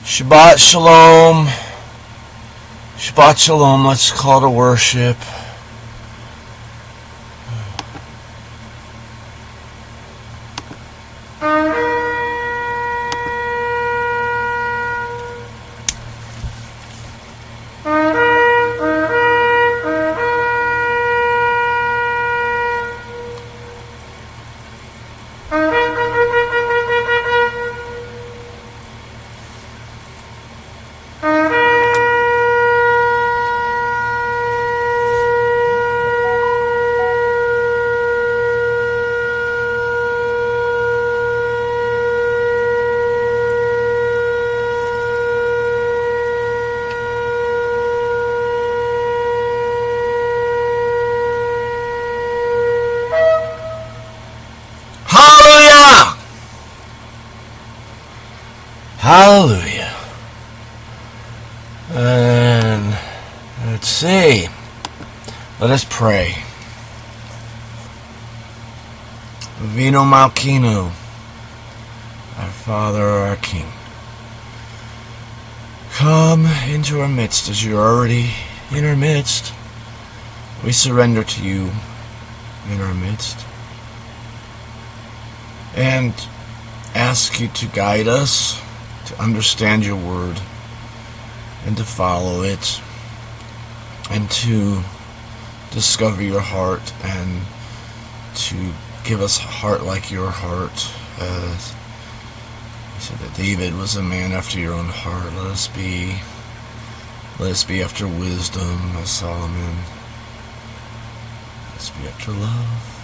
Shabbat Shalom. Shabbat Shalom. Let's call to worship. Hallelujah. And let's see. Let us pray. Vino Malkino, our Father, our King. Come into our midst as you're already in our midst. We surrender to you in our midst. And ask you to guide us, to understand your word, and to follow it, and to discover your heart, and to give us a heart like your heart. You said that David was a man after your own heart. Let us be after wisdom as Solomon. Let us be after love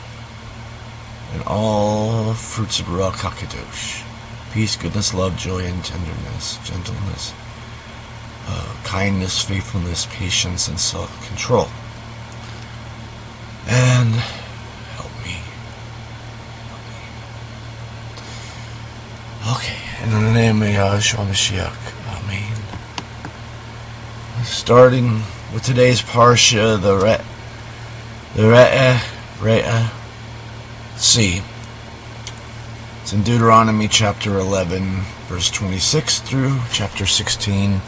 and all fruits of Ruach HaKadosh. Peace, goodness, love, joy, and tenderness, gentleness, kindness, faithfulness, patience, and self-control. And help me. Okay, in the name of Yahshua Mashiach, Amen. Starting with today's parsha, the Re'eh, see. It's in Deuteronomy chapter 11, verse 26 through chapter 16,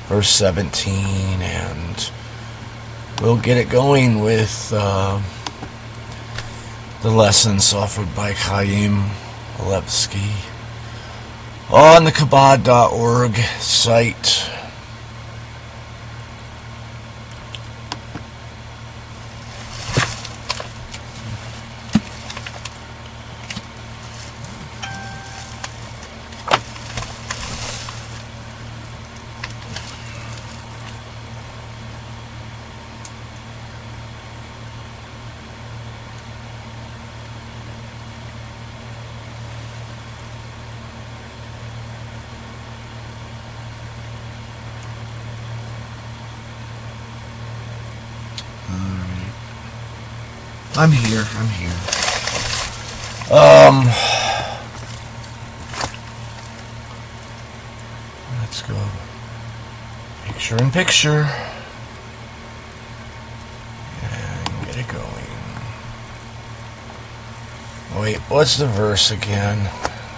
verse 17, and we'll get it going with the lessons offered by chaim, alevski, on the Chabad.org site. I'm here. Let's go picture in picture and get it going. Wait, what's the verse again?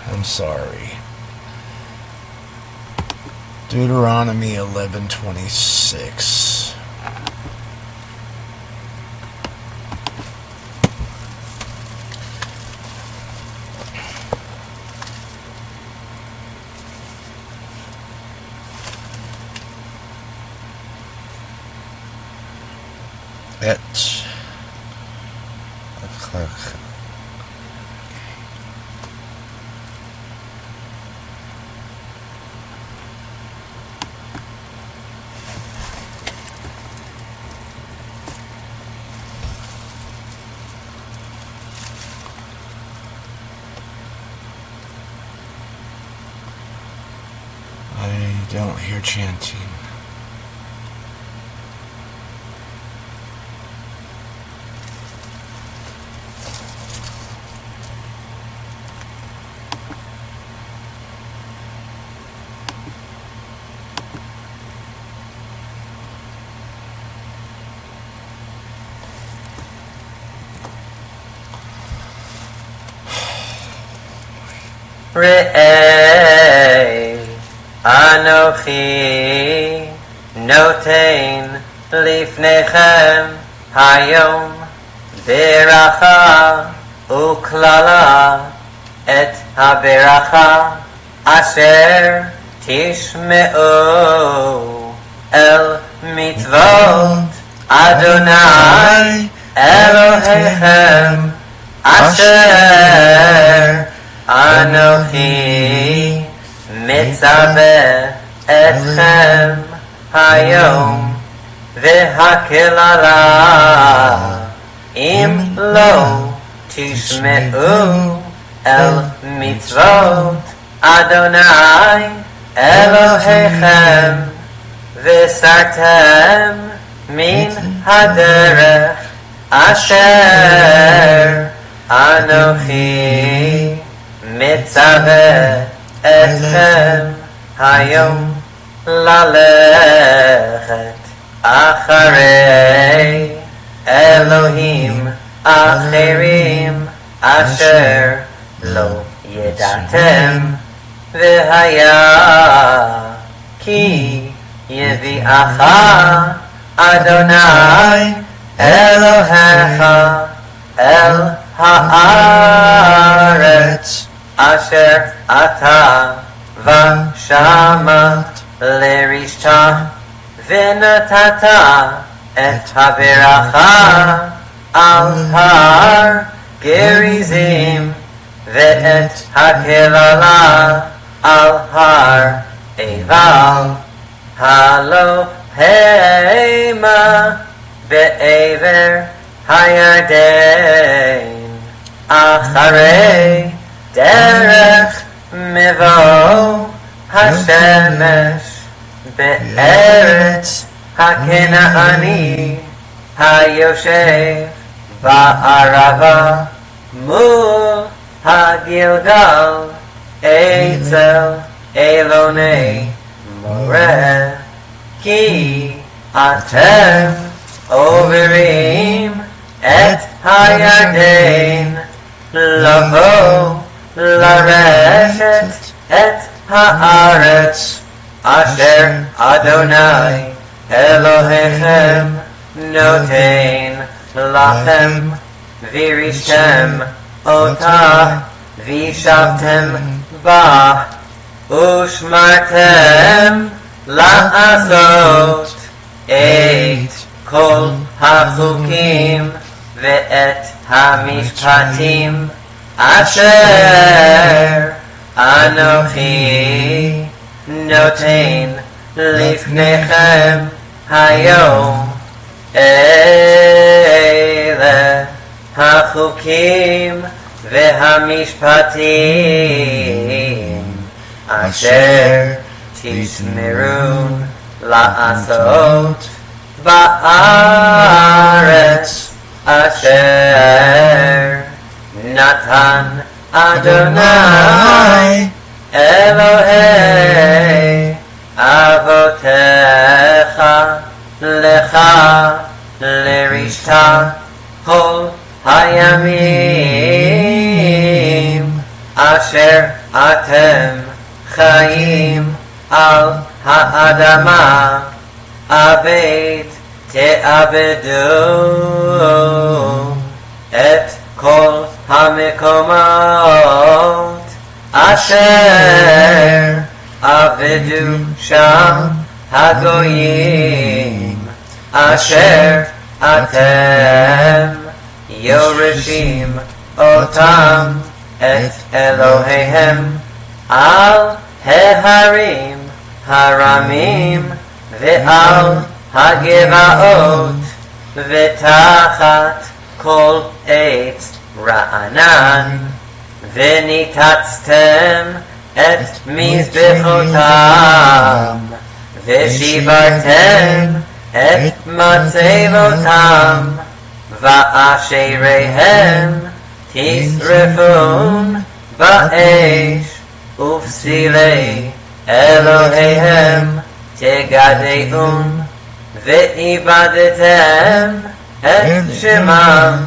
I'm sorry. Deuteronomy 11:26. I don't hear chanting. Re'eh Anochi noten lifnechem hayom beracha uklala et haberacha asher tishmeu el mitzvot Adonai Elohechem asher Anochi mitzaveh etchem hayom v'hakilala im lo tishmeu el mitzvot Adonai Elohechem v'sartem min haderech asher Anochi mitzaveh etchem hayom lalechet acharei Elohim acherim asher lo yedatem v'haya ki yevi'acha Adonai Elohecha el haaretz asher ata v'shamat lerishta v'natata et haberacha al har gerizim ve'et hakelala al har eval halo hema be'ever hayarden acharei derech mevo hashemesh be'eretz hakenaani hayoshev ba'arava mul hagilgal etzel elonei moreh ki atem overim et hayarden lavo lareshet et haaretz asher Adonai Elohechem noten lachem virishtem ota vishavtem ba ushmartem la'asot et kol hachukim ve'et hamishpatim asher Anochi noten lifnechem hayom ele hachukim ve'hamishpatim asher tishmerun la'asot ba'aretz asher natan Adonai Elohei avotecha lecha lerishta kol hayamim asher atem chaim al ha'adama abed te'abedu et kol ha'mekomot asher abedu sham hagoyim asher atem yoreshim otam et Elohehem al heharim haramim ve'al hagevaot ve'tachat kol eitz ra'anan ve'nitatztem et mizbechotam ve'shibartem et matzevotam va'asherehem tisrefun ba'esh ufsilei Elohehem tegadeun ve'ibadetem et shemam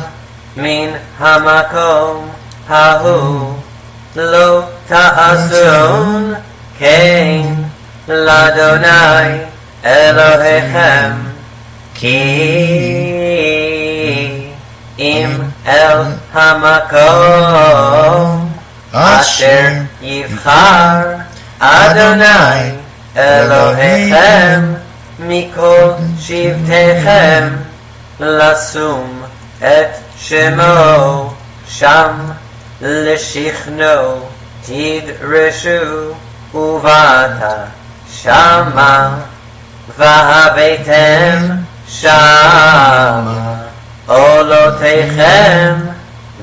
min hamakom hahu lo ta'asun kein l'Adonai Elohechem, ki im el hamakom asher yivchar Adonai Elohechem mikol shivtechem lasum et shemo sham l'shichno tidreshu uvata shama vahabetem shama olotechem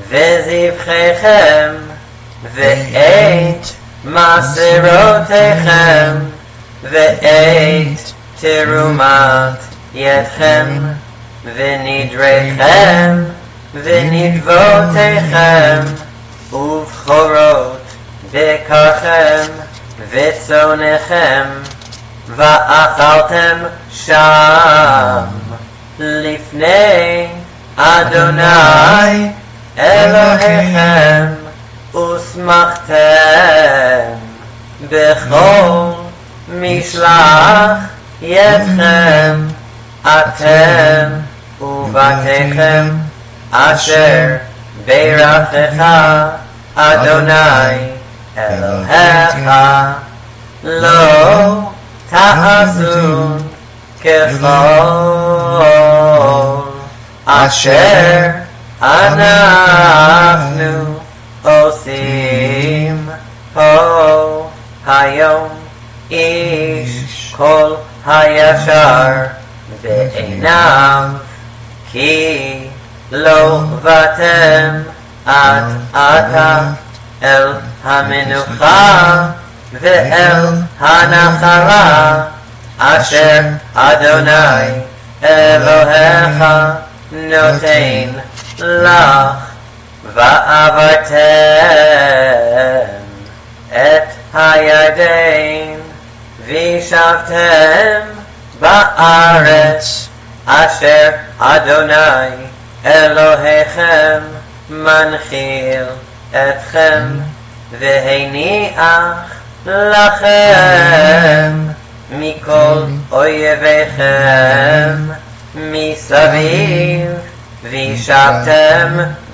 vezivchechem ve'et maserotechem ve'et terumat yetchem ve'nidrechem ve'nidvotechem uvchorot bekarchem ve'tzonechem va'achaltem sham lifnei Adonai Elohechem usmachtem bechol mishlach yetchem atem uvatechem asher beirachecha Adonai Elohecha lo ta'asun kechol asher anachnu osim ho hayom ish kol hayashar be'einav ki lo vatem at ata el hamenucha ve'el hanachara asher Adonai Elohecha notein lach va'avartem et hayardein vishavtem ba'aretz asher Adonai Elohechem manchil etchem veheniach lachem mikol oyevechem misaviv vishavtem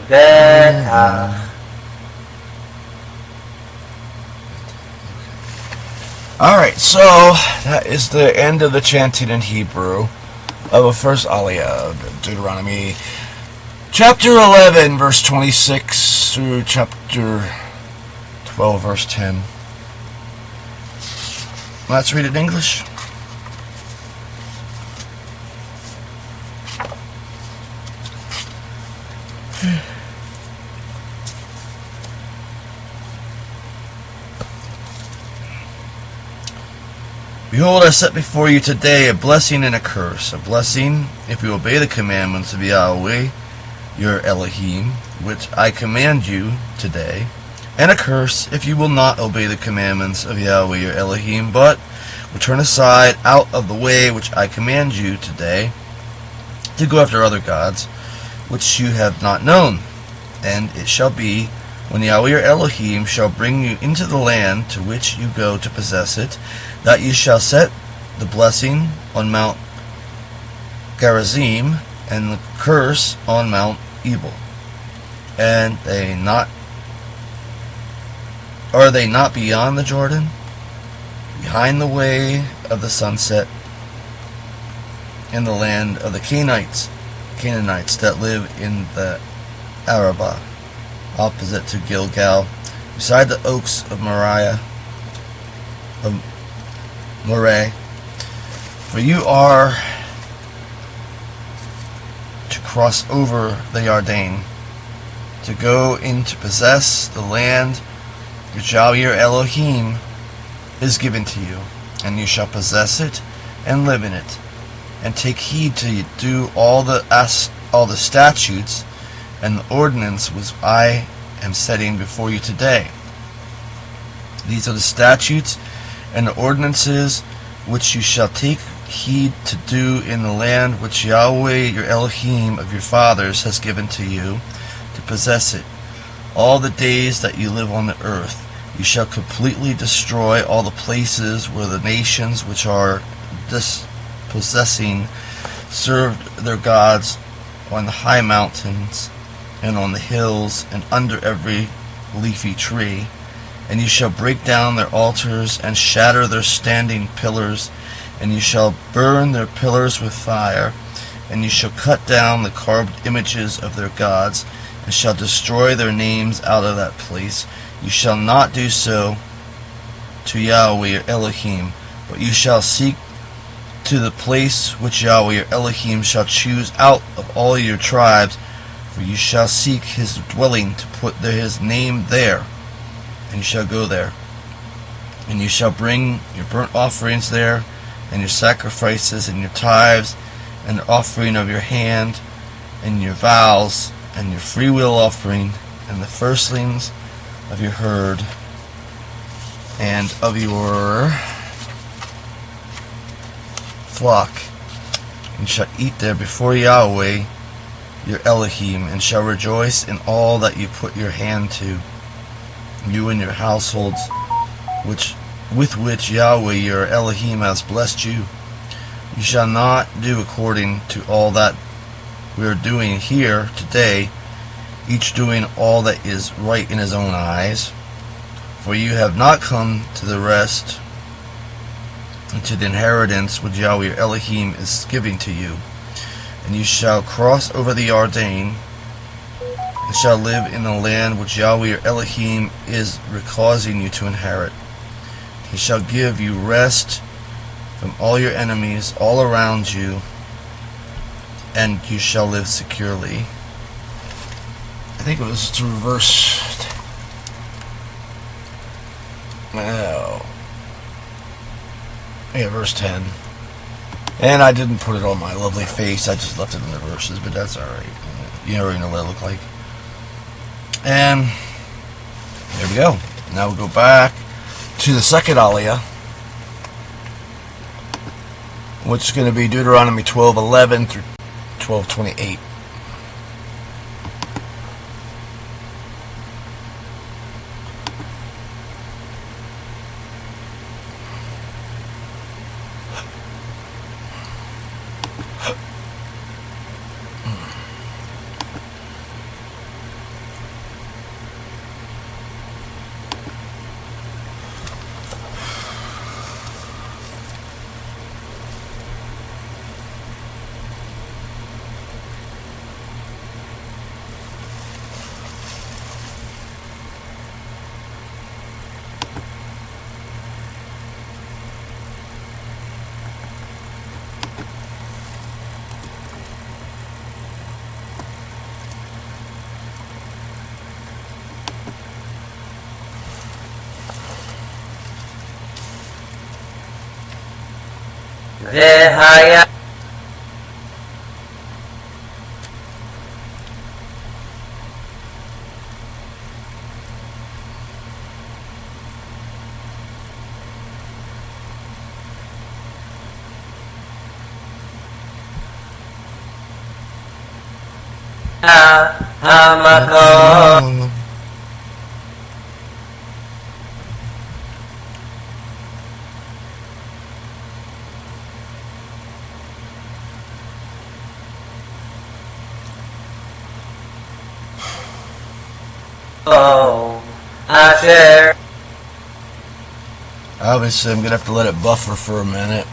betach. Alright, so that is the end of the chanting in Hebrew of the first aliya of Deuteronomy chapter 11 verse 26 through chapter 12 verse 10. Let's read it in English. Behold, I set before you today a blessing and a curse. A blessing, if you obey the commandments of Yahweh, your Elohim, which I command you today. And a curse, if you will not obey the commandments of Yahweh, your Elohim, but will turn aside out of the way which I command you today, to go after other gods, which you have not known. And it shall be, when Yahweh your Elohim shall bring you into the land to which you go to possess it, that you shall set the blessing on Mount Gerizim, and the curse on Mount Ebal. And are they not beyond the Jordan, behind the way of the sunset, in the land of the Canaanites that live in the Arabah, opposite to Gilgal, beside the oaks of Moreh? For you are to cross over the Jordan, to go in to possess the land which Yahweh your Elohim is given to you, and you shall possess it and live in it, and take heed to do all the statutes and the ordinance which I am setting before you today. These are the statutes and the ordinances which you shall take heed to do in the land which Yahweh your Elohim of your fathers has given to you, to possess it, all the days that you live on the earth. You shall completely destroy all the places where the nations which are dispossessing served their gods, on the high mountains and on the hills and under every leafy tree. And you shall break down their altars and shatter their standing pillars, and you shall burn their pillars with fire, and you shall cut down the carved images of their gods, and shall destroy their names out of that place. You shall not do so to Yahweh your Elohim, but you shall seek to the place which Yahweh your Elohim shall choose out of all your tribes, for you shall seek his dwelling to put his name there, and you shall go there. And you shall bring your burnt offerings there, and your sacrifices, and your tithes, and the offering of your hand, and your vows, and your freewill offering, and the firstlings of your herd, and of your flock, and shall eat there before Yahweh your Elohim, and shall rejoice in all that you put your hand to, you and your households, with which Yahweh your Elohim has blessed you. You shall not do according to all that we are doing here today, each doing all that is right in his own eyes. For you have not come to the rest and to the inheritance which Yahweh your Elohim is giving to you. And you shall cross over the Jordan, and shall live in the land which Yahweh your Elohim is causing you to inherit. He shall give you rest from all your enemies all around you, and you shall live securely. I think it was through verse... verse 10. And I didn't put it on my lovely face, I just left it in the verses, but that's alright. You already know what I look like. And there we go. Now we'll go back to the second aliya, which is going to be Deuteronomy 12:11 through 12:28. V'haya hamakom asher. Obviously, I'm going to have to let it buffer for a minute.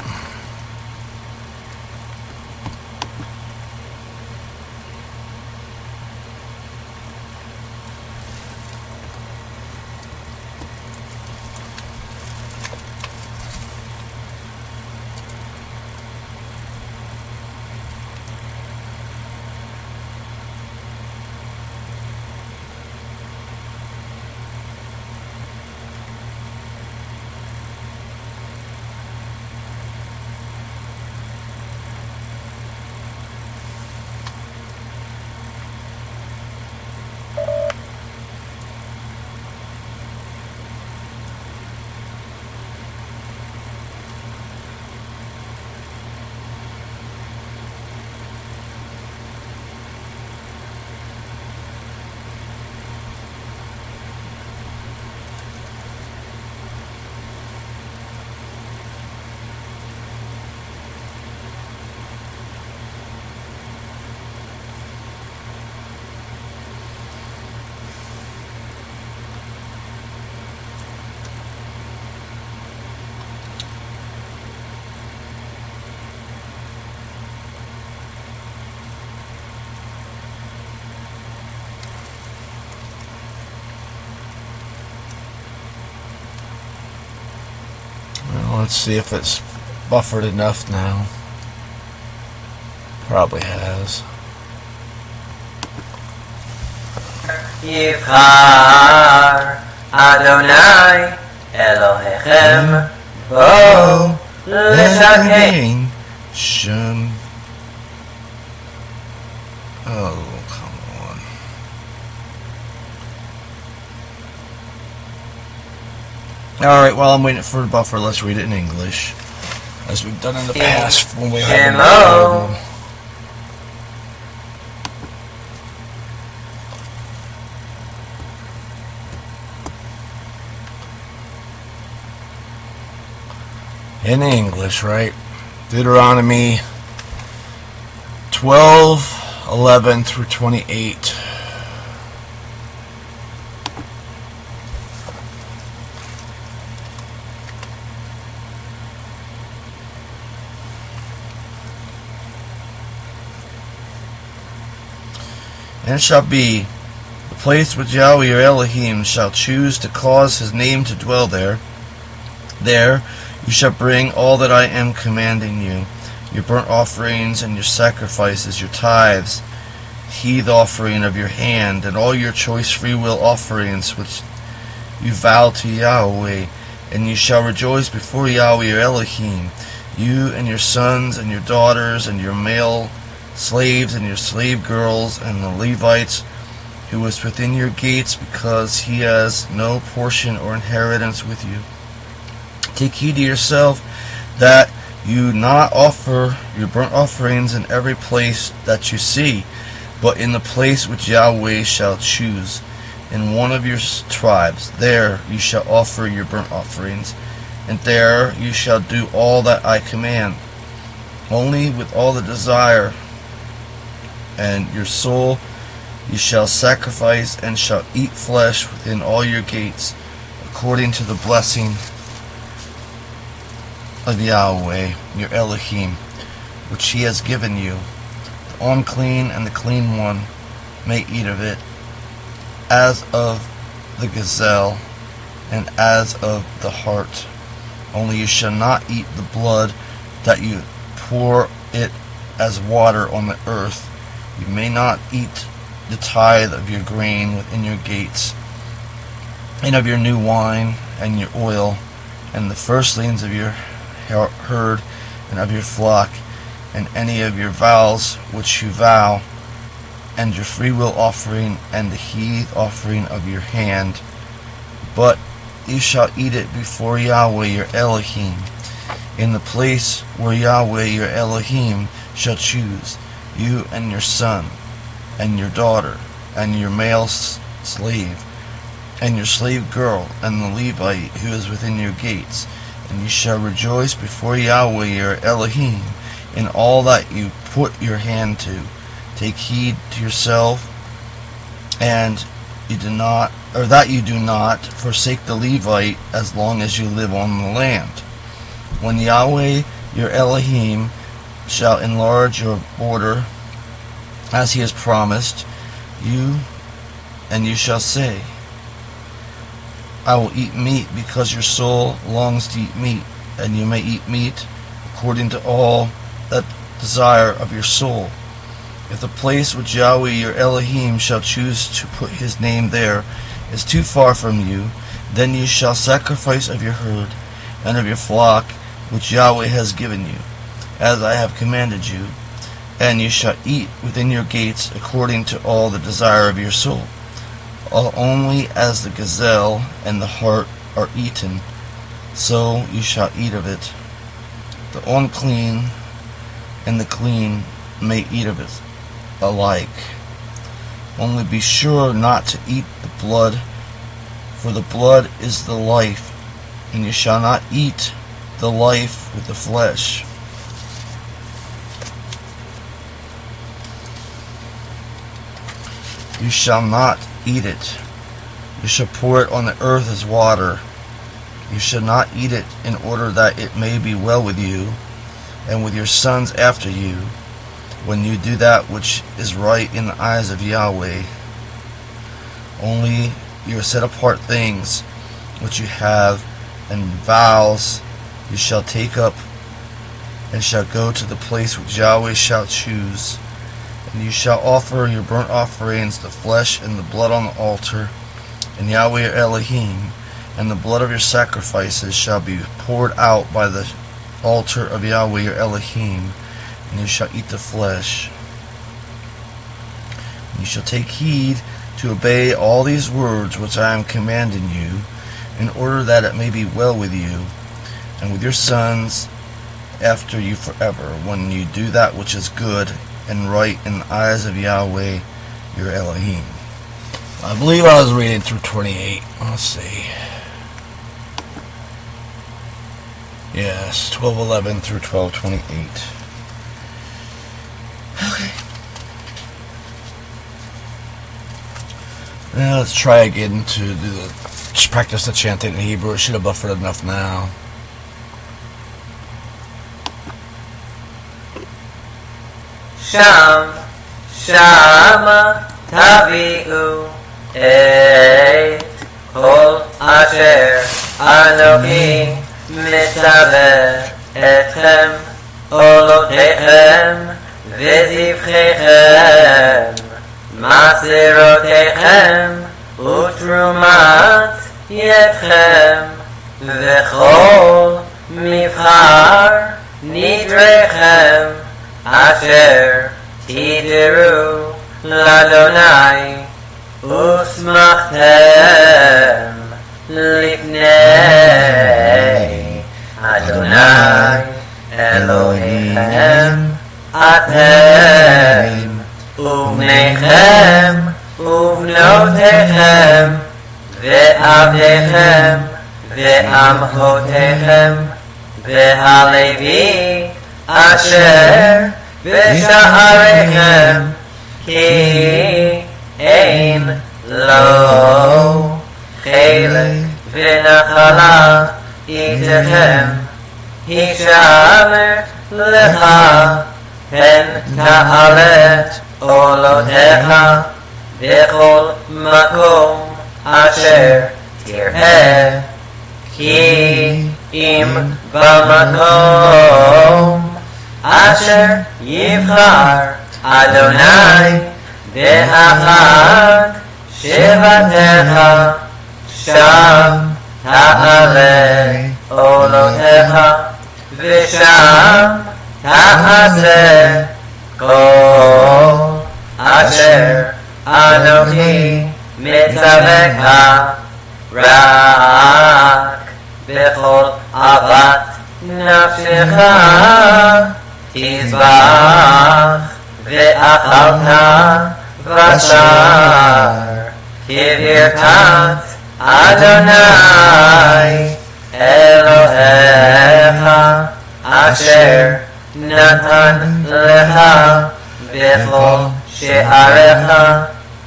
Let's see if it's buffered enough now. Probably has. Yivhar Adonai Elohechem Bo L'Shakein. Shun. Oh, come on. Alright, while I'm waiting for the buffer, let's read it in English. As we've done in the past when we have Shemo. in English, right? Deuteronomy 12:11 through 28. And it shall be, the place which Yahweh your Elohim shall choose to cause his name to dwell there, there you shall bring all that I am commanding you, your burnt offerings and your sacrifices, your tithes, heave offering of your hand, and all your choice freewill offerings which you vow to Yahweh. And you shall rejoice before Yahweh your Elohim, you and your sons and your daughters and your male slaves and your slave girls and the Levites who is within your gates, because he has no portion or inheritance with you. Take heed to yourself that you not offer your burnt offerings in every place that you see, but in the place which Yahweh shall choose, in one of your tribes. There you shall offer your burnt offerings, and there you shall do all that I command. Only with all the desire and your soul you shall sacrifice, and shall eat flesh within all your gates, according to the blessing of Yahweh your Elohim, which he has given you. The unclean and the clean one may eat of it, as of the gazelle and as of the hart. Only you shall not eat the blood, that you pour it as water on the earth. You may not eat the tithe of your grain within your gates, and of your new wine and your oil, and the firstlings of your herd and of your flock, and any of your vows which you vow, and your freewill offering, and the heave offering of your hand. But you shall eat it before Yahweh your Elohim, in the place where Yahweh your Elohim shall choose, you and your son, and your daughter, and your male slave, and your slave girl, and the Levite who is within your gates. And you shall rejoice before Yahweh your Elohim in all that you put your hand to. Take heed to yourself, and you do not forsake the Levite as long as you live on the land. When Yahweh your Elohim shall enlarge your border, as he has promised you, and you shall say, I will eat meat, because your soul longs to eat meat, and you may eat meat according to all that desire of your soul. If the place which Yahweh your Elohim shall choose to put his name there is too far from you, then you shall sacrifice of your herd and of your flock which Yahweh has given you, as I have commanded you, and you shall eat within your gates according to all the desire of your soul. Only as the gazelle and the hart are eaten, so you shall eat of it. The unclean and the clean may eat of it alike. Only be sure not to eat the blood, for the blood is the life, and you shall not eat the life with the flesh. You shall not eat it. You shall pour it on the earth as water. You shall not eat it, in order that it may be well with you, and with your sons after you, when you do that which is right in the eyes of Yahweh. Only your set apart things which you have, and vows you shall take up, and shall go to the place which Yahweh shall choose. And you shall offer your burnt offerings, the flesh and the blood on the altar, and Yahweh your Elohim, and the blood of your sacrifices shall be poured out by the altar of Yahweh your Elohim, and you shall eat the flesh. And you shall take heed to obey all these words which I am commanding you, in order that it may be well with you, and with your sons after you forever, when you do that which is good and right in the eyes of Yahweh your Elohim. I believe I was reading through 28. Let's see. Yes, 12:11 through 12:28. Okay. Now let's try again to practice the chanting in Hebrew. It should have buffered enough now. Sham, Shama, Tavi'u, Et, Kol Asher, Anochi, Mitzaveh, Etchem, Olotechem, V'zivchechem, Maserotechem, Utrumat, Yetchem, V'chol, Mivchar, Nidrechem, Asher Tidiru Ladonai Usmachtem Lifnei Adonai Elohim Atem Uvnechem Uvnotechem Ve'avdechem Ve'amhotechem Ve'halevi Asher V'sha'arechem Ki ein lo Chelek v'nachala Itechem Hishamer lecha Pen ta'alet Olotecha B'chol makom Asher tir'eh Ki im b'makom Asher yivchar Adonai Be'achad Shivatecha Sham Ta'ale Olotecha V'sham Ta'aseh Kol Asher Anochi Mitzavecha Rak B'chol avat Nafshecha Tizbach Ve'achalta Vashar Kibirkat Adonai Elohecha Asher Natan Lecha B'chol She'arecha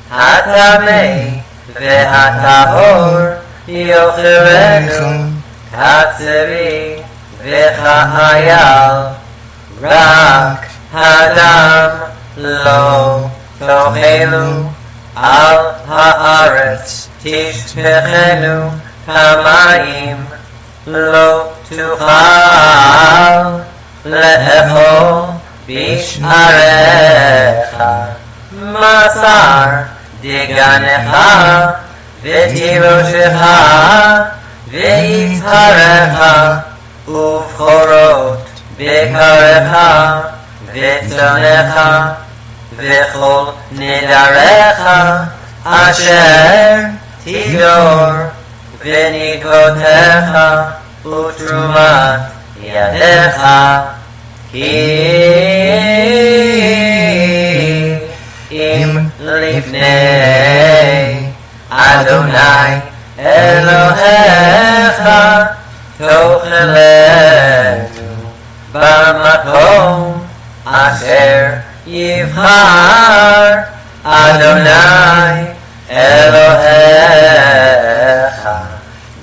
Hatamei Ve'hatahor Yocherecha Katzeri Ve'cha'ayal Rak Hadam Lo Tochelu Al Haaretz Tishpechenu Kamayim Lo Tuchal Le'echol Bish'arecha Masar Diganecha V'tiroshecha V'yitzarecha Uvchorot Bekarecha V'tzonecha V'chol nidarecha Asher Tidor V'nikvotecha Utrumat Yadecha Ki im lifnei Adonai Elohecha Tochelenu B'makom Asher Yivchar Adonai Elohecha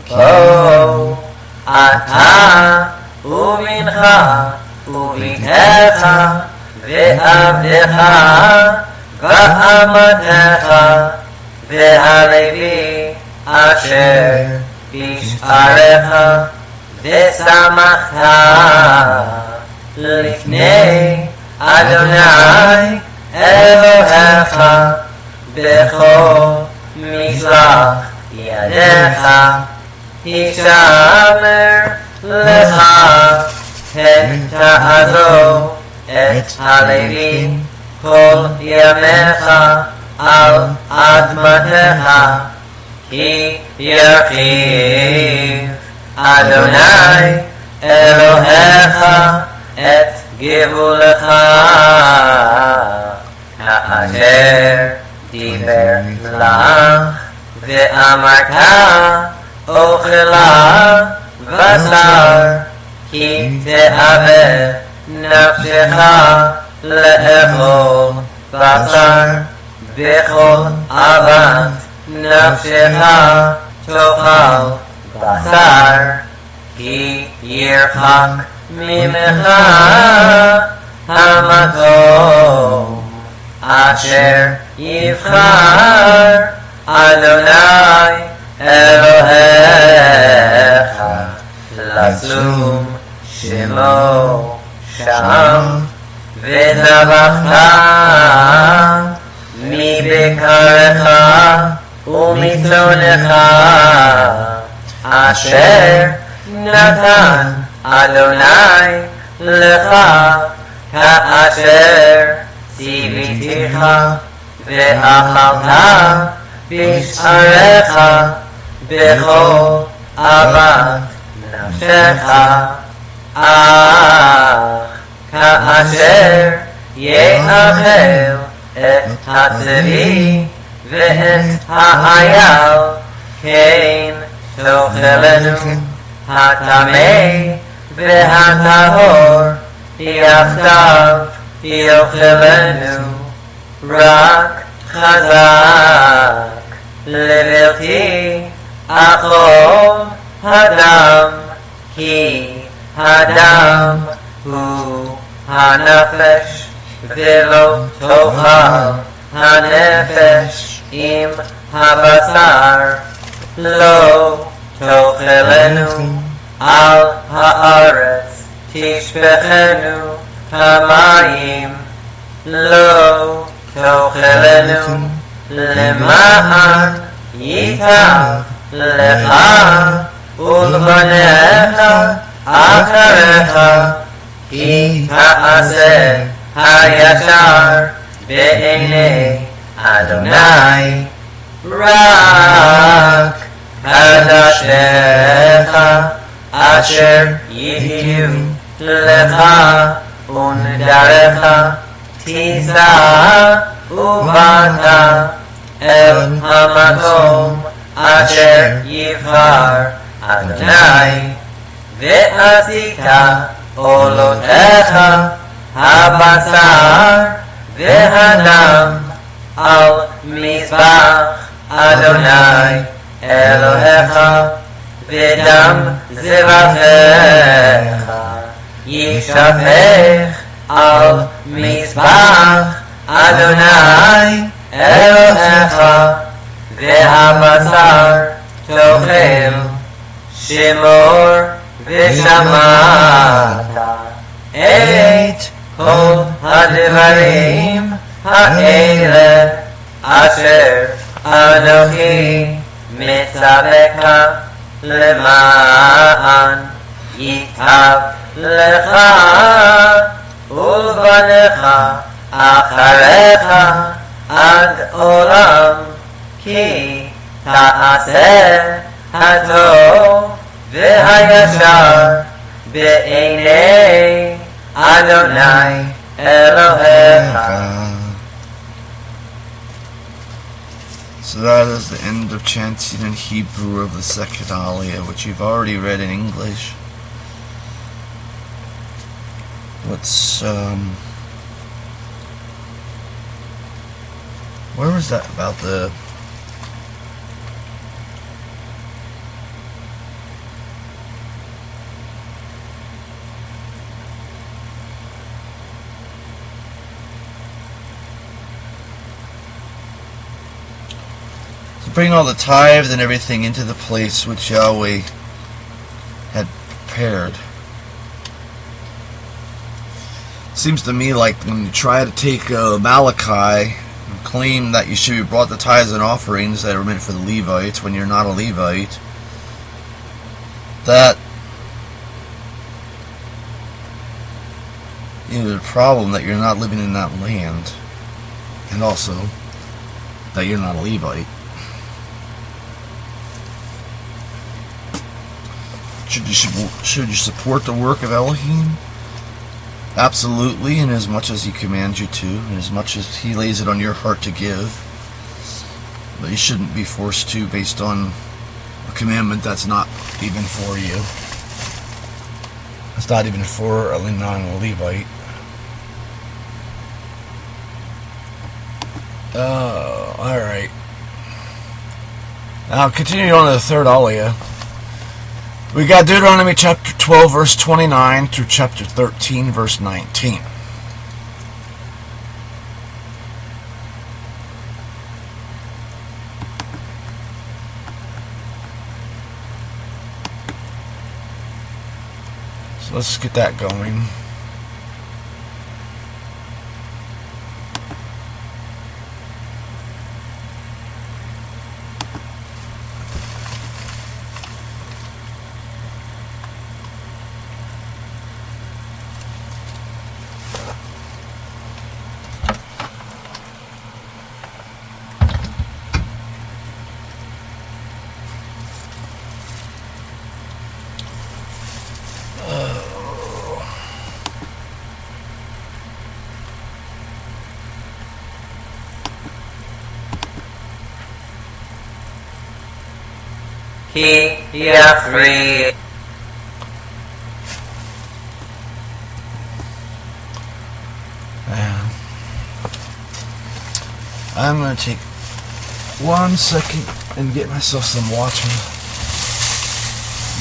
Bo Ata Umincha Uvitecha Ve'avdecha Va'amatecha Ve'halevi Asher Bish'arecha ושמחת לפני אדוני אלוהיך בכל משלח ידיך, הישמר לך תעזוב את הלוי כל ימיך על אדמתך, כי ירחיב אדוני אלוהיך את גבולך, כאשר דיבר לך ואמרת אוכלה בשר, כי תאווה נפשך לאכול בשר, בכל אהבת נפשך תאכל בשר, כי ירחק ממך המקום אשר יבחר אדוני אלוהיך לשום שמו שם, וזבחת מבקרך ומצונך אשר נתן אדוני לך, כאשר ציוויתיך, ואכלת בשעריך בכל אהבת נפשך, כאשר יאכל את הצבי ואת האייל, כן תאכלנו הטמא והטהור יחדיו יאכלנו, רק חזק לבלתי אכול הדם, כי הדם הוא הנפש, ולא תאכל הנפש עם הבשר, לא תאכלנו על הארץ תשפכנו המים, לא תאכלנו למען ייטב לך ולבניך אחריך, כי תעשה הישר בעיני אדוני, רק קדשך אשר יהיו לך ונדרך תישא ובאת אל המקום אשר יבחר אדוני, ועשית עולותיך הבשר והדם על מזבח אדוני אלוהיך, ודם זבחיך יישפך על מזבח אדוני אלוהיך, והבשר תאכל, שמור ושמעת את כל הדברים האלה אשר אנוכי מצווך, למען ייטב לך ולבניך אחריך עד עולם, כי תעשה הטוב והישר בעיני אדוני אלוהיך. So that is the end of chanting in Hebrew of the second aliya, which you've already read in English. Where was that about the... bring all the tithes and everything into the place which Yahweh had prepared. Seems to me like when you try to take Malachi and claim that you should be brought the tithes and offerings that are meant for the Levites when you're not a Levite, that the problem that you're not living in that land, and also that you're not a Levite. Should you support the work of Elohim? Absolutely, in as much as he commands you to, and as much as he lays it on your heart to give. But you shouldn't be forced to based on a commandment that's not even for you. It's not even for a non-Levite. Oh, alright. Now, continuing on to the third aliya. We got Deuteronomy chapter 12, verse 29 through chapter 13, verse 19. So let's get that going. Ki yafri. I'm going to take 1 second and get myself some water.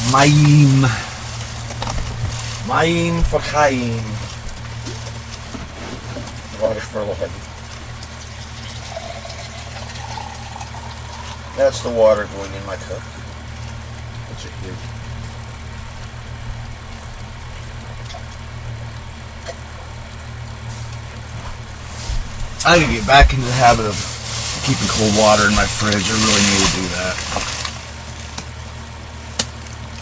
Mayim for chaim. Water for Lord. That's the water going in my cup. That's it here. I gotta get back into the habit of keeping cold water in my fridge. I really need to do that.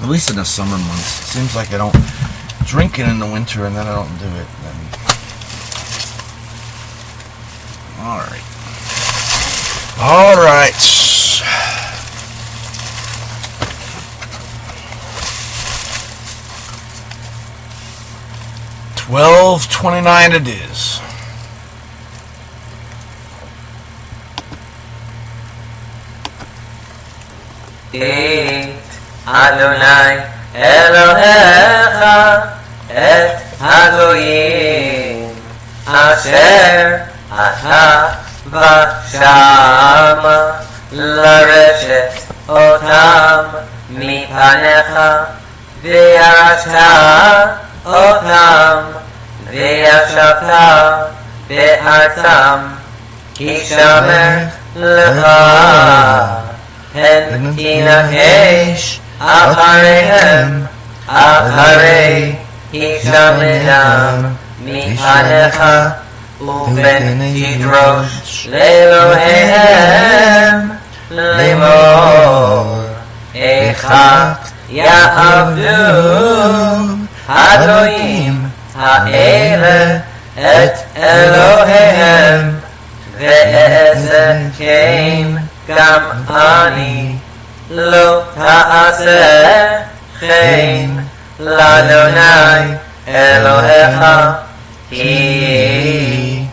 At least in the summer months. It seems like I don't drink it in the winter and then I don't do it. Alright. Alright. 12:29 it is. Adonai Elohecha et hagoyim asher ata v'shama lareshet otam mipanecha v'yarashta otam v'yashavta be'artam kishamer lecha הן תנהש אחריהם, אחרי הישמעם מפניך, ובן תדרוש לאלוהיהם לאמור, איכה יעבדו הגויים האלה את אלוהיהם, ואעשה כן גם אני לא תעשה כן לאדוני אלוהיך, כי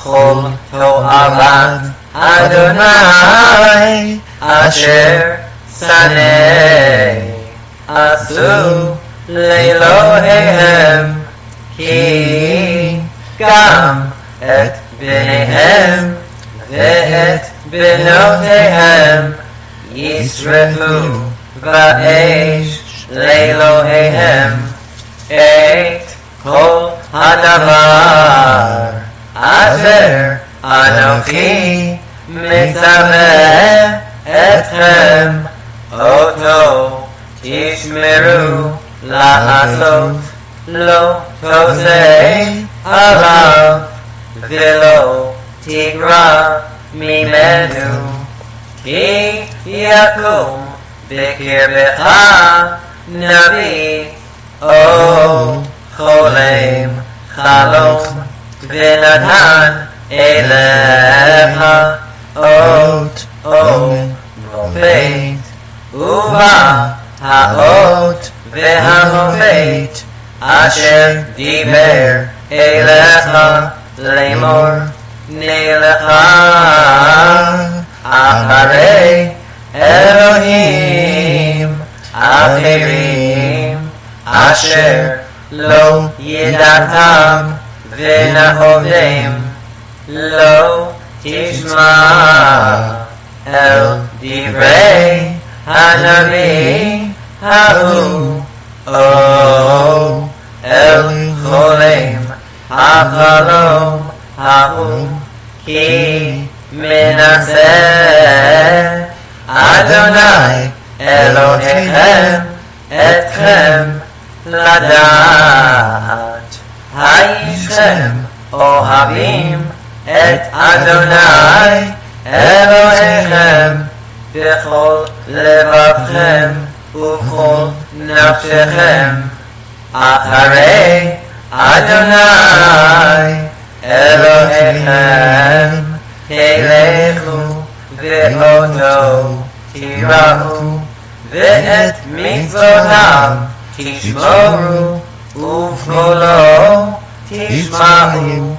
כל תועבת אדוני אשר שנא עשו לאלוהיהם, כי גם את בניהם ואת בנותיהם ישרפו באש לאלוהיהם. את כל הדבר אשר אנוכי מצווה אתכם אותו תשמרו לעשות לא תעשה עליו ולא תגרע ממנו, כי יקום בקרבך נביא או חולם חלום ונתן אליך אות או מופת, ובא האות והמופת אשר דיבר אליך לאמור, נלך אחרי אלוהים אחרים אשר לא ידעתם ונאהבתם, לא תשמע אל דברי הנביא ההוא, או אל חולם החלום ההוא, כי מנסה אדוני אלוהיכם אתכם לדעת, הייכם אוהבים את אדוני אלוהיכם בכל לבבכם ובכל נפשכם, אחרי אדוני אלוהיכם תלכו ואותו תיראו, ואת מצוותיו תשמרו ובקולו תשמעו,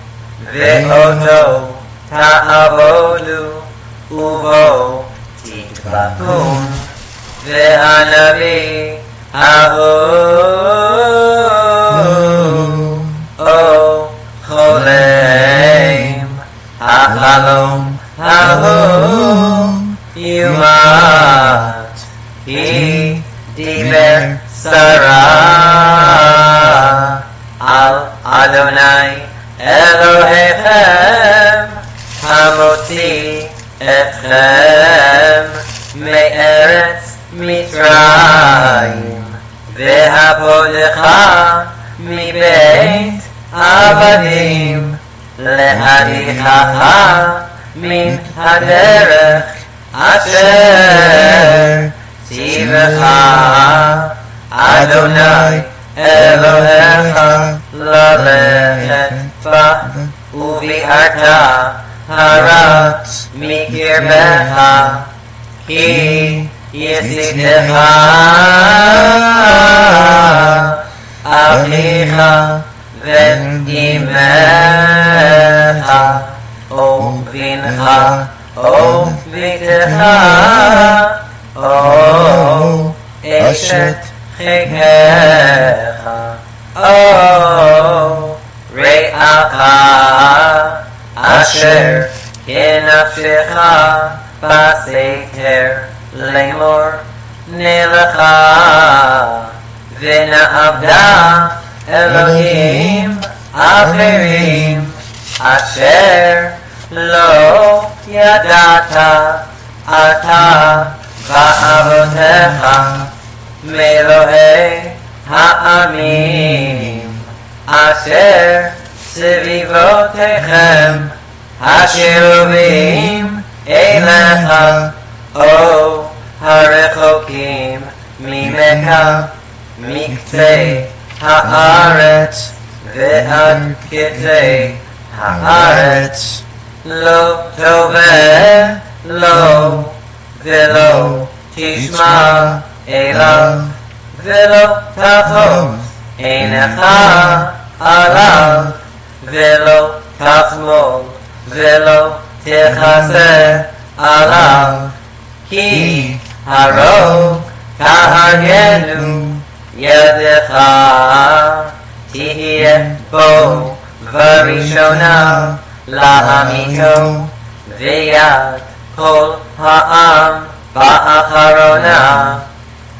ואותו תעבודו ובו תדבקו. והנביא ההוא או חולם החלום ההוא יומת, כי דיבר סרה על אדוני אלוהיכם המוציא אתכם מארץ מצרים, והפודך מבית עבדים, להדיחך מן הדרך אשר ציווך אדוני אלוהיך ללכת בה, וביערת הרע מקרבך, כי יסיתך אחיך ואימך או בנך או בתך או אשת חיקך או רעך אשר כנפשך בסתר, לאמור נלכה ונעבדה אלוהים אחרים אשר לא ידעת אתה ואבותיך מאלוהי העמים אשר סביבותיכם הקרובים אליך או הרחוקים ממך, מקצה הארץ ועד קצה הארץ. לא תובע לו ולא תשמע אליו ולא תחוס עינך עליו ולא תחמול ולא תכסה עליו, כי הרוג תהרגנו ידך תהיה בו בראשונה להמיתו, ויד כל העם באחרונה,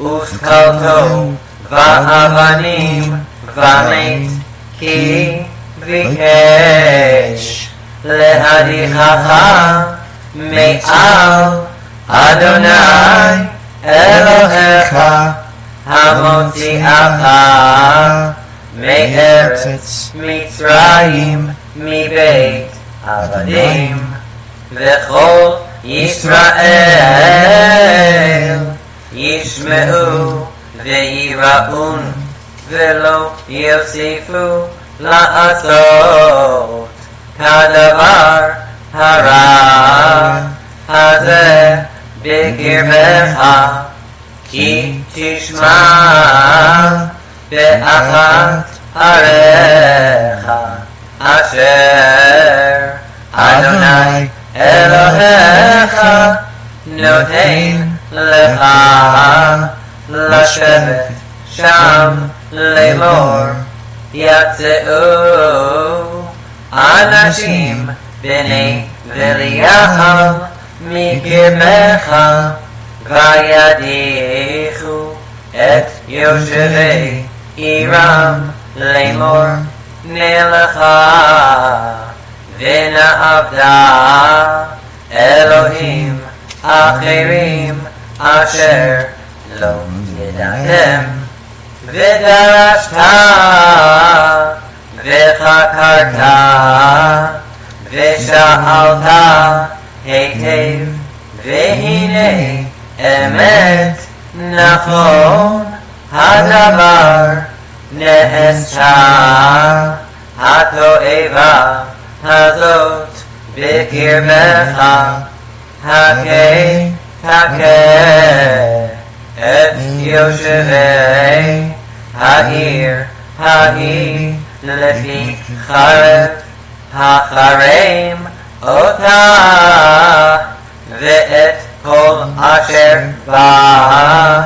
ושקלתו באבנים ומת, כי ביקש להדיחך מעל אדוני אלוהיך המוציאך מארץ מצרים מבית עבדים, וכל ישראל ישמעו וייראון ולא יוסיפו לעשות כדבר הרע הזה בקרבך, כי תשמע באחת עריך אשר אדוני אלוהיך נותן לך לשבת שם לאמור. יצאו אנשים בני בליעל מקרבך וידיחו את יושבי עירם לאמור, נלכה ונעבדה אלוהים אחרים אשר לא ידעתם, ודרשת וחקרת ושאלת היטב, והנה אמת נכון הדבר נעשתה התועבה הזאת בקרבך, הכה תכה את יושבי העיר ההיא לפי חרב, החרם אותה ואת כל אשר בה,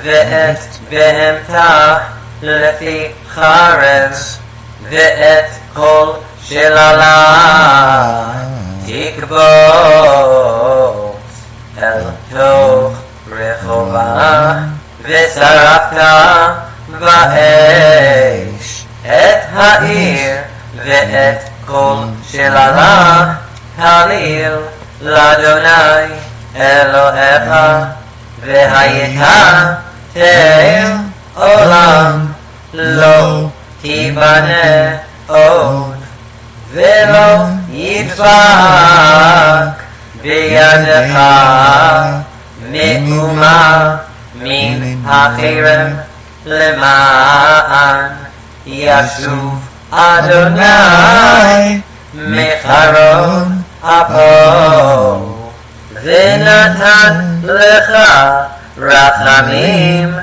ואת בהמתה לפי חרב, ואת כל שללה תקבוץ אל תוך רחובה, ושרפת באש את העיר ואת כל שללה כליל לאדוני אלוהיך, והיית תל עולם לא תיבנה עוד, ולא ידבק בידך מאומה מן החרם, למען ישוב אדוני מחרון אפו, ונתן לך רחמים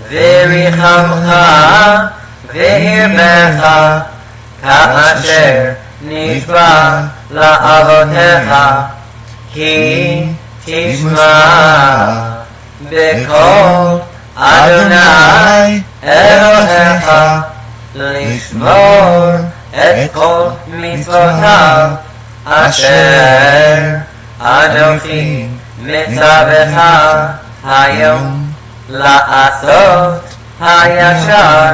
וריחמך והרבך, כאשר נשבע לאבותיך, כי תשמע בקול אדוני אלוהיך לשמור את כל מצוותיו אשר אנוכי מצווך היום, לעשות הישר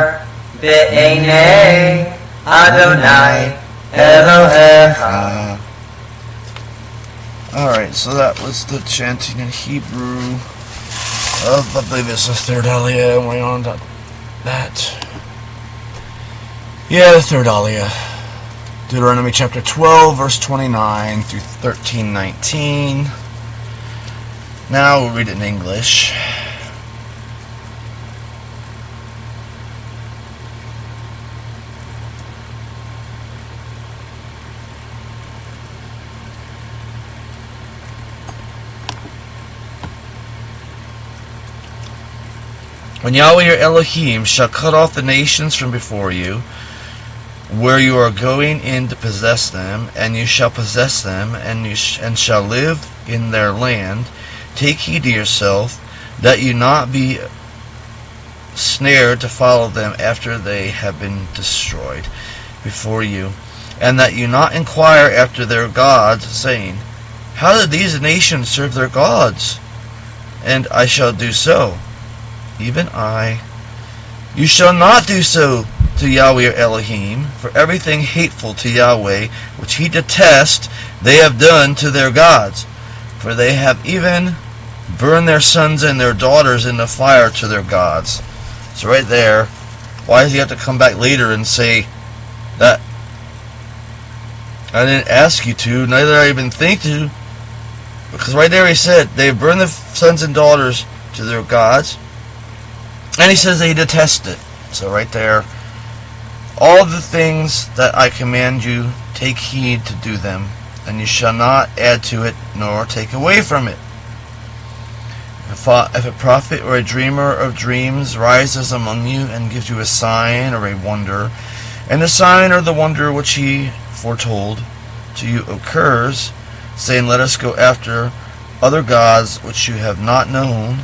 בעיני אדוני Elohecha. Alright, so that was the chanting in Hebrew of, I believe it's the third aliya, and we're on to that. Yeah, the third aliya. Deuteronomy chapter 12, verse 29 through 13:19. Now we'll read it in English. When Yahweh your Elohim shall cut off the nations from before you, where you are going in to possess them, and you shall possess them, and shall live in their land, take heed to yourself, that you not be snared to follow them after they have been destroyed before you, and that you not inquire after their gods, saying, How did these nations serve their gods? And I shall do so. Even I. You shall not do so to Yahweh your Elohim, for everything hateful to Yahweh, which he detests, they have done to their gods. For they have even burned their sons and their daughters in the fire to their gods. So right there, why does he have to come back later and say that I didn't ask you to, neither did I even think to? Because right there he said, they burn their sons and daughters to their gods. And he says they detest it. So right there, all the things that I command you, take heed to do them, and you shall not add to it, nor take away from it. If a prophet or a dreamer of dreams rises among you and gives you a sign or a wonder, and the sign or the wonder which he foretold to you occurs, saying, let us go after other gods which you have not known,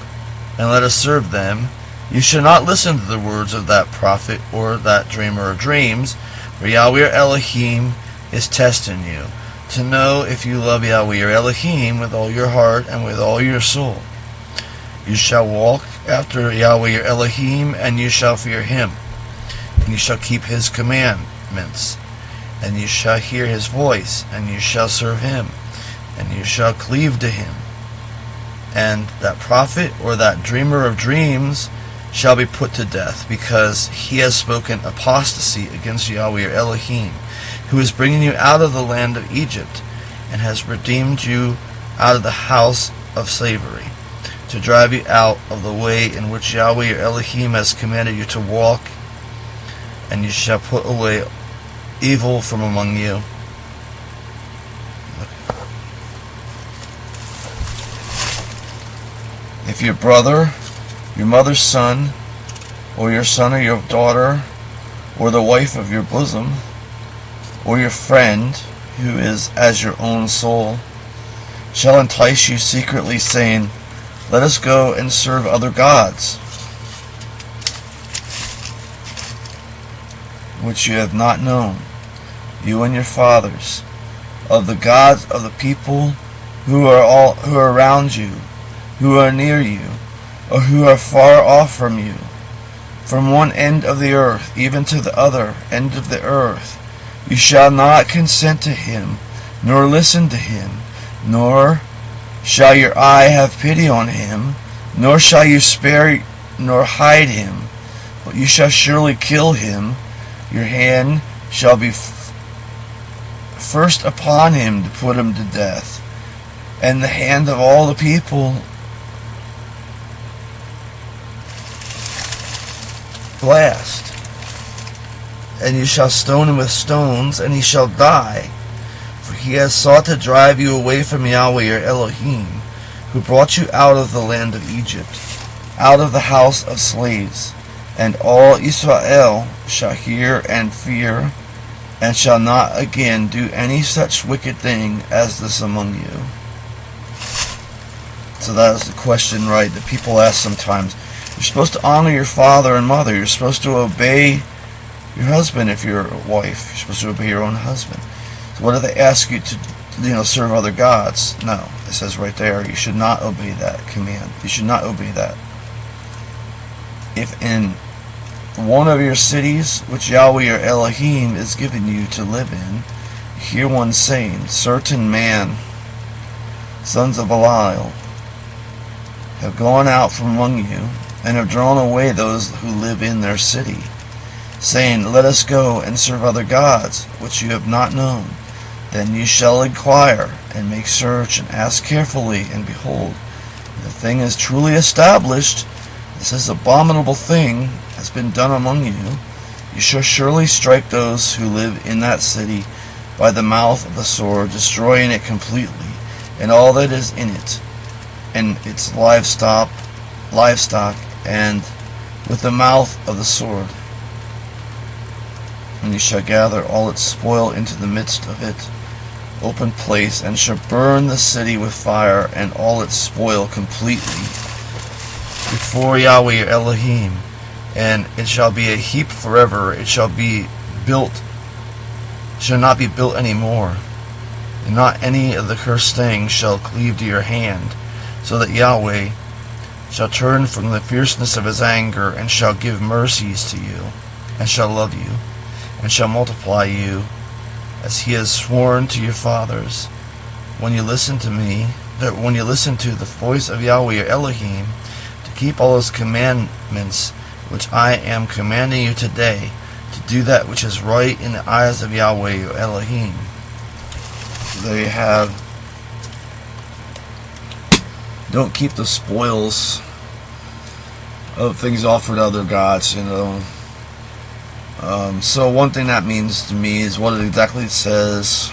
and let us serve them, you shall not listen to the words of that prophet or that dreamer of dreams, for Yahweh your Elohim is testing you, to know if you love Yahweh your Elohim with all your heart and with all your soul. You shall walk after Yahweh your Elohim, and you shall fear him, and you shall keep his commandments, and you shall hear his voice, and you shall serve him, and you shall cleave to him. And that prophet or that dreamer of dreams shall be put to death, because he has spoken apostasy against Yahweh your Elohim, who is bringing you out of the land of Egypt, and has redeemed you out of the house of slavery, to drive you out of the way in which Yahweh your Elohim has commanded you to walk, and you shall put away evil from among you. If your brother, your mother's son, or your son or your daughter, or the wife of your bosom, or your friend, who is as your own soul, shall entice you secretly, saying, let us go and serve other gods, which you have not known, you and your fathers, of the gods of the people who are around you, who are near you, or who are far off from you, from one end of the earth even to the other end of the earth. You shall not consent to him, nor listen to him, nor shall your eye have pity on him, nor shall you spare nor hide him, but you shall surely kill him. Your hand shall be first upon him to put him to death, and the hand of all the people last. And you shall stone him with stones, and he shall die. For he has sought to drive you away from Yahweh your Elohim, who brought you out of the land of Egypt, out of the house of slaves. And all Israel shall hear and fear, and shall not again do any such wicked thing as this among you. So that is the question, right, that people ask sometimes. You're supposed to honor your father and mother. You're supposed to obey your husband if you're a wife. You're supposed to obey your own husband. So what do they ask you to, serve other gods? No. It says right there, you should not obey that command. You should not obey that. If in one of your cities, which Yahweh your Elohim is giving you to live in, you hear one saying, certain man, sons of Belial, have gone out from among you, and have drawn away those who live in their city, saying, let us go and serve other gods, which you have not known. Then you shall inquire, and make search, and ask carefully, and behold, the thing is truly established, this abominable thing has been done among you. You shall surely strike those who live in that city by the mouth of the sword, destroying it completely, and all that is in it, and its livestock, and with the mouth of the sword. And you shall gather all its spoil into the midst of it, open place, and shall burn the city with fire, and all its spoil completely, before Yahweh your Elohim. And it shall be a heap forever. It shall be built, shall not be built any more, and not any of the cursed things shall cleave to your hand, so that Yahweh shall turn from the fierceness of his anger, and shall give mercies to you, and shall love you, and shall multiply you, as he has sworn to your fathers, when you listen to me, when you listen to the voice of Yahweh your Elohim, to keep all his commandments which I am commanding you today, to do that which is right in the eyes of Yahweh your Elohim. There you have. Don't keep the spoils of things offered to other gods, So one thing that means to me is what it exactly says,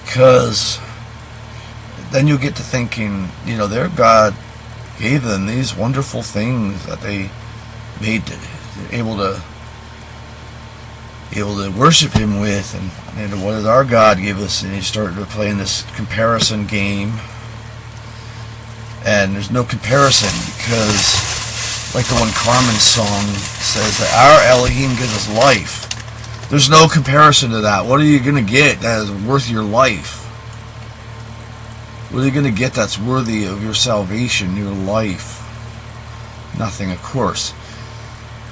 because then you get to thinking, their God gave them these wonderful things that they made able to worship Him with, and what did our God give us? And you start to play in this comparison game, and there's no comparison, because like the one Carmen's song says, that our Elohim gives us life. There's no comparison to that. What are you going to get that is worth your life? What are you going to get that's worthy of your salvation, your life? Nothing, of course.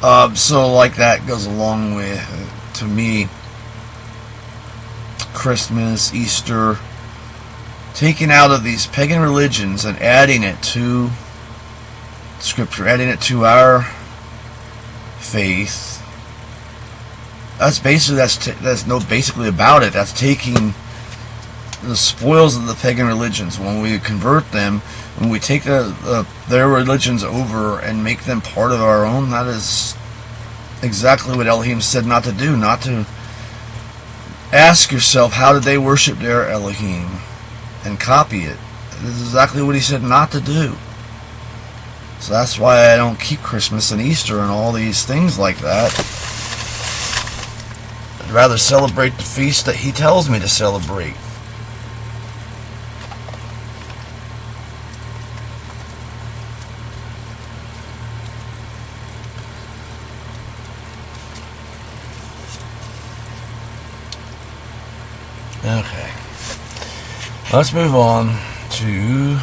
So like that goes along with, to me, Christmas, Easter, taking out of these pagan religions and adding it to Scripture, adding it to our faith. That's basically basically about it. That's taking the spoils of the pagan religions. When we convert them, when we take their religions over and make them part of our own, that is exactly what Elohim said not to do. Not to ask yourself, how did they worship their Elohim, and copy it. This is exactly what He said not to do. So that's why I don't keep Christmas and Easter and all these things like that. I'd rather celebrate the feast that He tells me to celebrate. Okay. Let's move on to,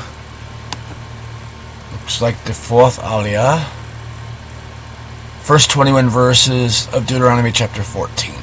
looks like the fourth aliya. First 21 verses of Deuteronomy chapter 14.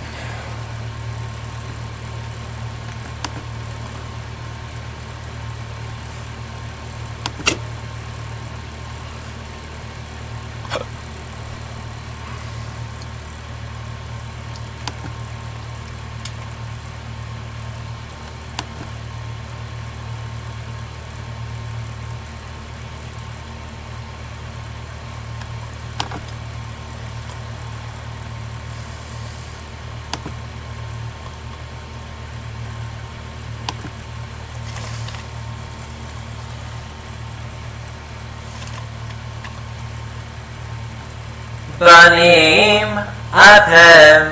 בנים אתם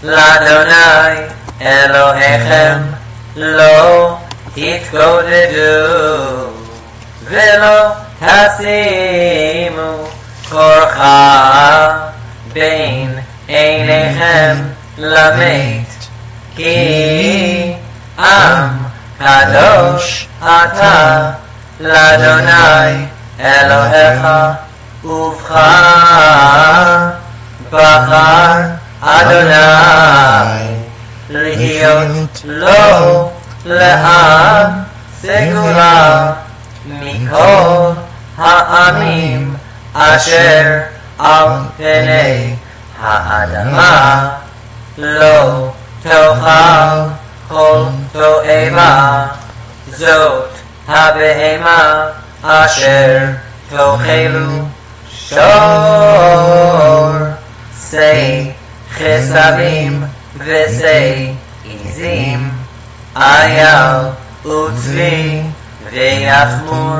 לאדוני אלוהיכם לא תתגודדו ולא תשימו כורחה בין עיניכם למת כי עם קדוש אתה לאדוני אלוהיך ובחר בחר אדוני להיות לו לעם סגולה מכל העמים אשר על פני האדמה לא תאכל כל תועבה זאת הבהמה אשר תאכלו שור שא חסבים ושא עזים אייל וצבי ויחמור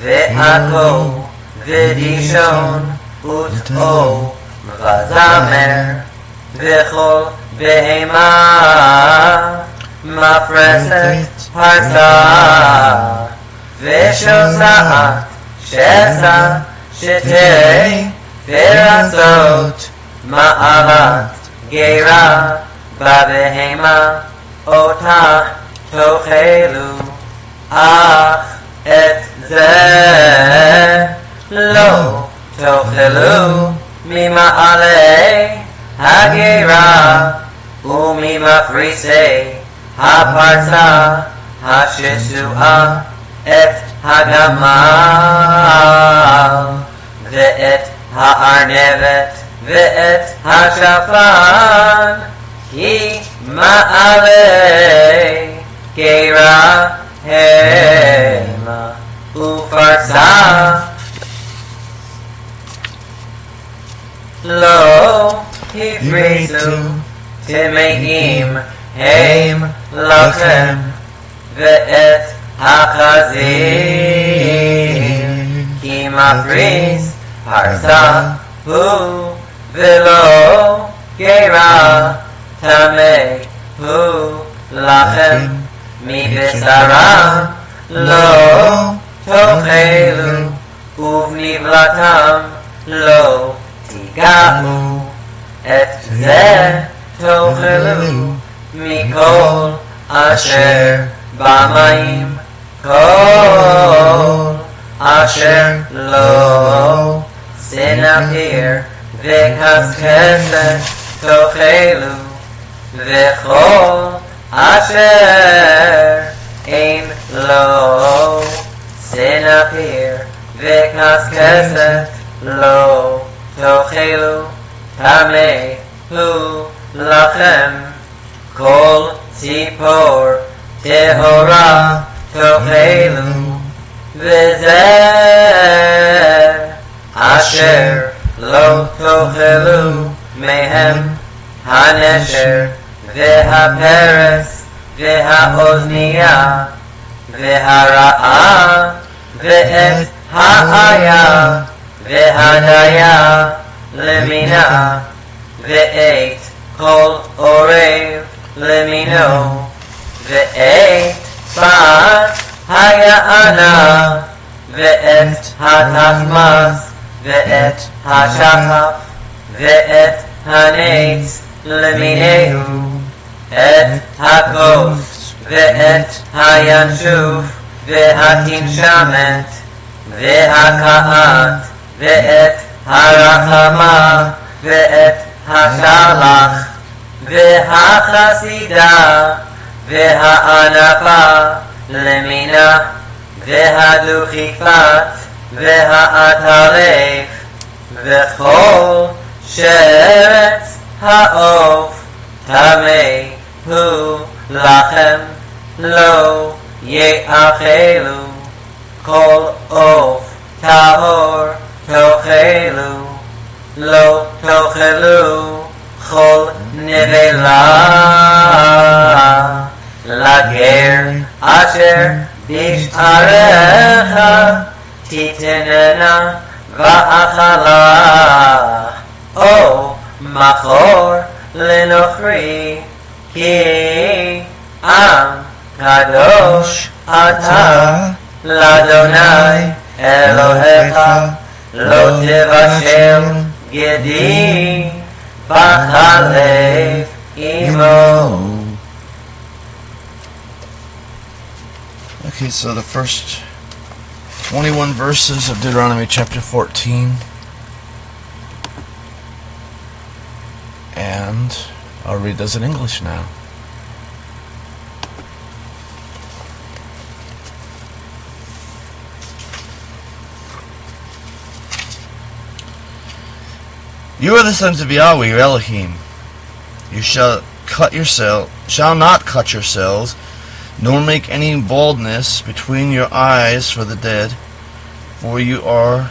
ועכו ודישון ותאו וזמר וכל בהמה מפרסת פרסה ושוסעת שסע שתי פרסות מעלת גירה בבהמה אותה תאכלו אך את זה לא תאכלו ממעלי הגירה וממפריסי הפרסה השסועה את הגמל ואת הארנבת ואת השפן, כי מעלי גירה המה ופרסה. לא הפריסו טמאים הם לכם, ואת החזיר כי מפריס פרסה הוא, ולא גירה טמא הוא לכם. מבשרה לא תאכלו, ובנבלתם לא תיגעו, את זה תאכלו מכל אשר במים, כל אשר לא סנפיר וקשקשת תאכלו, וכל אשר אין לו סנפיר וקשקשת לא תאכלו, טמא הוא לכם. כל ציפור טהורה תאכלו, וזה אשר לא תאכלו מהם, הנשר והפרס והאוזנייה והרעה ואת האיה והדיה למינה, ואת כל עורב למינו, ואת בת היענה ואת התחמס ואת השחף ואת הנץ למיניהו, את הכוס ואת הינשוף והתנשמת והקעת ואת הרחמה ואת השלח והחסידה והענפה למינה והדוכיפת והעטלף, וכל שרץ העוף טמא הוא לכם, לא יאכלו. כל עוף טהור תאכלו, לא תאכלו כל נבלה. לגר אשר בשעריך תיתננה ואכלה, או מכור לנוכרי, כי עם קדוש אתה לאדוני אלוהיך. לא תבשל גדי בחלב עמו. Okay, so the first 21 verses of Deuteronomy chapter 14. And I'll read those in English now. You are the sons of Yahweh, your Elohim. You shall not cut yourselves, nor make any baldness between your eyes for the dead, for you are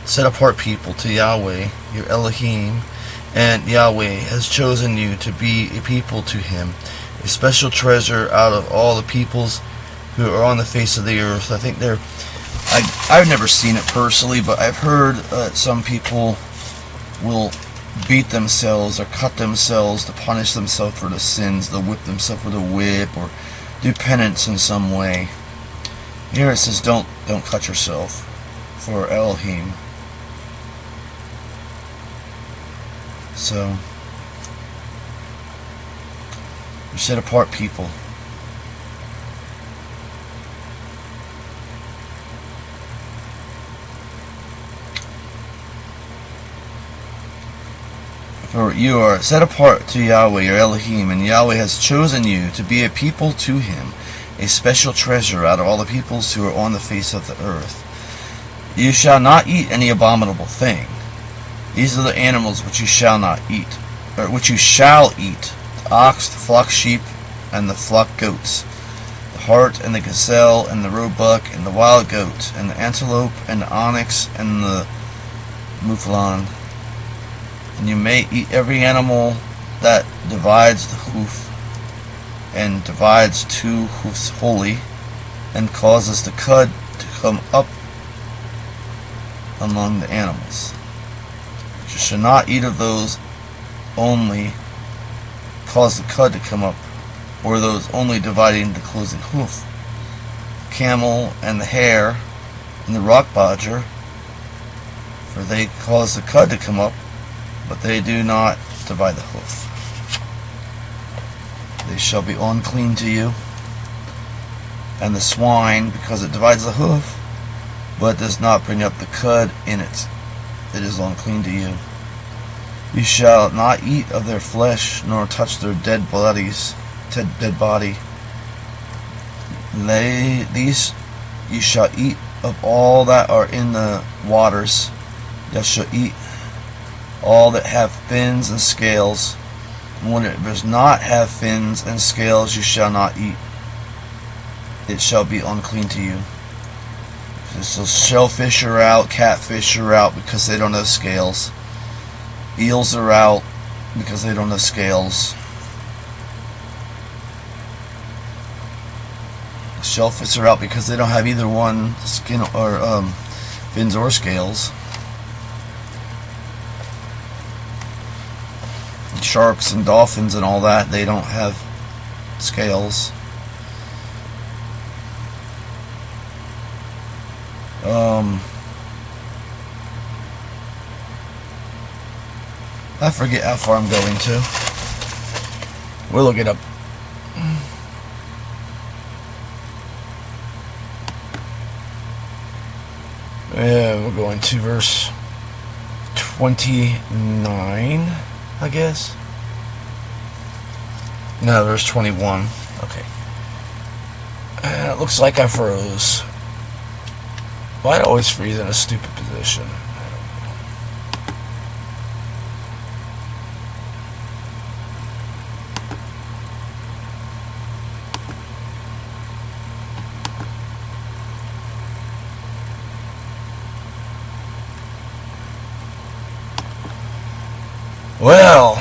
set apart people to Yahweh, your Elohim, and Yahweh has chosen you to be a people to him, a special treasure out of all the peoples who are on the face of the earth. I think I've never seen it personally, but I've heard some people will beat themselves or cut themselves to punish themselves for the sins. They'll whip themselves with a whip or do penance in some way. Here it says don't cut yourself for Elohim. So you're set apart people. For you are set apart to Yahweh, your Elohim, and Yahweh has chosen you to be a people to him, a special treasure out of all the peoples who are on the face of the earth. You shall not eat any abominable thing. These are the animals which you shall not eat, or which you shall eat: the ox, the flock sheep, and the flock goats, the hart, and the gazelle, and the roebuck, and the wild goat, and the antelope, and the onyx, and the mouflon. And you may eat every animal that divides the hoof, and divides two hoofs wholly, and causes the cud to come up among the animals. But you shall not eat of those only cause the cud to come up, or those only dividing the closing hoof: the camel, and the hare, and the rock badger, for they cause the cud to come up, but they do not divide the hoof. They shall be unclean to you. And the swine, because it divides the hoof, but does not bring up the cud in it, it is unclean to you. You shall not eat of their flesh, nor touch their dead body. These you shall eat of all that are in the waters. You shall eat all that have fins and scales. And when it does not have fins and scales, you shall not eat. It shall be unclean to you. So shellfish are out, catfish are out because they don't have scales. Eels are out because they don't have scales. Shellfish are out because they don't have either one, skin or fins or scales. Sharks and dolphins and all that, they don't have scales. I forget how far I'm going to. We'll look it up. Yeah, we're going to verse 29, I guess. No, verse 21. Okay. It looks like I froze. Why do I always freeze in a stupid position? Well,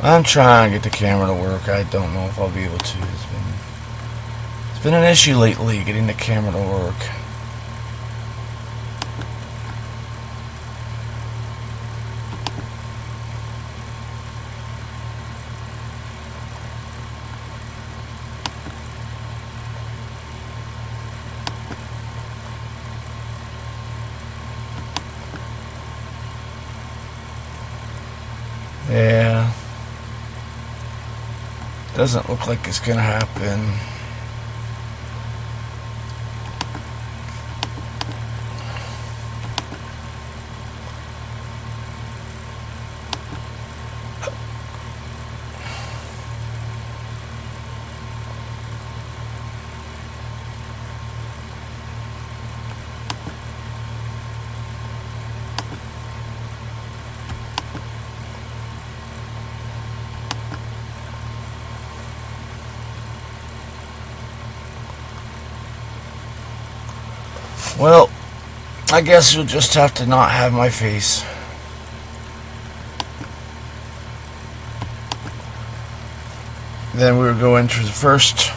I'm trying to get the camera to work. I don't know if I'll be able to. It's been an issue lately getting the camera to work. Yeah. Doesn't look like it's gonna happen. Well, I guess you'll just have to not have my face. Then we'll go into the first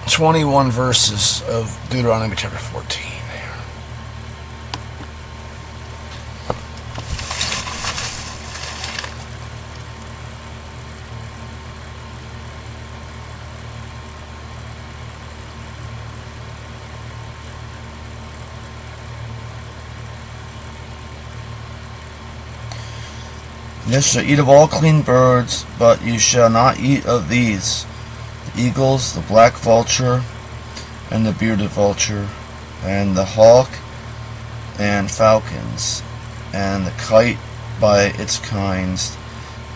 21 verses of Deuteronomy chapter 14. You shall eat of all clean birds, but you shall not eat of these: the eagles, the black vulture, and the bearded vulture, and the hawk, and falcons, and the kite by its kinds,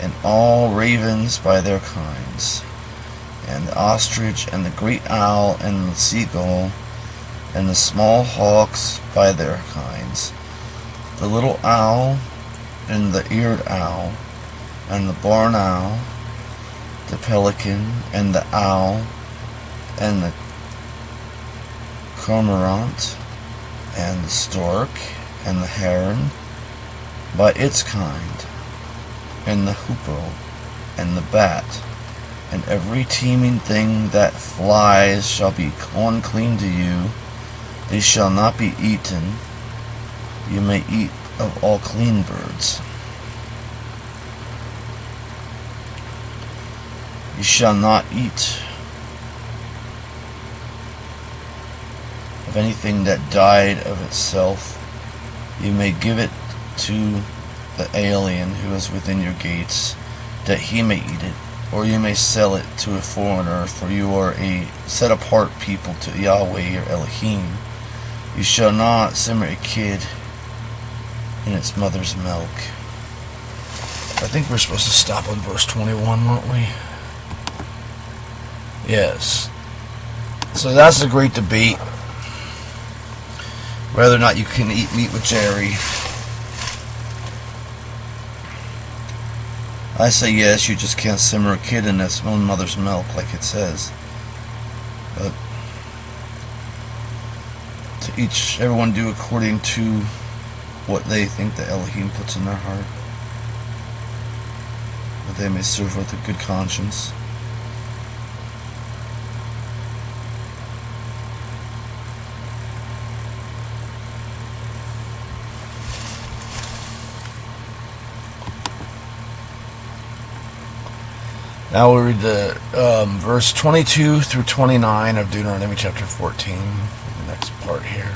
and all ravens by their kinds, and the ostrich, and the great owl, and the seagull, and the small hawks by their kinds, the little owl, and the eared owl, and the barn owl, the pelican, and the owl, and the cormorant, and the stork, and the heron by its kind, and the hoopoe, and the bat, and every teeming thing that flies shall be unclean to you. They shall not be eaten. You may eat of all clean birds. You shall not eat of anything that died of itself. You may give it to the alien who is within your gates, that he may eat it, or you may sell it to a foreigner, for you are a set-apart people to Yahweh your Elohim. You shall not simmer a kid in its mother's milk. I think we're supposed to stop on verse 21, weren't we? Yes. So that's a great debate, whether or not you can eat meat with Jerry. I say yes, you just can't simmer a kid in its own mother's milk, like it says. But to everyone do according to what they think the Elohim puts in their heart, that they may serve with a good conscience. Now we read the verse 22 through 29 of Deuteronomy chapter 14, the next part here.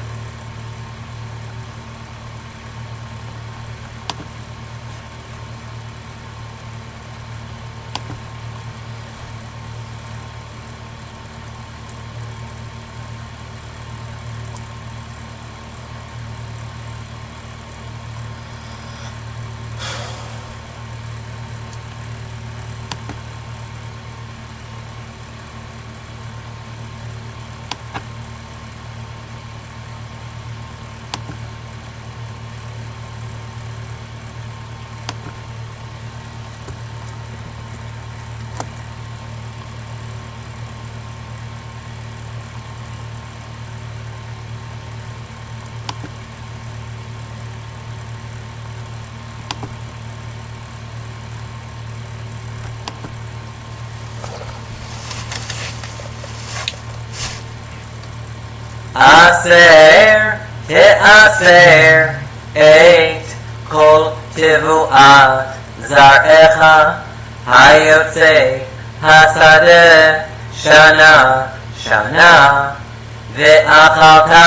Aser te'aser et kol tevuat zarecha hayotze hasadeh shana shana ve'achalta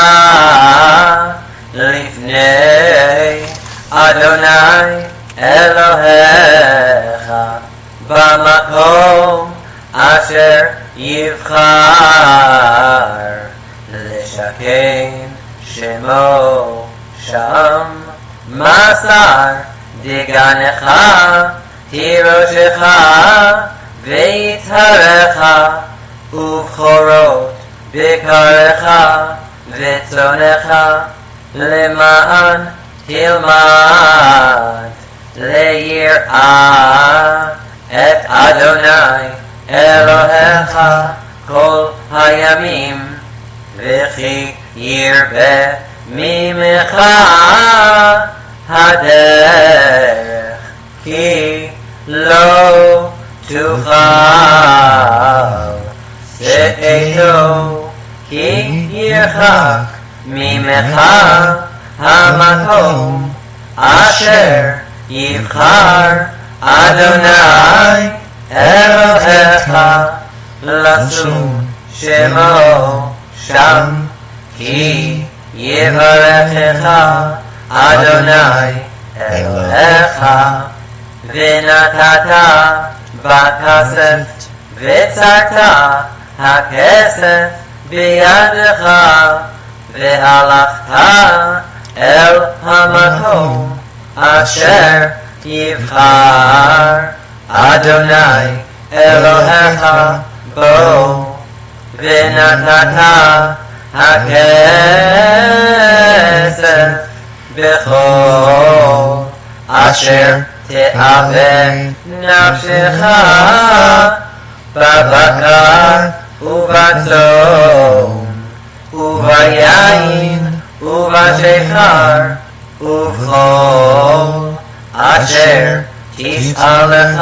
lifnei Adonai Elohecha bamakom asher yivchar לשכן שמו שם מסר דגנך תירושך ויצהרך ובכורות בקרך וצונך למען תלמד ליראה את אדוני אלוהיך כל הימים וכי ירבה ממך הדרך כי לא תוכל שאתו כי ירחק ממך המקום אשר יבחר אדוני אלוהיך לשום שמו שם, כי יברכך אדוני אלוהיך, ונתת בכסף וצרת הכסף בידך, והלכת אל המקום אשר יבחר אדוני אלוהיך בו, ונתת הכסף בכל אשר תאווה נפשך, בבקר ובצום וביין ובשיכר ובכל אשר תשאל לך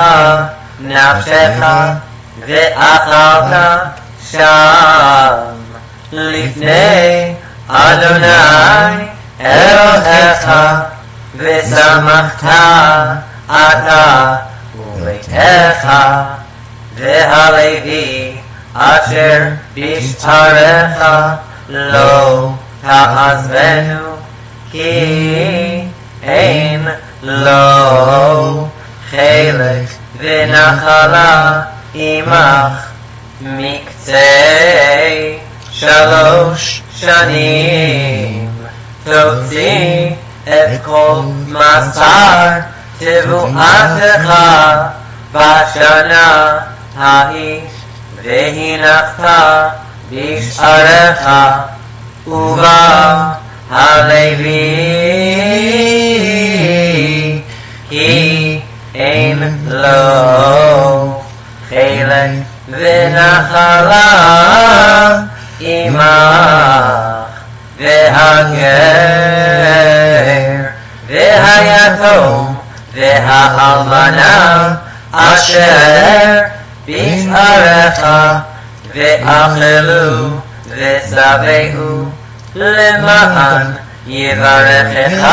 נפשך, ואכלת שם לפני אדוני אלוהיך, ושמחת אתה וביתך, והלוי אשר בשעריך לא תעזבנו, כי אין לו חלק ונחלה עמך מקצה 3 שנים, תוציא את כל מסר תבואתך בשנה ההיא, והנחת בשעריך ובא הלוי, כי אין לו חלק ונחלה עמך, והגר והיתום והאלמנה אשר בשעריך, ואכלו ושבעו, למען יברכך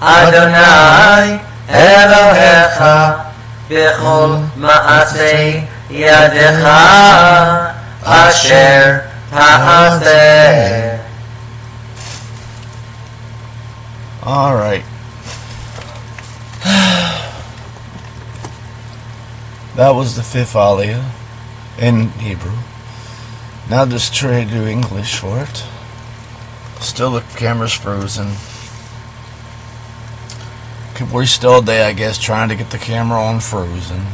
אדוני אלוהיך בכל מעשה ידך אשר תעשה. All right. That was the 5th aliya in Hebrew. Now just try to do English for it. Still the camera's frozen. Could we still a day, I guess, trying to get the camera on frozen.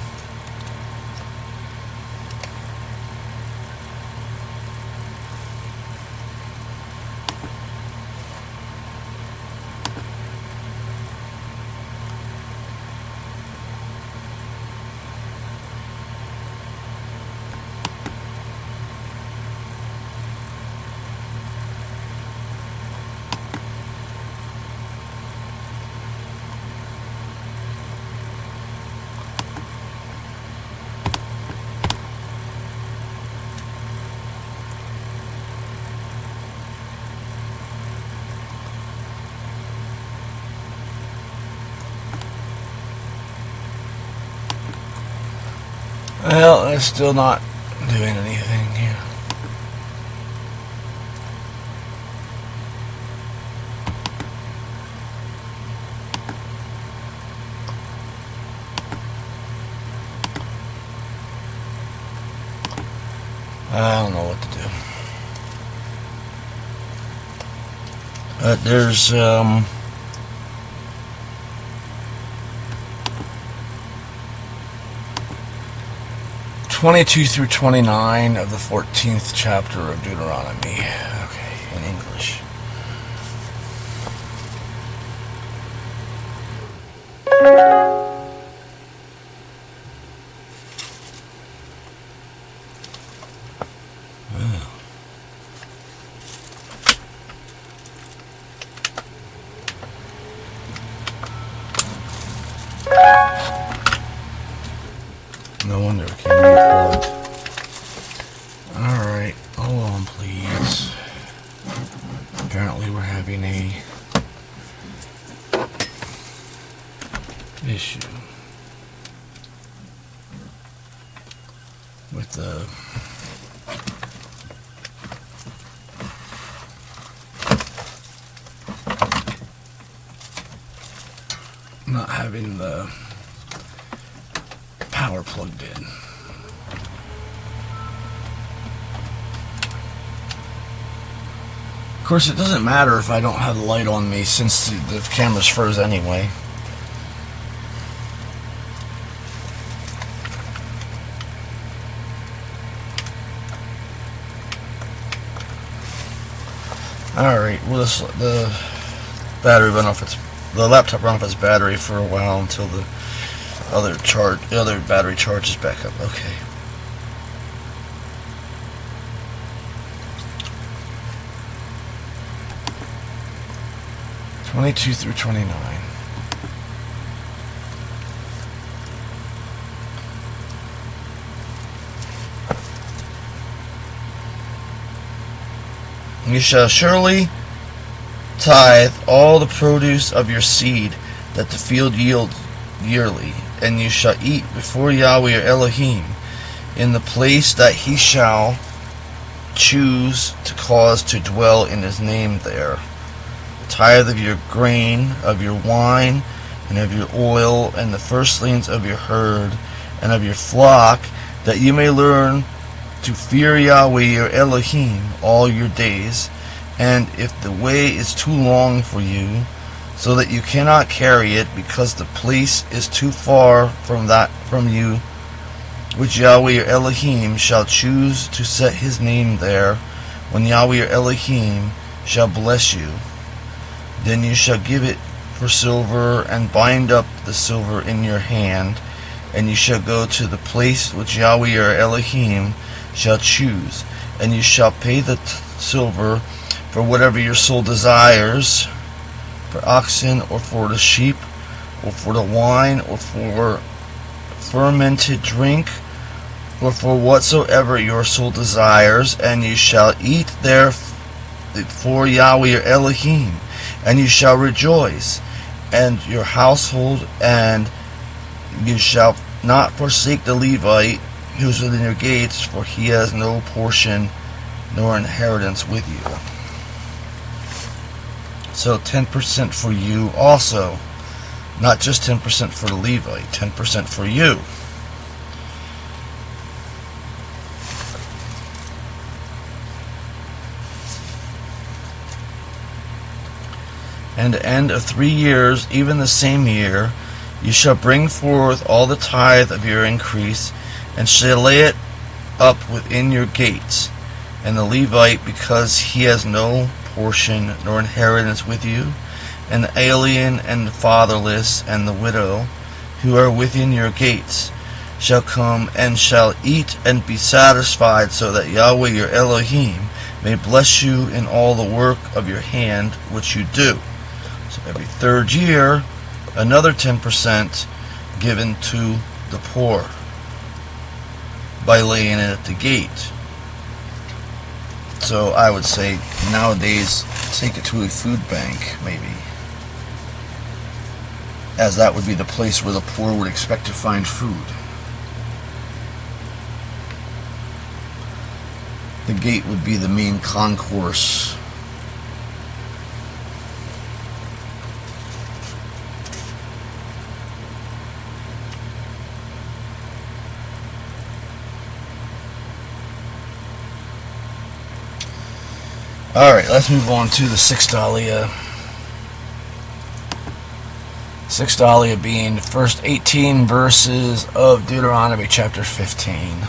Well, it's still not doing anything here. I don't know what to do. There's 22 through 29 of the 14th chapter of Deuteronomy. Okay, in English. No wonder it can't be plugged. issue with the not having the power plugged in. Of course, it doesn't matter if I don't have the light on me since the camera's froze anyway. Alright, well, the battery went off the laptop ran off its battery for a while until the other battery charges back up. Okay. (22 through 29). You shall surely tithe all the produce of your seed that the field yields yearly, and you shall eat before Yahweh your Elohim in the place that he shall choose to cause to dwell in his name there. Tithe of your grain, of your wine, and of your oil, and the firstlings of your herd, and of your flock, that you may learn to fear Yahweh your Elohim all your days. And if the way is too long for you, so that you cannot carry it, because the place is too far from you, which Yahweh your Elohim shall choose to set his name there, when Yahweh your Elohim shall bless you, then you shall give it for silver, and bind up the silver in your hand, and you shall go to the place which Yahweh your Elohim shall choose, and you shall pay the silver for whatever your soul desires, for oxen, or for the sheep, or for the wine, or for fermented drink, or for whatsoever your soul desires, and you shall eat there for Yahweh your Elohim, and you shall rejoice, and your household, and you shall not forsake the Levite who is within your gates, for he has no portion nor inheritance with you. So 10% for you also, not just 10% for the Levite, 10% for you. And the end of 3 years, even the same year, you shall bring forth all the tithe of your increase, and shall lay it up within your gates. And the Levite, because he has no portion nor inheritance with you, and the alien, and the fatherless, and the widow, who are within your gates, shall come and shall eat and be satisfied, so that Yahweh your Elohim may bless you in all the work of your hand which you do. So every 3rd year, another 10% given to the poor by laying it at the gate. So I would say nowadays, take it to a food bank, maybe, as that would be the place where the poor would expect to find food. The gate would be the main concourse. Alright, let's move on to the 6th aliya. 6th aliya being the first 18 verses of Deuteronomy chapter 15.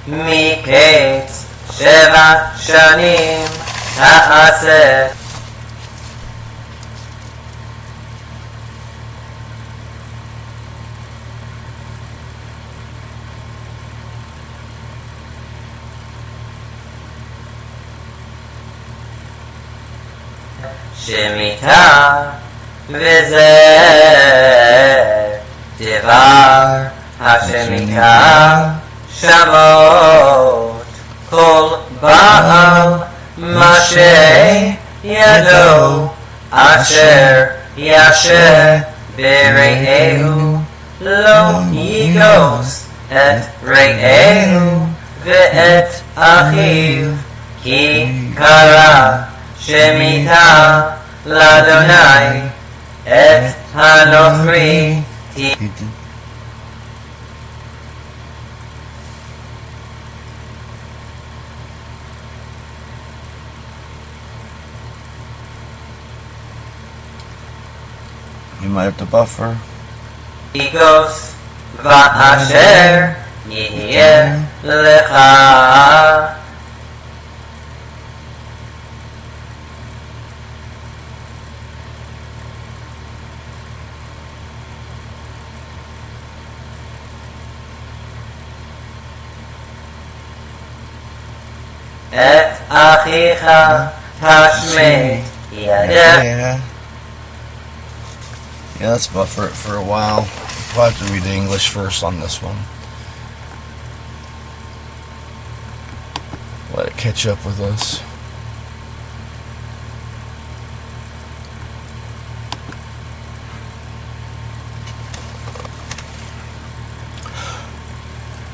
מקץ 7 שנים תעשה. שמיטה וזה דבר השמיטה שמות כל בעל משה ידו אשר ישר ברעהו לא יגוס את רעהו ואת אחיו כי קרא שמיטה לאדוני את הנוכרי You might have to buffer. יגוס ואשר יהיה לך את אחיך תשמט ידך. Yeah, let's buffer it for a while. We'll have to read the English first on this one. Let it catch up with us.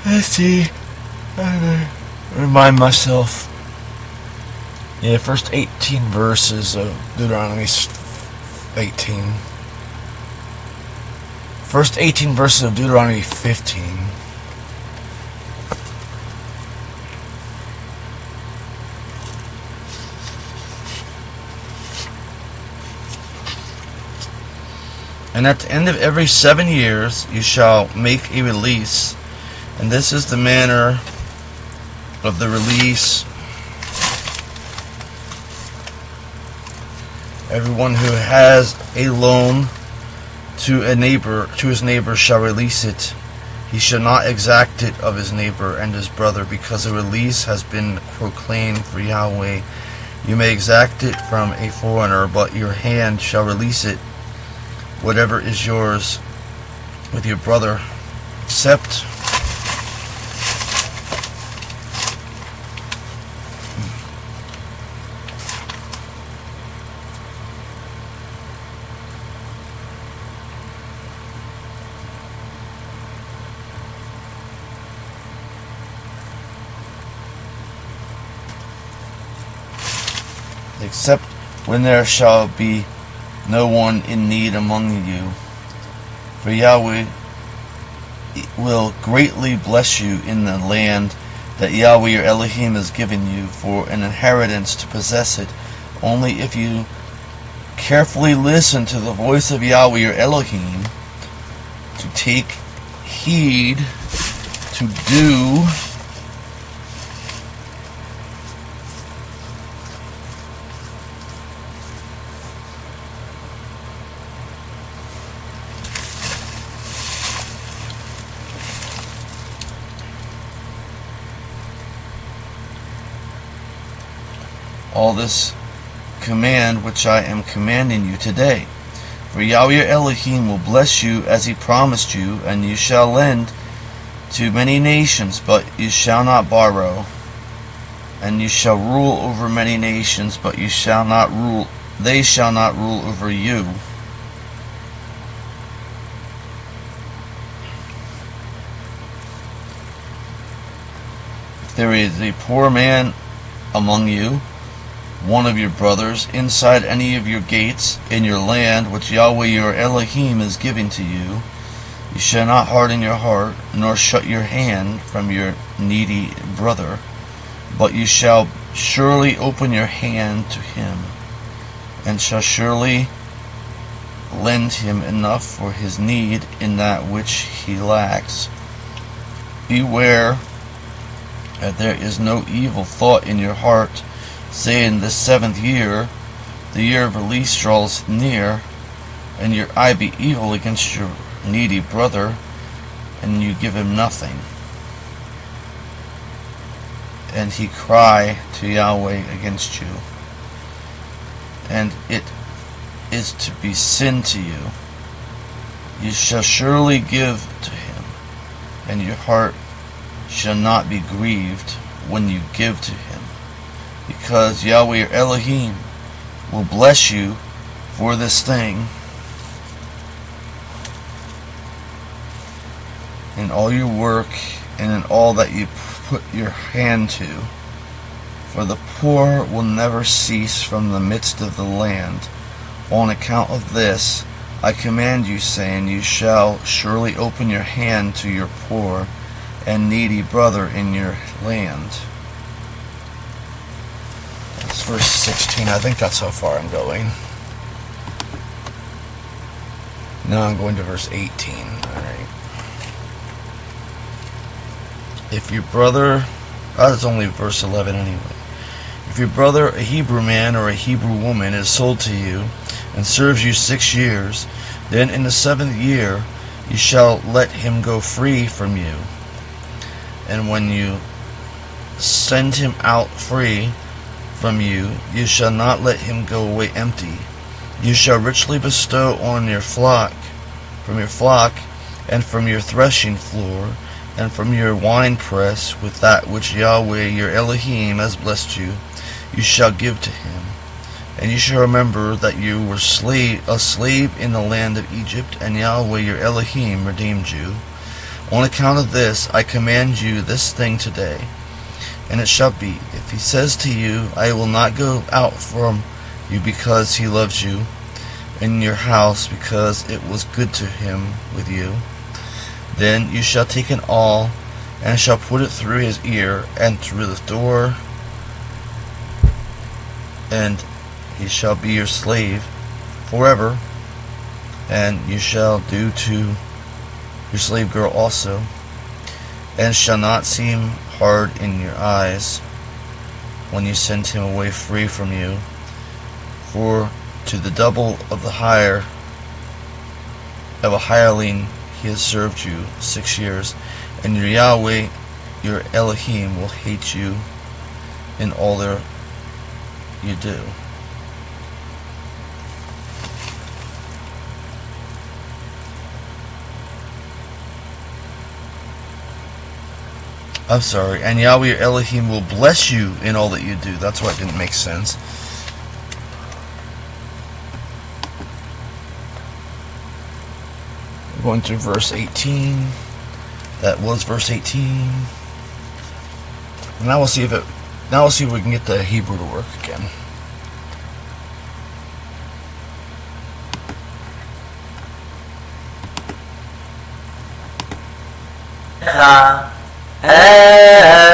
Let's see. Remind myself. Yeah, first 18 verses of Deuteronomy 18. First 18 verses of Deuteronomy 15. And at the end of every 7 years you shall make a release, and this is the manner of the release. Everyone who has a loan to his neighbor shall release it. He shall not exact it of his neighbor and his brother, because a release has been proclaimed for Yahweh. You may exact it from a foreigner, but your hand shall release it, whatever is yours, with your brother, except when there shall be no one in need among you. For Yahweh will greatly bless you in the land that Yahweh your Elohim has given you for an inheritance to possess it, only if you carefully listen to the voice of Yahweh your Elohim, to take heed to do all this command which I am commanding you today. For Yahweh your Elohim will bless you as he promised you, and you shall lend to many nations, but you shall not borrow. And you shall rule over many nations, but you shall not rule, they shall not rule over you. If there is a poor man among you, one of your brothers, inside any of your gates, in your land which Yahweh your Elohim is giving to you, you shall not harden your heart, nor shut your hand from your needy brother, but you shall surely open your hand to him, and shall surely lend him enough for his need in that which he lacks. Beware that there is no evil thought in your heart, saying, the 7th year, the year of release, draws near, and your eye be evil against your needy brother, and you give him nothing, and he cry to Yahweh against you, and it is to be sin to you. You shall surely give to him, and your heart shall not be grieved when you give to him, because Yahweh your Elohim will bless you for this thing in all your work and in all that you put your hand to. For the poor will never cease from the midst of the land. On account of this I command you, saying, you shall surely open your hand to your poor and needy brother in your land. That's verse 16. I think that's how far I'm going. Now I'm going to verse 18. Alright. If your brother... that's only verse 11 anyway. If your brother, a Hebrew man or a Hebrew woman, is sold to you, and serves you 6 years, then in the 7th year you shall let him go free from you. And when you send him out free from you, you shall not let him go away empty. You shall richly bestow on your flock, and from your threshing floor, and from your winepress, with that which Yahweh your Elohim has blessed you, you shall give to him. And you shall remember that you were a slave in the land of Egypt, and Yahweh your Elohim redeemed you. On account of this, I command you this thing today. And it shall be, if he says to you, I will not go out from you because he loves you, in your house because it was good to him with you, then you shall take an awl, and shall put it through his ear, and through the door, and he shall be your slave forever, and you shall do to your slave girl also, and shall not seem hard in your eyes when you send him away free from you. For to the double of the hire of a hireling he has served you 6 years, and your Yahweh your Elohim will hate you in all that you do. I'm sorry, and Yahweh your Elohim will bless you in all that you do. That's why it didn't make sense. Going through verse 18. That was verse 18. And now we'll see if we can get the Hebrew to work again.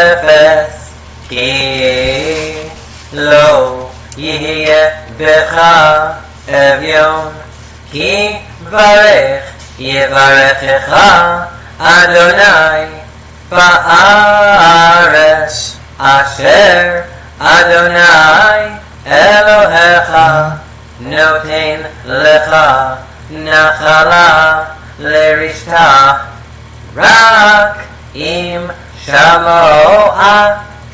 אפס כי לא יהיה בך אביון כי ברך יברכך אדוני בארץ אשר אדוני אלוהיך נותן לך נחלה לרשתה רק אם שמוע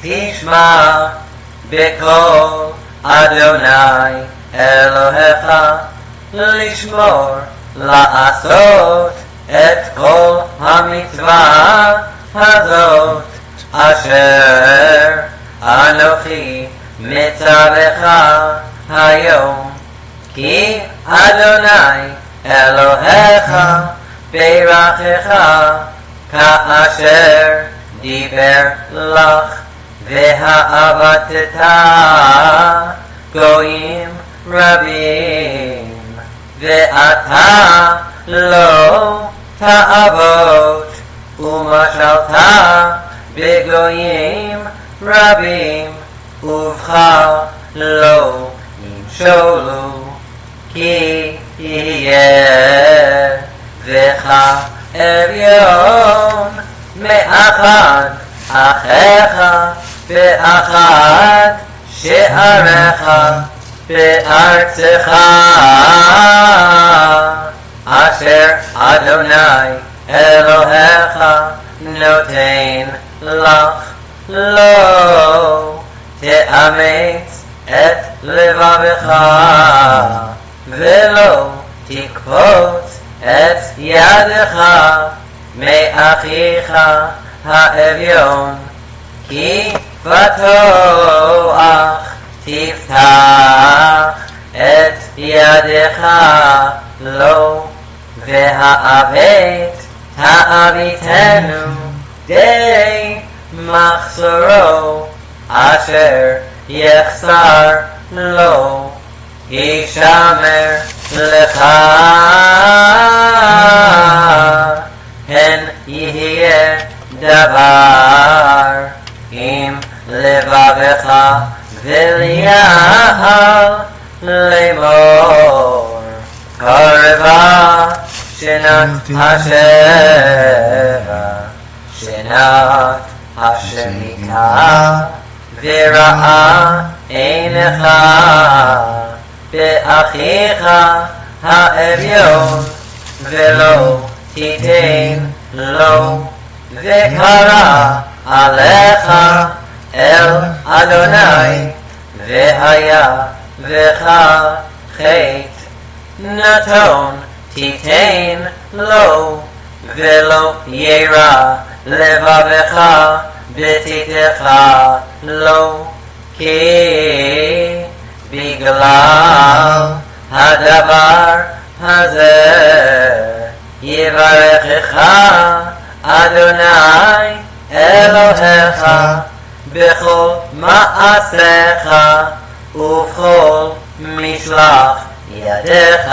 תשמע בקול אדוני אלוהיך לשמור לעשות את כל המצווה הזאת אשר אנוכי מצווך היום כי אדוני אלוהיך ברכך כאשר דיבר לך והעבדת גויים רבים ואתה לא תעבוד ומשלת בגויים רבים ובך לא ימשולו כי יהיה בך אביון מאחד אחיך באחת שעריך בארצך אשר אדוני אלוהיך נותן לך. לא תאמץ את לבבך ולא תקפוץ את ידך מאחיך האביון, כי פתוח תפתח את ידך לו, והאבט תאביתנו די מחסורו אשר יחסר לו, ישמר לך, הן יהיה דבר עם לבבך וליעל לאמור, קרבה שנת השבע, שנת השמיטה, וראה עיניך באחיך האביון, ולא תיתן לו, וקרא עליך אל אדוני, והיה בך חטא, נתון תיתן לו, ולא יירא לבבך בתיתך לו, כי בגלל הדבר הזה יברכך אדוני אלוהיך בכל מעשיך ובכל משלח ידיך,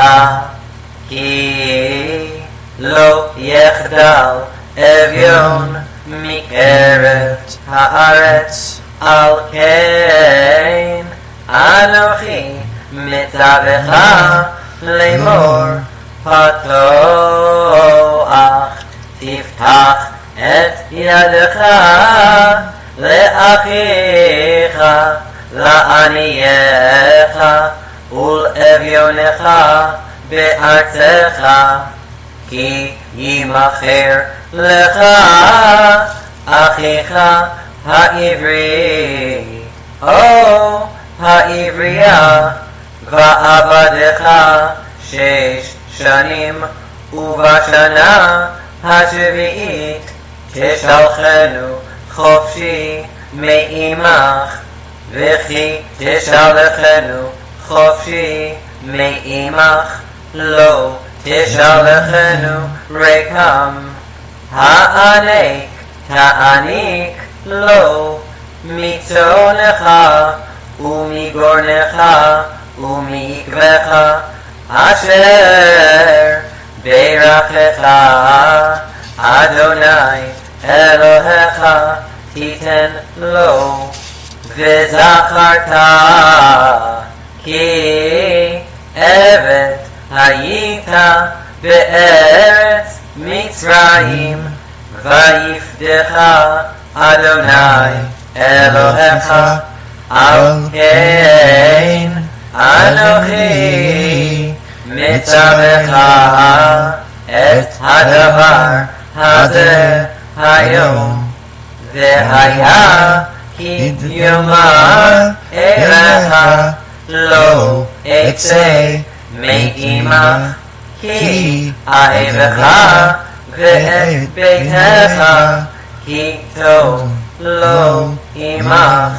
כי לא יחדל אביון מקרב הארץ, על כן אנוכי מצווך לאמור, פתוח תפתח את ידך לאחיך, לענייך ולאביונך בארצך, כי ימכר לך אחיך העברי או העברייה, ועבדך 6 שנים, ובשנה השביעית תשלחנו חופשי מעמך, וכי תשלחנו חופשי מעמך, לא תשלחנו ריקם. הענק תעניק לו מצונך ומגורנך ומעקבך, אשר ברכך אדוני אלוהיך תיתן לו. וזכרת כי עבד היית בארץ מצרים, ויפדך אדוני אלוהיך, על כן אנוכי מצווך את הדבר הזה היום. והיה כי יאמר אליך לא אצא מעמך, כי אהבך ואת ביתך, כי טוב לא עמך.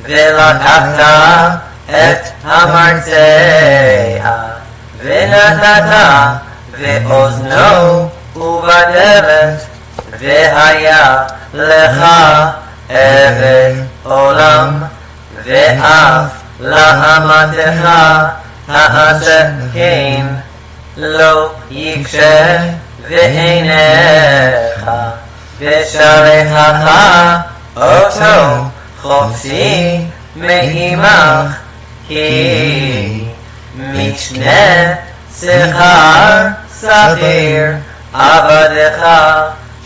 ולקחת את המרצע ונתת באוזנו ובדלת, והיה לך עבד עולם, ואף לאמתך תעשה כן, לא יקשה ועיניך ושלחך אותו חופשי מעמך, כי משנה שכר שכיר עבדך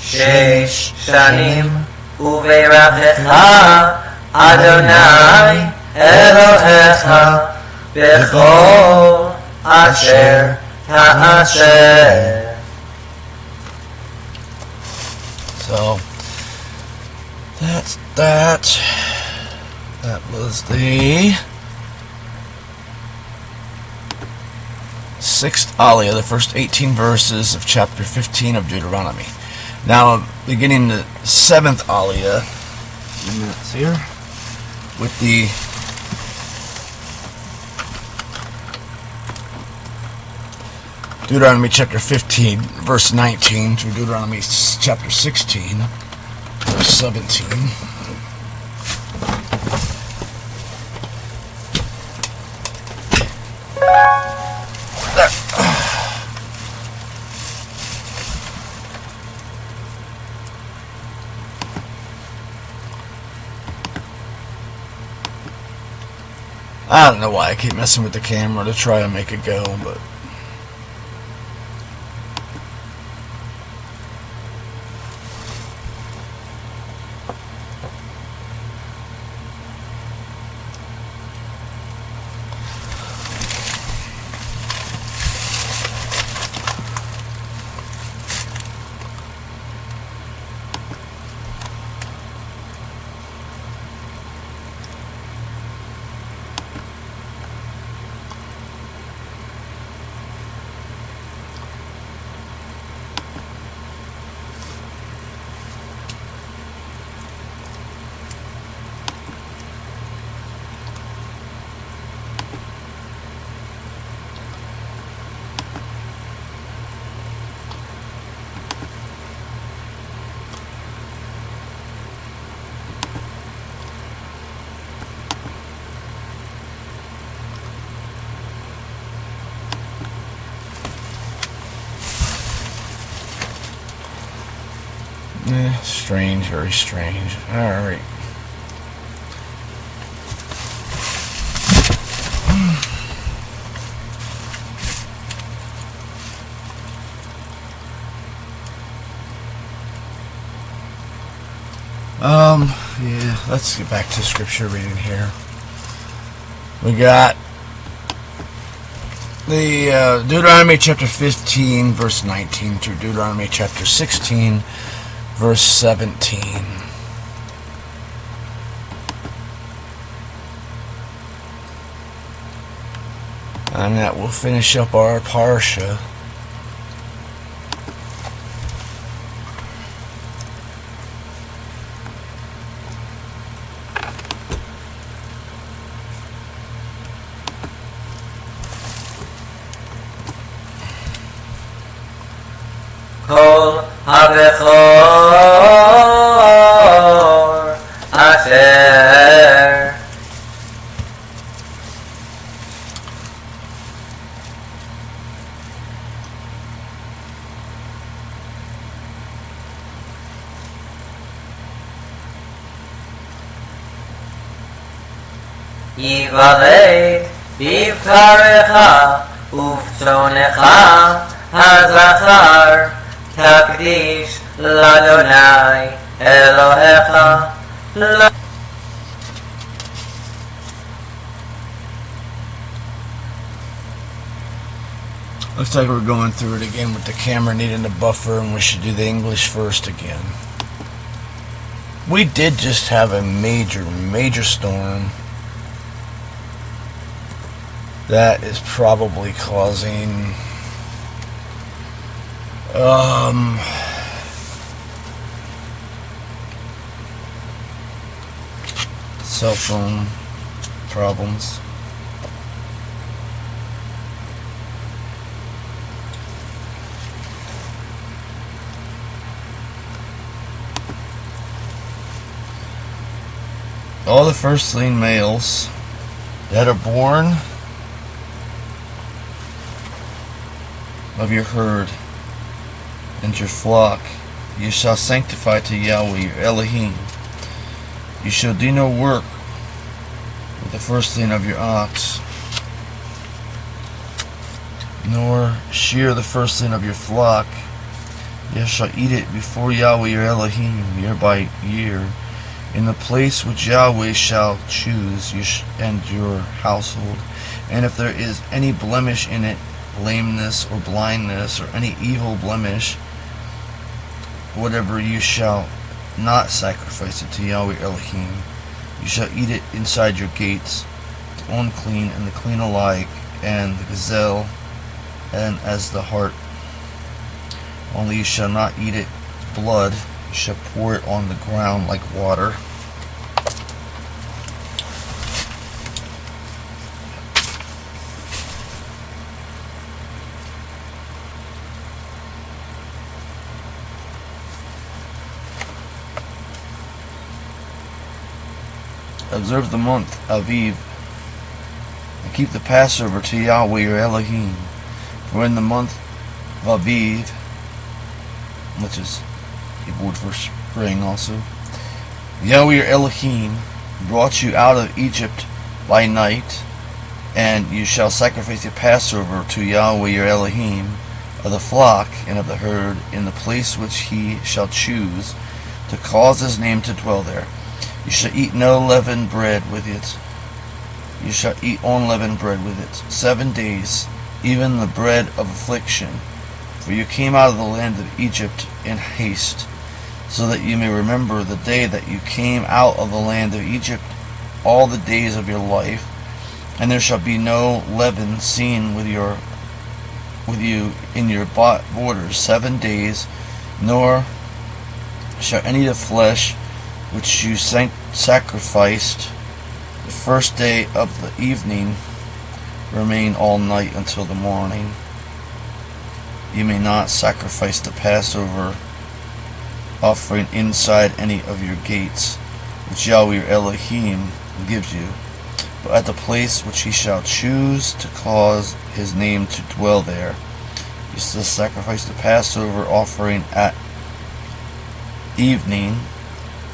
6 שנים, וברכך אדוני אלוהיך בכל אשר תעשה. So that's that. That was the 6th aliya, the first 18 verses of chapter 15 of Deuteronomy. Now, beginning the 7th aliya, a few minutes here, with the Deuteronomy chapter 15, verse 19, through Deuteronomy chapter 16, verse 17. I don't know why I keep messing with the camera to try and make it go, but strange, very strange. Alright. Yeah, let's get back to scripture reading here. We got the Deuteronomy chapter 15, verse 19 through Deuteronomy chapter 16, verse 17. And that will finish up our parsha. כל הבכור אשר ייוולד בבקרך ובצונך הזכר תקדיש לאדוני אלוהיך. Looks like we're going through it again with the camera needing a buffer, and we should do the English first again. We did just have a major storm that is probably causing cell phone problems. All the firstling males that are born of your herd and your flock you shall sanctify to Yahweh your Elohim. You shall do no work with the firstling of your ox, nor shear the firstling of your flock. You shall eat it before Yahweh your Elohim year by year, in the place which Yahweh shall choose, and your household. And if there is any blemish in it, lameness or blindness, or any evil blemish, whatever, you shall not sacrifice it to Yahweh Elohim. You shall eat it inside your gates, the unclean and the clean alike, and the gazelle, and as the hart. Only you shall not eat its blood. You shall pour it on the ground like water. Observe the month Aviv, and keep the Passover to Yahweh your Elohim. For in the month of Aviv, which is Hebrew word for spring also, Yahweh your Elohim brought you out of Egypt by night, and you shall sacrifice the Passover to Yahweh your Elohim of the flock and of the herd in the place which he shall choose to cause his name to dwell there. You shall eat no leavened bread with it. You shall eat unleavened bread with it 7 days, even the bread of affliction. For you came out of the land of Egypt in haste, so that you may remember the day that you came out of the land of Egypt all the days of your life. And there shall be no leaven seen with you in your borders 7 days, nor shall any of the flesh which you sacrificed the first day of the evening remain all night until the morning. You may not sacrifice the Passover offering inside any of your gates, which Yahweh your Elohim gives you, but at the place which he shall choose to cause his name to dwell there. You shall sacrifice the Passover offering at evening,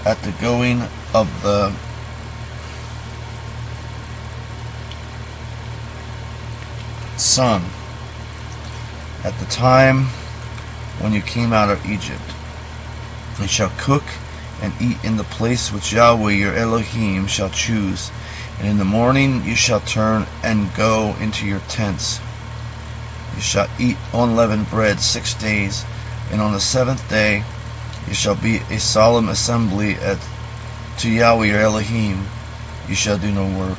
at the going of the sun, at the time when you came out of Egypt. You shall cook and eat in the place which Yahweh your Elohim shall choose, and in the morning you shall turn and go into your tents. You shall eat unleavened bread 6 days, and on the 7th day you shall be a solemn assembly to Yahweh your Elohim. You shall do no work.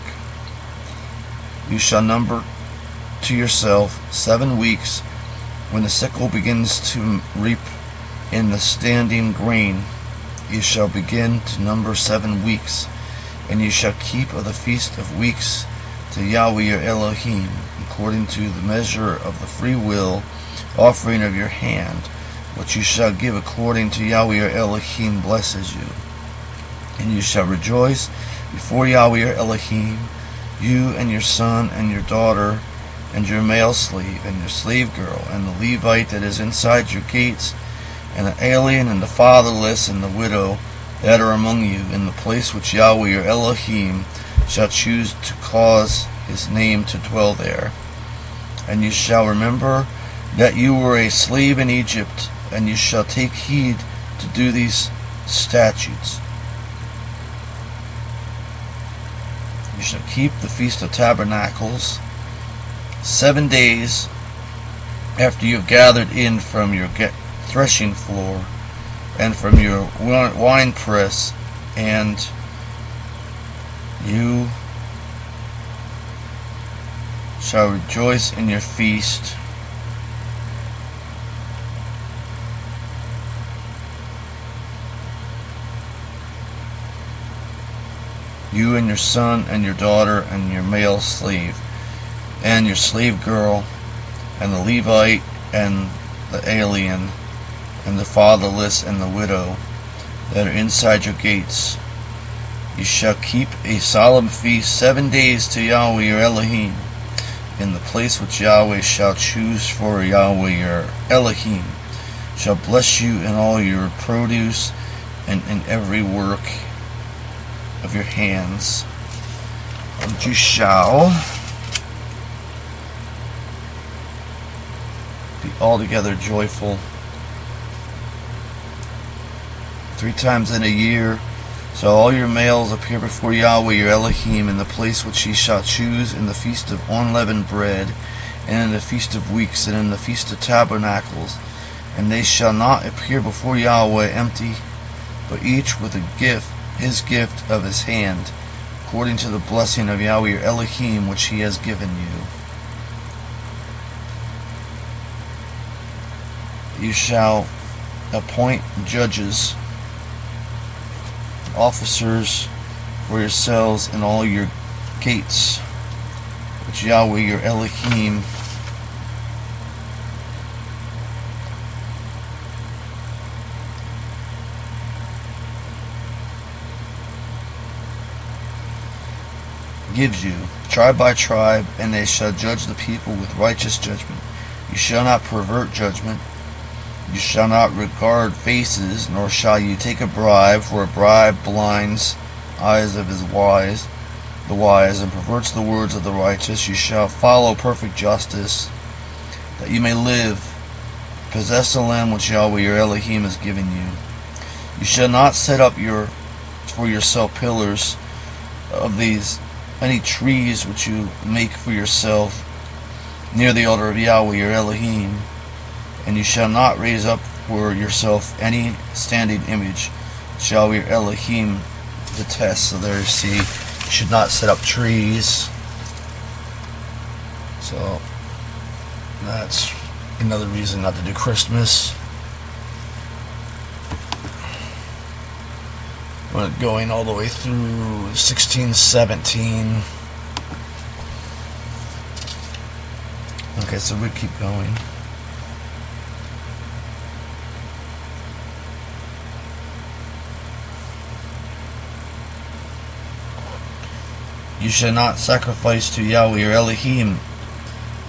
You shall number to yourself 7 weeks, when the sickle begins to reap in the standing grain. You shall begin to number 7 weeks, and you shall keep of the feast of weeks to Yahweh your Elohim, according to the measure of the free will offering of your hand, which you shall give according to Yahweh your Elohim blesses you. And you shall rejoice before Yahweh your Elohim, you and your son and your daughter, and your male slave, and your slave girl, and the Levite that is inside your gates, and the alien, and the fatherless, and the widow that are among you, in the place which Yahweh your Elohim shall choose to cause his name to dwell there. And you shall remember that you were a slave in Egypt, and you shall take heed to do these statutes. You shall keep the Feast of Tabernacles 7 days after you have gathered in from your threshing floor and from your wine press, and you shall rejoice in your feast. You and your son and your daughter and your male slave and your slave girl and the Levite and the alien and the fatherless and the widow that are inside your gates. You shall keep a solemn feast 7 days to Yahweh your Elohim, in the place which Yahweh shall choose for Yahweh your Elohim shall bless you in all your produce and in every work of your hands. And you shall be altogether joyful 3 times in a year shall all your males appear before Yahweh your Elohim in the place which ye shall choose, in the feast of unleavened bread, and in the feast of weeks, and in the feast of tabernacles. And they shall not appear before Yahweh empty, but each with a gift, his gift of his hand, according to the blessing of Yahweh your Elohim which he has given you. You shall appoint judges, officers for yourselves in all your gates, which Yahweh your Elohim gives you, tribe by tribe, and they shall judge the people with righteous judgment. You shall not pervert judgment. You shall not regard faces, nor shall you take a bribe, for a bribe blinds eyes of the wise, and perverts the words of the righteous. You shall follow perfect justice, that you may live, possess the land which Yahweh your Elohim has given you. You shall not set up for yourself pillars of any trees which you make for yourself near the altar of Yahweh your Elohim. And you shall not raise up for yourself any standing image which Yahweh your Elohim detests. So there you see, you should not set up trees. So that's another reason not to do Christmas. We're going all the way through 1617. Okay, so we keep going. You shall not sacrifice to Yahweh your Elohim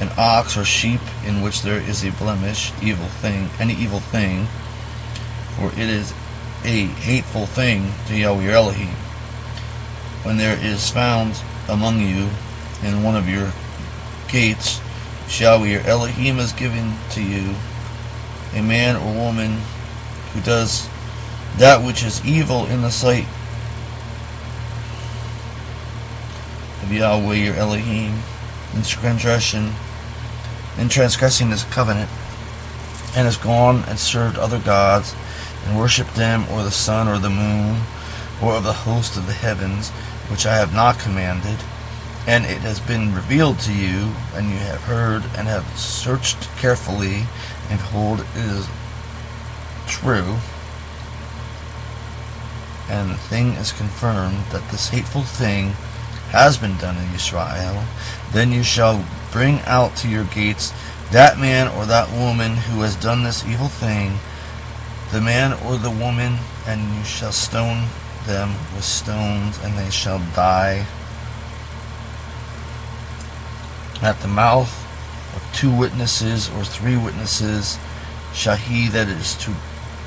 an ox or sheep in which there is a blemish, any evil thing, for it is a hateful thing to Yahweh your Elohim. When there is found among you in one of your gates, which Yahweh your Elohim has given to you, a man or woman who does that which is evil in the sight of Yahweh your Elohim, in transgressing his covenant, and has gone and served other gods, and worshipped them, or the sun, or the moon, or of the host of the heavens, which I have not commanded, and it has been revealed to you, and you have heard, and have searched carefully, and behold, it is true, and the thing is confirmed, that this hateful thing has been done in Israel, then you shall bring out to your gates that man or that woman who has done this evil thing, the man or the woman, and you shall stone them with stones, and they shall die. At the mouth of 2 witnesses or 3 witnesses shall he that is to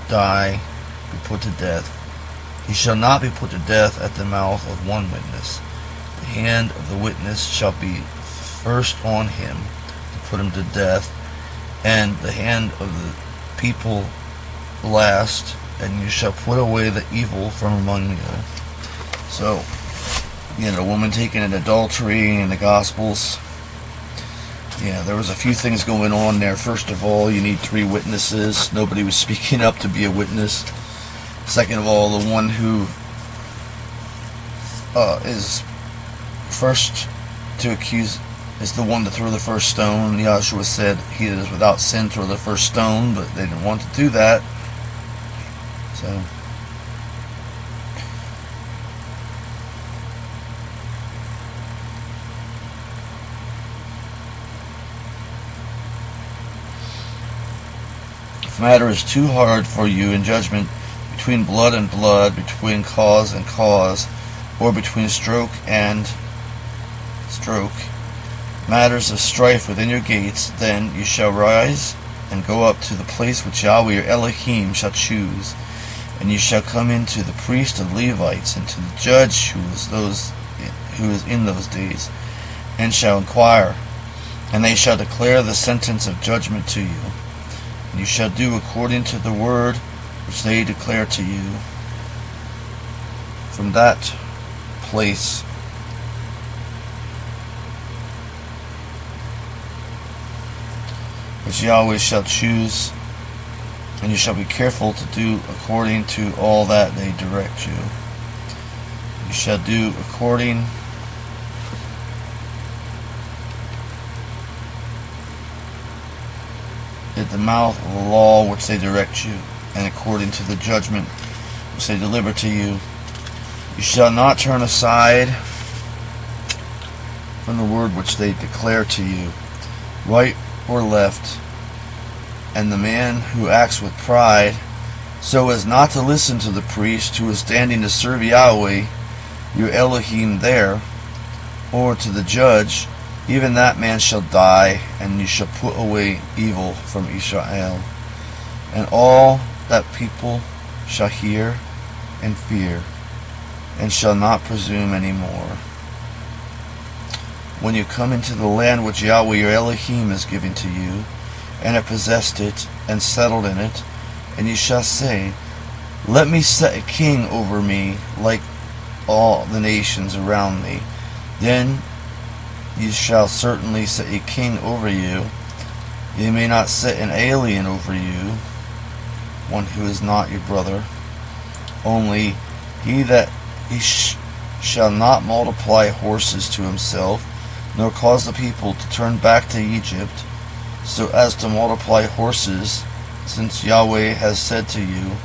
die be put to death. He shall not be put to death at the mouth of 1 witness. The hand of the witness shall be first on him to put him to death, and the hand of the people last, and you shall put away the evil from among you. So, the woman taken in adultery in the Gospels. There was a few things going on there. First of all, you need 3 witnesses. Nobody was speaking up to be a witness. Second of all, the one who is first to accuse is the one to throw the first stone. Yahshua said, he that is without sin throw the first stone, but they didn't want to do that. So if a matter is too hard for you in judgment, between blood and blood, between cause and cause, or between stroke and stroke, matters of strife within your gates, then you shall rise and go up to the place which Yahweh your Elohim shall choose, and you shall come into the priest and Levites, and to the judge who is in those days, and shall inquire, and they shall declare the sentence of judgment to you. And you shall do according to the word which they declare to you. from that place which Yahweh shall choose, and you shall be careful to do according to all that they direct you. You shall do according at the mouth of the law which they direct you, and according to the judgment which they deliver to you. You shall not turn aside from the word which they declare to you, right or left. And the man who acts with pride, so as not to listen to the priest who is standing to serve Yahweh, your Elohim there, or to the judge, even that man shall die, and you shall put away evil from Israel. And all that people shall hear and fear, and shall not presume any more. When you come into the land which Yahweh your Elohim is giving to you, and have possessed it, and settled in it, and you shall say, let me set a king over me, like all the nations around me. Then you shall certainly set a king over you. You may not set an alien over you, one who is not your brother. Only he shall not multiply horses to himself, nor cause the people to turn back to Egypt, so as to multiply horses, since Yahweh has said to you,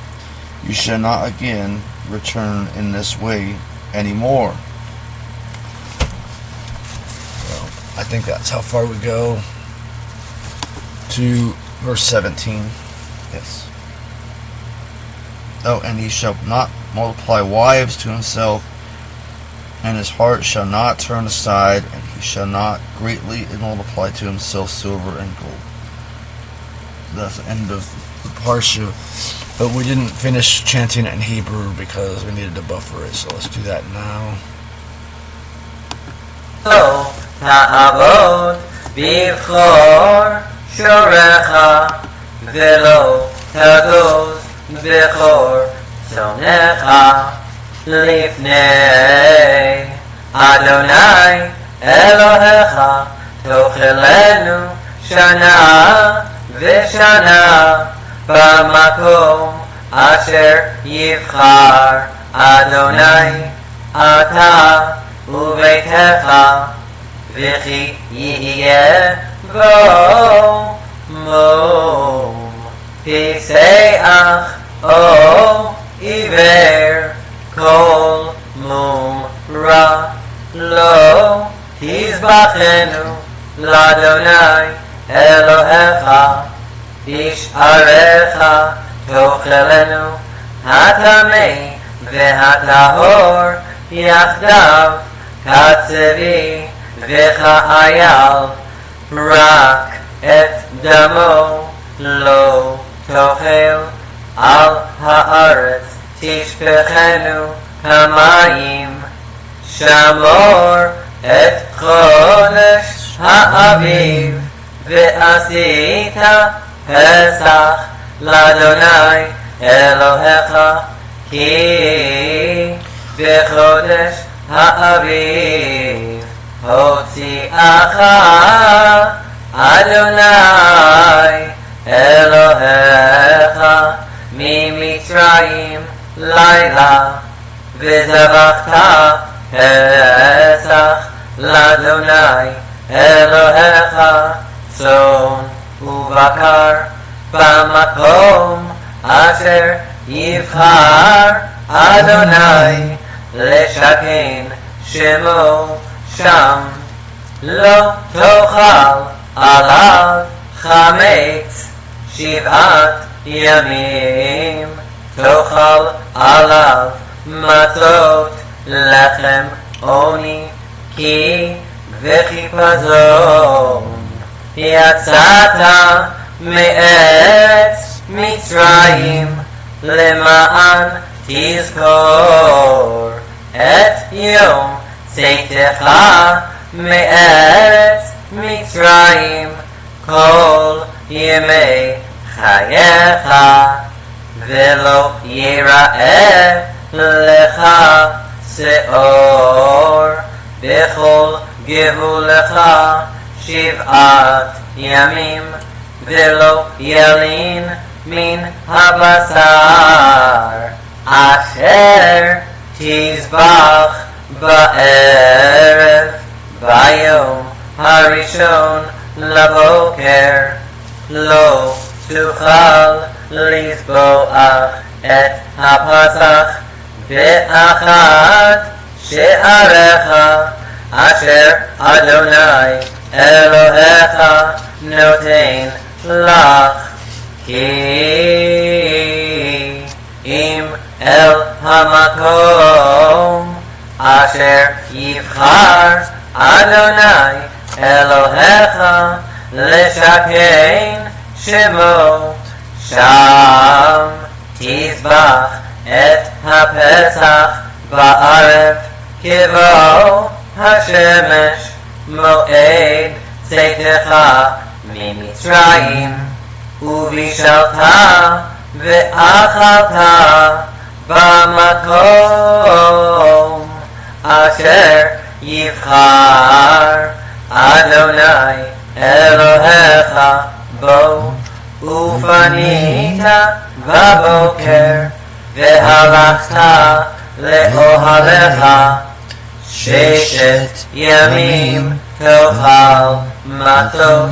you shall not again return in this way anymore. Well, I think that's how far we go to Verse 17. Yes. Oh, and he shall not multiply wives to himself, and his heart shall not turn aside, and he shall not greatly multiply to himself silver and gold. that's the end of the parsha. But we didn't finish chanting it in Hebrew because we needed to buffer it, so let's do that now. לא תעבוד בבחור שורך ולא תגוז בכור צונך לפני אדוני אלוהיך תאכלנו שנה ושנה במקום אשר יבחר אדוני אתה וביתך וכי יהיה בו מום פסח או עיוור כל מום רע לא תזבחנו לאדוני אלוהיך בשעריך תאכלנו הטמא והטהור יחדיו כצבי וכאייל רק את דמו לא תאכל על הארץ תשפכנו כמים שמור את חודש האביב ועשית פסח לאדוני אלוהיך כי בחודש האביב הוציאך אדוני אלוהיך ממצרים לילה וזבחת פסח לאדוני אלוהיך צאן ובקר במקום אשר יבחר אדוני לשכן שמו שם לא תאכל עליו חמץ 7 ימים תאכל עליו מצות לחם עוני כי וחיפזון יצאת מארץ מצרים למען תזכור את יום צאתך מארץ מצרים כל ימי חייך ולא ייראה לך שאור בכל גבולך 7 ימים ולא ילין מן הבשר אשר תזבח בערב ביום הראשון לבוקר לא תוכל לזבוח את הפסח באחת שעריך אשר אדוני אלוהיך נותן לך כי אם אל המקום אשר יבחר אדוני אלוהיך לשכן שמו שם תזבח את הפסח בערב כבוא השמש מועד צאתך ממצרים ובישלת ואכלת במקום אשר יבחר אדוני אלוהיך בו ופנית בבוקר והלכת לאוהליך 6 ימים תאכל מצות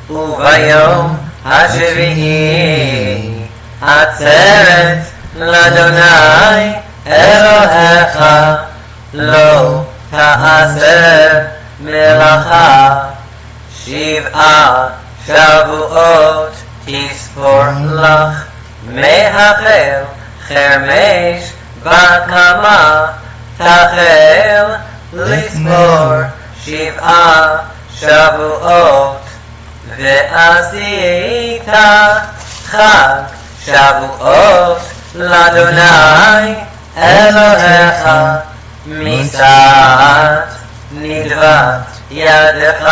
וביום השביעי עצרת לאדוני אלוהיך לא תעשה מלאכה 7 שבועות תספור לך מהחל חרמש בקמה תחל לספור 7 שבועות ועשית חג שבועות לאדוני אלוהיך מצד נדבת ידך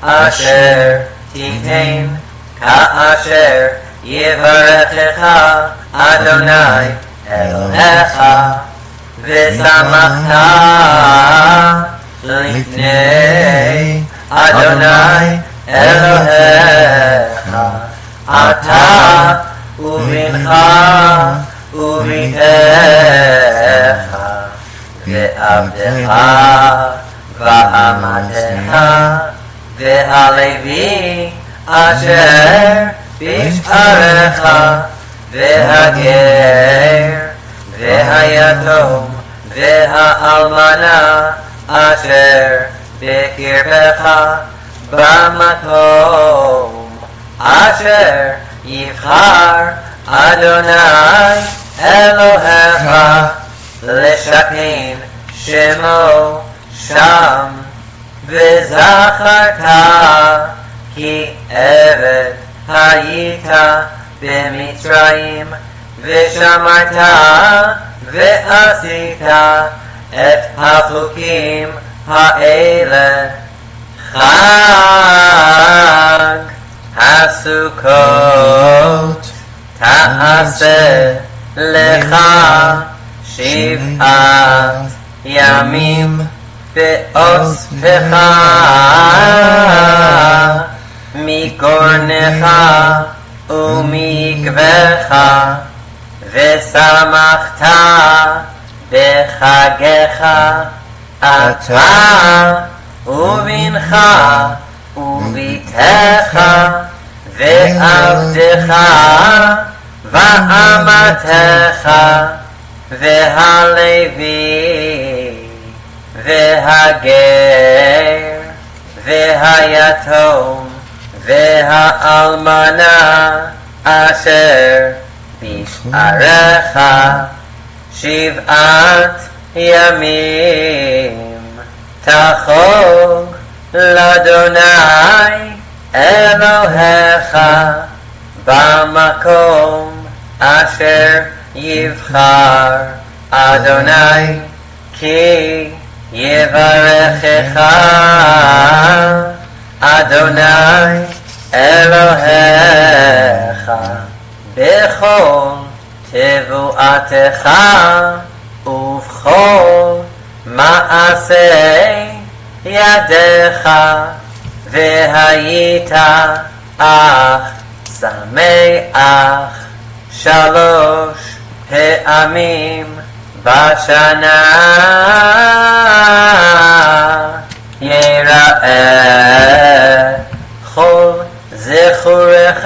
אשר תיתן כאשר יברכך אדוני אלוהיך ושמחת לפני אדוני אלוהיך אתה ובנך וביתך ועבדך ואמתך והלוי אשר בשעריך והגר והיתום והאלמנה אשר בקרבך במקום אשר יבחר אדוני אלוהיך לשכן שמו שם וזכרת כי עבד היית במצרים ושמרת ועשית את החוקים האלה חג הסוכות תעשה לך 7 ימים באוספך מגורנך ומקבך ושמחת בחגך אתה ובנך וביתך ועבדך ואמתך והלוי והגר והיתום והאלמנה אשר בשעריך 7 ימים תחוג לאדוני אלוהיך במקום אשר יבחר אדוני כי יברכך אדוני אלוהיך בכל תבואתך ובכל מעשה ידיך, והיית אך שמח 3 פעמים בשנה. יראה כל זכורך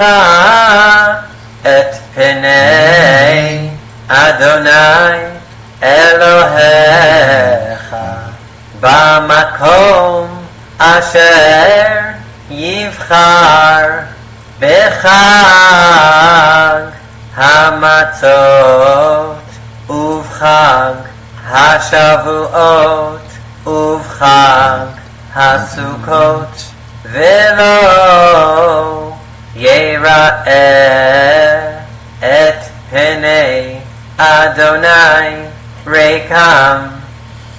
את פני אדוני אלוהיך במקום אשר יבחר בחג המצות ובחג השבועות ובחג הסוכות, ולא יראה את פני אדוני ריקם,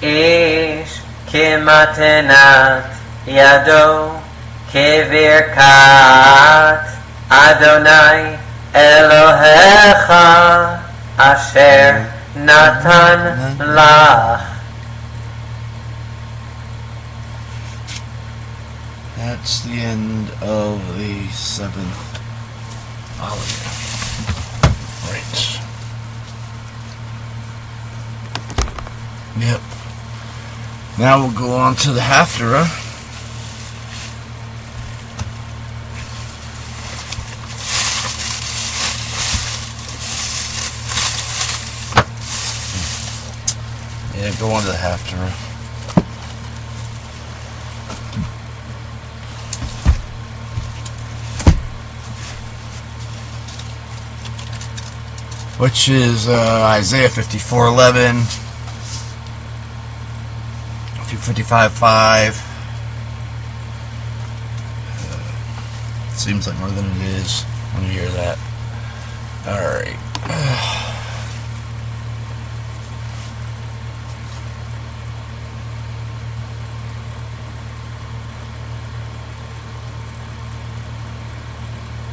איש כמתנת ידו כברכת אדוני אלוהיך אשר נתן לך. That's the end of the 7th aliya. Right. Yep. Now we'll go on to the haftara. Yeah, go on to the haftara. Which is Isaiah 54:11 through 55:5. Seems like more than it is when you hear that. Alright.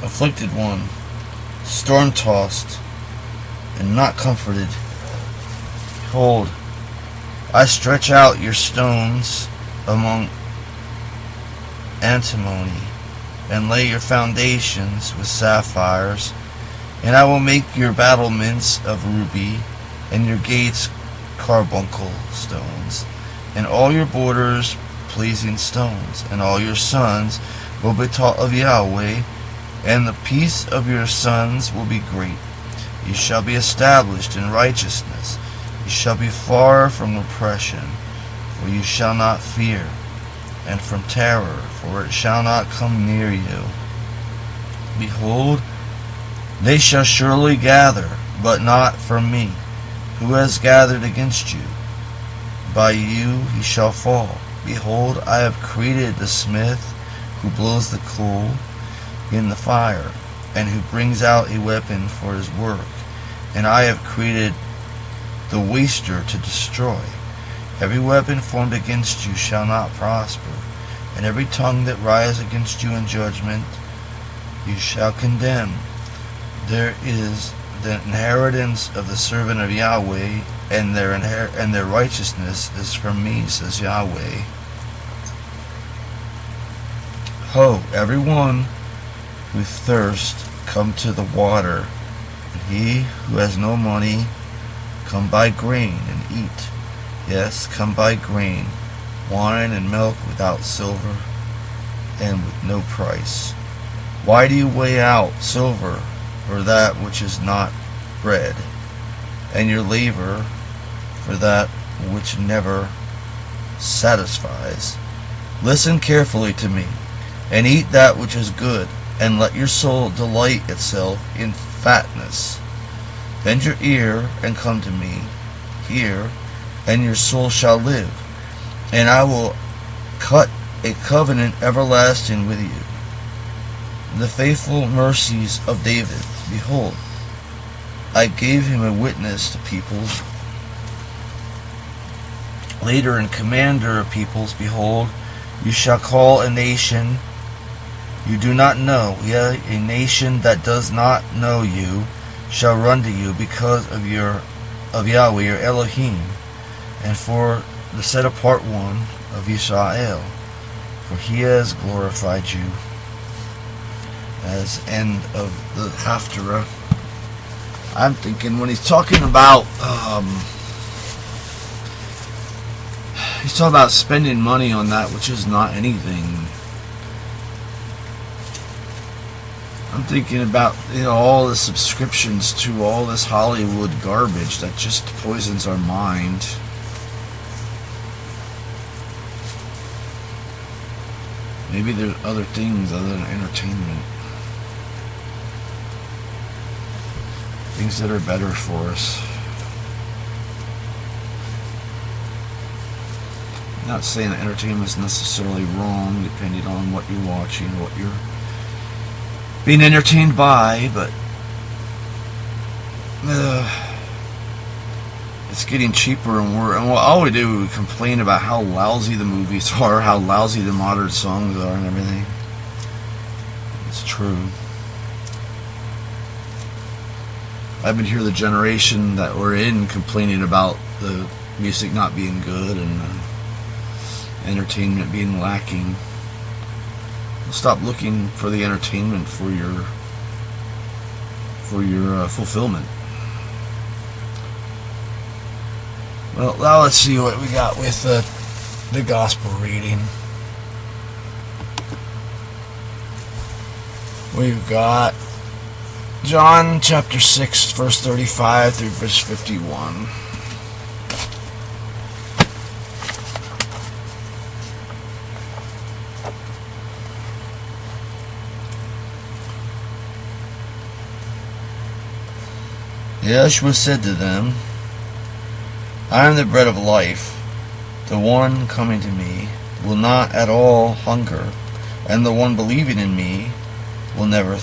Afflicted one, storm-tossed, and not comforted. Behold, I stretch out your stones among antimony, and lay your foundations with sapphires, and I will make your battlements of ruby, and your gates carbuncle stones, and all your borders pleasing stones, and all your sons will be taught of Yahweh, and the peace of your sons will be great. You shall be established in righteousness. You shall be far from oppression, for you shall not fear, and from terror, for it shall not come near you. Behold, they shall surely gather, but not from me. Who has gathered against you? By you he shall fall. Behold, I have created the smith who blows the coal in the fire, and who brings out a weapon for his work. And I have created the waster to destroy. Every weapon formed against you shall not prosper, and every tongue that rises against you in judgment you shall condemn. There is the inheritance of the servant of Yahweh, and their righteousness is from me, says Yahweh. Ho, everyone who thirsts, come to the water, and he who has no money, come buy grain and eat. Yes, come buy grain, wine and milk without silver, and with no price. Why do you weigh out silver for that which is not bread, and your labor for that which never satisfies? Listen carefully to me, and eat that which is good, and let your soul delight itself in fatness. Bend your ear and come to me. Hear, and your soul shall live, and I will cut a covenant everlasting with you. The faithful mercies of David, behold, I gave him a witness to peoples, leader and commander of peoples. Behold, you shall call a nation you do not know, yea, a nation that does not know you shall run to you because of Yahweh your Elohim, and for the set apart one of Yisrael, for he has glorified you. As end of the haftara. I'm thinking when he's talking about spending money on that which is not anything. I'm thinking about, all the subscriptions to all this Hollywood garbage that just poisons our mind. Maybe there's other things other than entertainment. Things that are better for us. I'm not saying that entertainment is necessarily wrong, depending on what you're watching, what you're being entertained by, but it's getting cheaper and more. And all we do, we complain about how lousy the movies are, how lousy the modern songs are, and everything. It's true. I've been hearing the generation that we're in complaining about the music not being good and entertainment being lacking. Stop looking for the entertainment for your fulfillment. Well, now let's see what we got with the gospel reading. We've got John chapter 6, verse 35 through verse 51. Yeshua said to them, I am the bread of life. The one coming to me will not at all hunger, and the one believing in me will never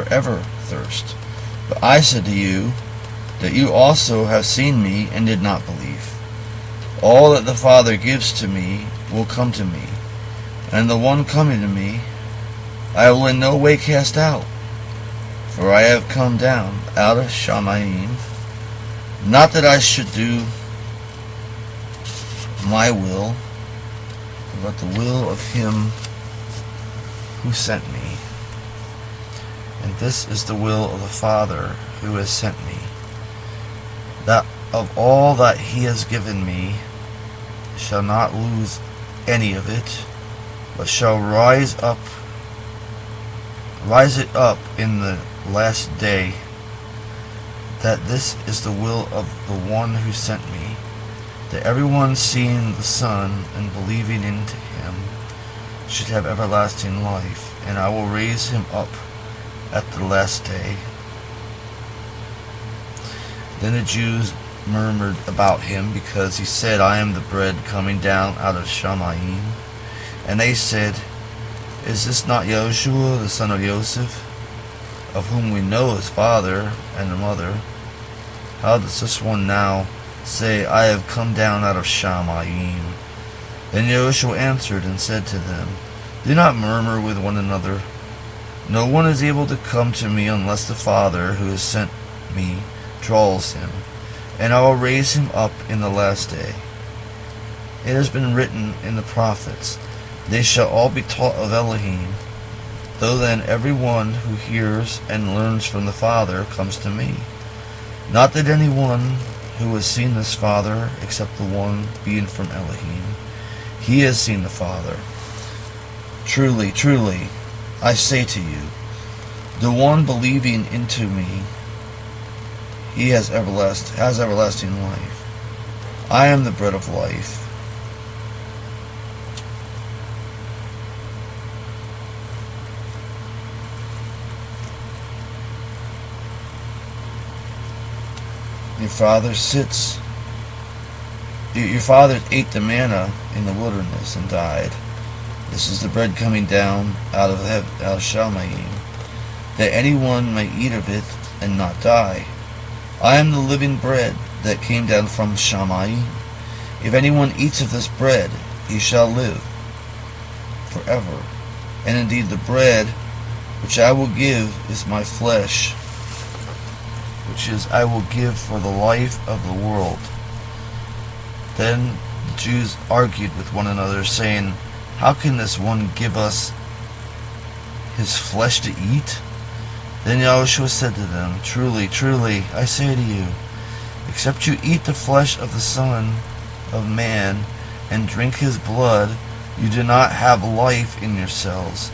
ever thirst. But I said to you that you also have seen me and did not believe. All that the Father gives to me will come to me, and the one coming to me I will in no way cast out. For I have come down out of Shamayim, not that I should do my will, but the will of him who sent me. And this is the will of the Father who has sent me, that of all that he has given me shall not lose any of it, but shall rise it up in the last day. That this is the will of the one who sent me, that everyone seeing the Son and believing into him should have everlasting life, and I will raise him up at the last day. Then the Jews murmured about him, because he said, I am the bread coming down out of Shamayim. And they said, Is this not Yoshua, the son of Joseph, of whom we know his father and the mother? How does this one now say, I have come down out of Shamayim? Then Yoshua answered and said to them, Do not murmur with one another. No one is able to come to me unless the Father who has sent me draws him, and I will raise him up in the last day. It has been written in the prophets, They shall all be taught of Elohim. Though then every one who hears and learns from the Father comes to me. Not that anyone who has seen this Father, except the one being from Elohim, he has seen the Father. Truly, truly, I say to you, the one believing into me, he has everlasting life. I am the bread of life. Your fathers ate the manna in the wilderness and died. This is the bread coming down out of Shamayim, that anyone may eat of it and not die. I am the living bread that came down from Shamayim. If anyone eats of this bread, he shall live forever. And indeed the bread which I will give is my flesh, which is I will give for the life of the world. Then the Jews argued with one another, saying, "How can this one give us his flesh to eat?" Then Yahushua said to them, "Truly, truly, I say to you, except you eat the flesh of the Son of Man and drink his blood, you do not have life in yourselves.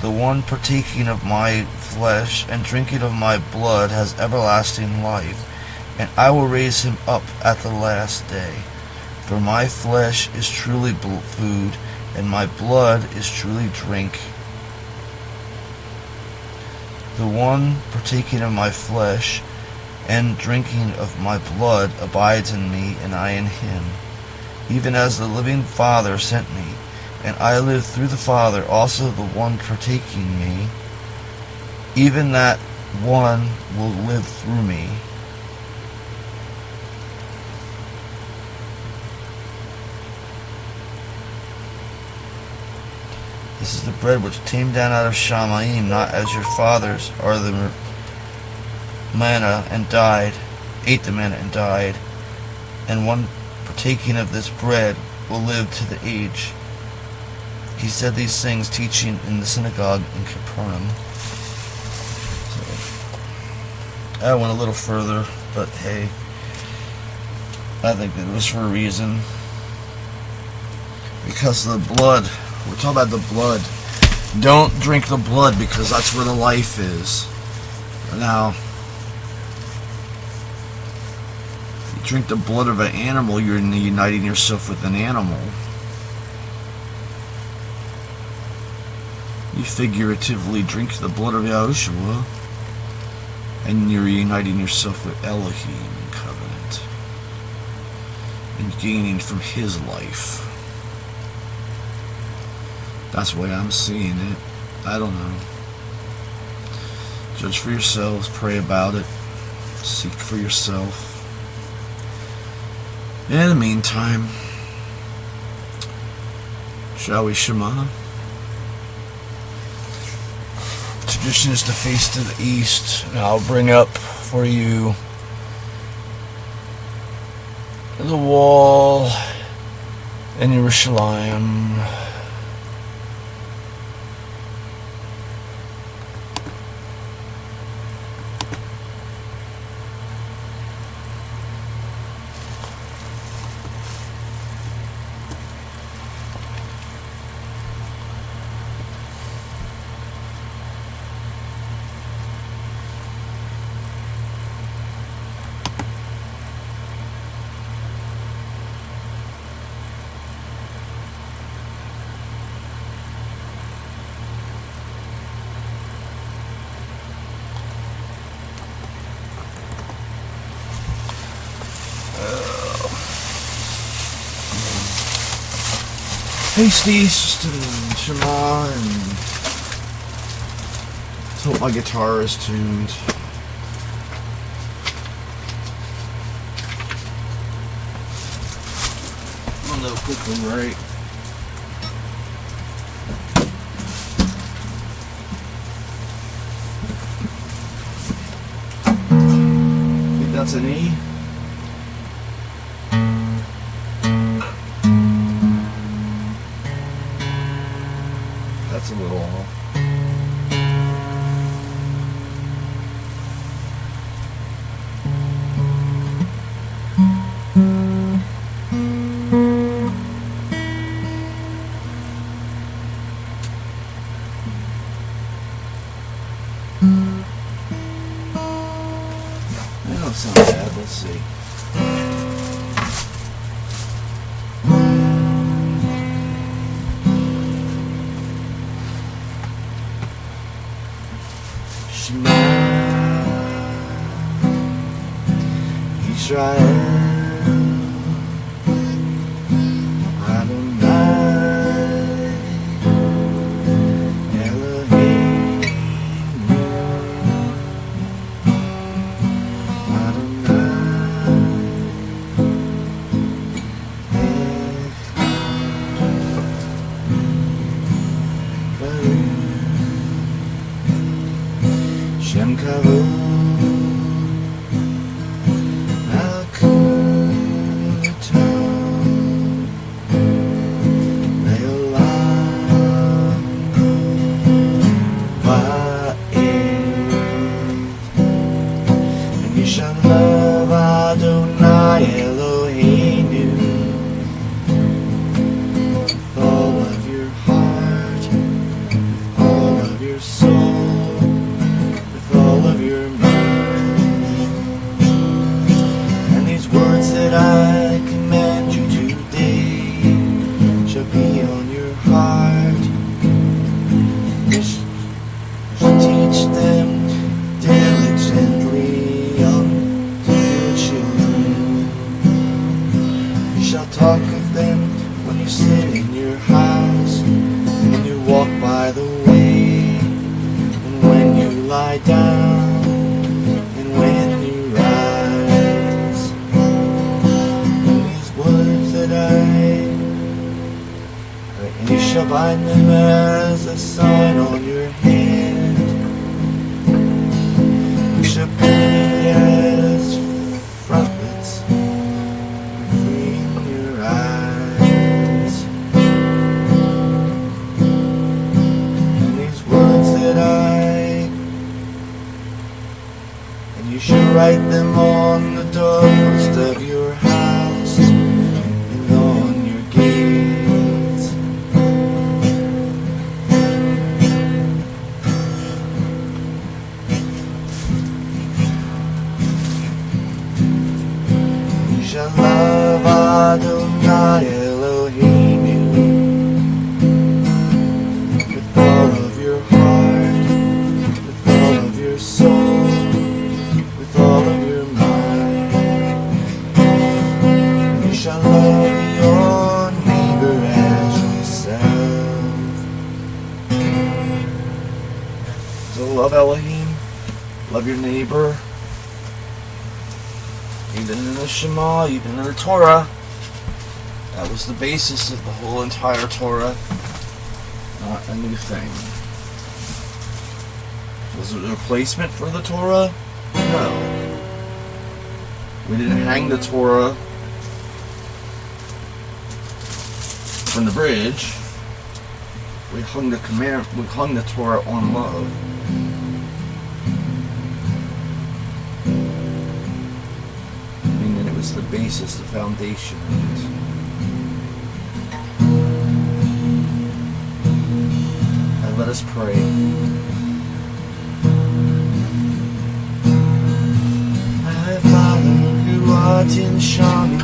The one partaking of my flesh and drinking of my blood has everlasting life, and I will raise him up at the last day. For my flesh is truly food, and my blood is truly drink. The one partaking of my flesh and drinking of my blood abides in me, and I in him. Even as the living Father sent me, and I live through the Father, also the one partaking me, even that one will live through me." This is the bread which came down out of Shamayim, not as your fathers are the manna and died, ate the manna and died, and one partaking of this bread will live to the age. He said these things teaching in the synagogue in Capernaum. So, I went a little further, but hey, I think that it was for a reason. Because of the blood. We're talking about the blood. Don't drink the blood because that's where the life is. Now, if you drink the blood of an animal, you're uniting yourself with an animal. You figuratively drink the blood of Yahushua, and you're uniting yourself with Elohim in covenant, and gaining from his life. That's the way I'm seeing it. I don't know. Judge for yourselves, pray about it, seek for yourself. In the meantime, shall we Shema? Tradition is to face to the east, and I'll bring up for you the wall in Jerusalem. Hasty, just to Shema, and hope my guitar is tuned. I'll know quick one, right? I think that's an E. That's a little off. That don't sound bad. Let's see. Israel, Adonai, Elohim, Adonai, Shem Kavod. shall talk of them when you sit in your house, and when you walk by the way, and when you lie down, and when you rise. And these words that and you shall bind them as a sign on your hand. You shall put it as frontlets between your eyes. And these words that and you shall write them on the doorpost of your house and on your gates. You shall love Adonai Elohim with all of your heart, with all of your soul, with all of your mind. And you shall love your neighbor as yourself. So love Elohim, love your neighbor. Even in the Shema, even in the Torah, that was the basis of the whole entire Torah, not a new thing. Was it a replacement for the Torah? No. We didn't hang the Torah from the bridge. We hung the Torah on love. Meaning it was the basis, the foundation of it. And let us pray. Who art in Shami,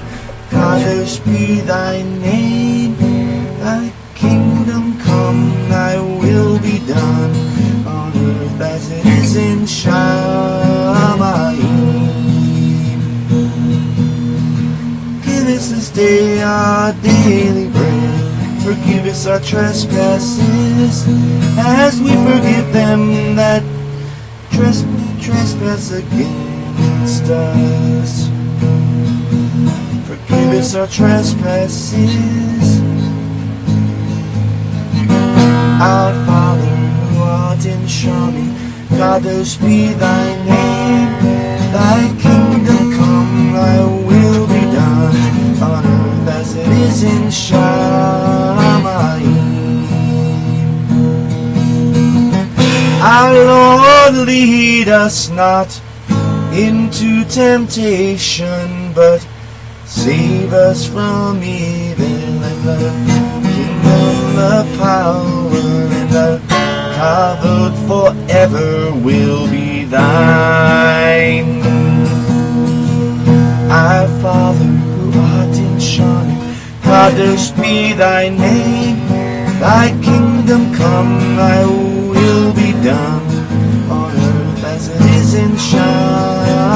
Kadosh be thy name. Thy kingdom come, thy will be done, on earth as it is in Shamayim. Give us this day our daily bread. Forgive us our trespasses, as we forgive them that trespass against us. Forgive us our trespasses. Our Father who art in Shami, Kadosh be thy name. Thy kingdom come, thy will be done, on earth as it is in Shamayim. Our Lord, lead us not into temptation, but save us from evil. And the kingdom, the power, and the kavod forever will be thine. Our Father who art in Shani, Kadosh be thy name. Thy kingdom come, thy will be done, on earth as it is in Shamayim.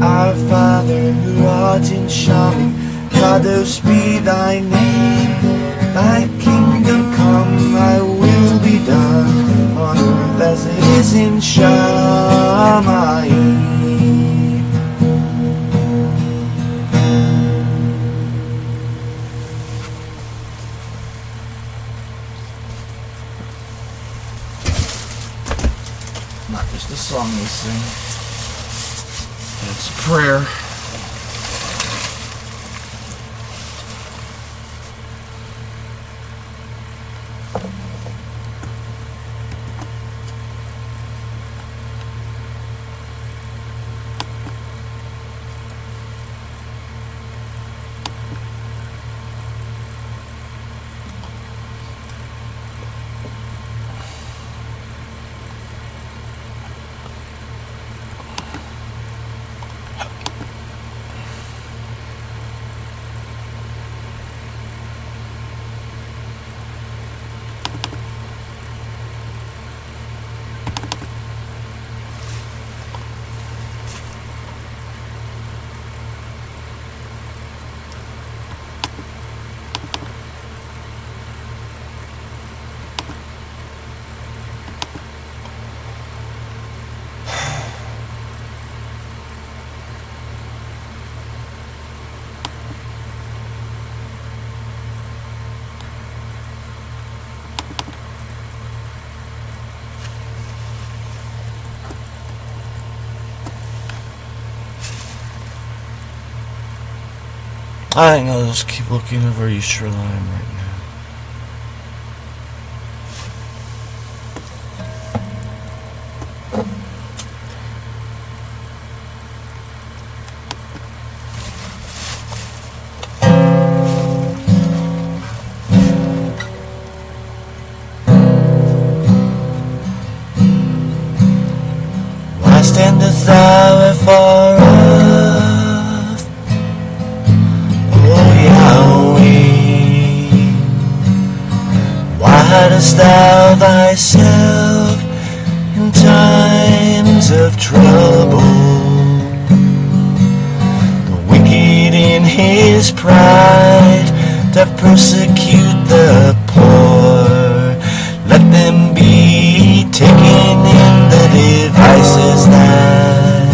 Our Father who art in Shami, Kadosh be thy name. Thy kingdom come, thy will be done, on earth as it is in Shamayim. Not just a song we sing, it's a prayer. I think I'll just keep looking over Easter line right now. Why standest thou afar off, O Yahweh? Why hidest thou thyself in times of trouble? The wicked in his pride doth persecute the poor. Let them be taken in the devices that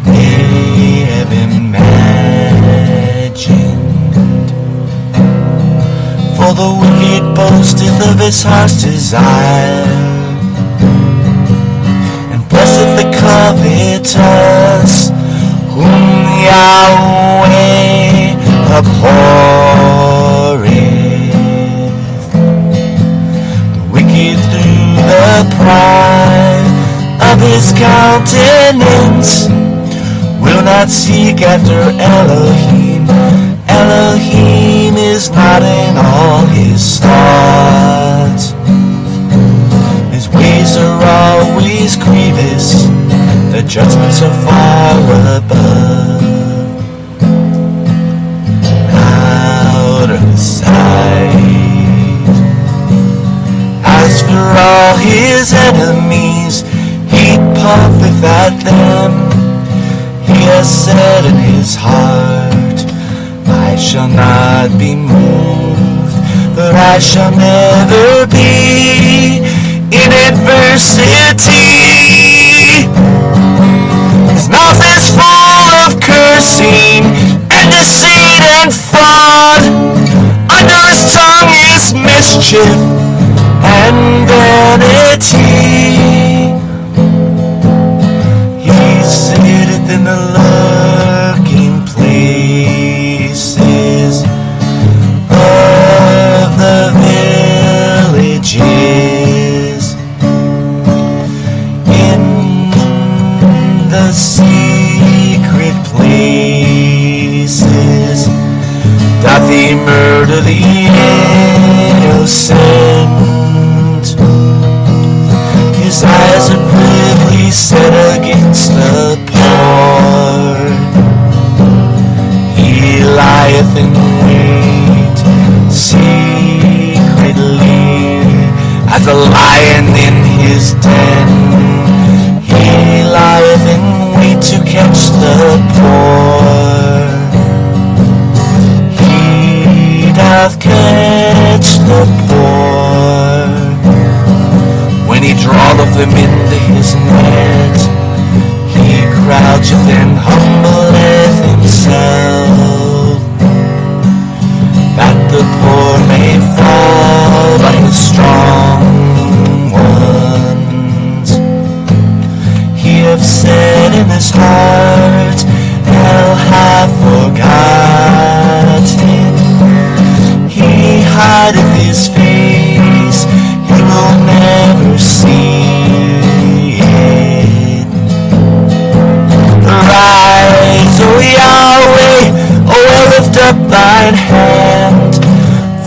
they have imagined. For the wicked boasteth of his heart's desire, and blesseth the covetous, whom Yahweh abhorreth. The pride of his countenance will not seek after Elohim. Elohim is not in all his thoughts. His ways are always grievous, the judgments are far above. Out of his sight. As for all his enemies, he puffeth at them. He has said in his heart, I shall not be moved, for I shall never be in adversity. His mouth is full of cursing and deceit and fraud. Under his tongue is mischief and vanity. He sitteth in the lurking places of the villages. In the secret places doth he murder the innocent. His eyes are privily set against the poor. He lieth in wait secretly as a lion in his den. He lieth in wait to catch the poor. He doth catch the poor. When he draweth them into his net, he croucheth and humbleth himself, that the poor may fall by the strong ones. He hath said in his heart, hell hath forgotten. He hideth his face, he will never see it. Arise, O Yahweh, O lift up thine hand.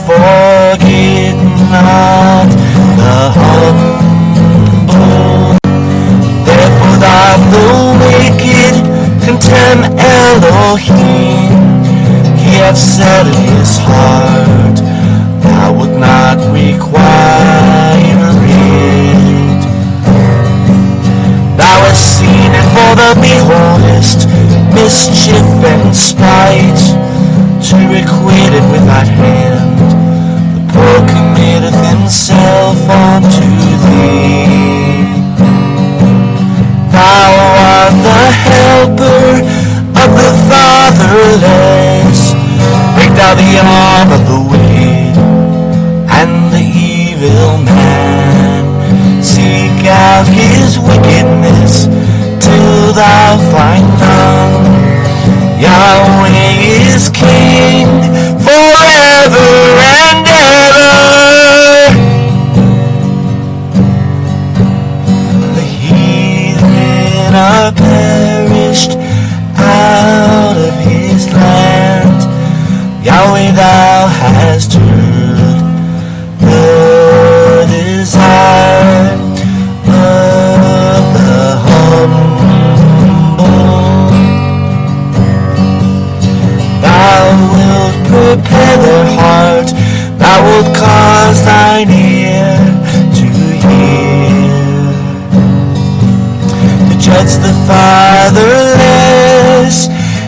Forget not the humble. Therefore doth the wicked contemn Elohim. He hath said in his heart, thou wilt not require it. Thou hast seen it, for thou beholdest mischief and spite, to requite it with thy hand. The poor committeth himself unto thee. Thou art the helper of the fatherless. Break thou the arm of the wicked and the evil man. Seek out his wickedness till thou find none. Yahweh is King forever and ever. The heathen are perished out of his land. Yahweh, thou hast heard the desire of the humble. Thou wilt prepare their heart, thou wilt cause thine ear to hear, to judge the fatherless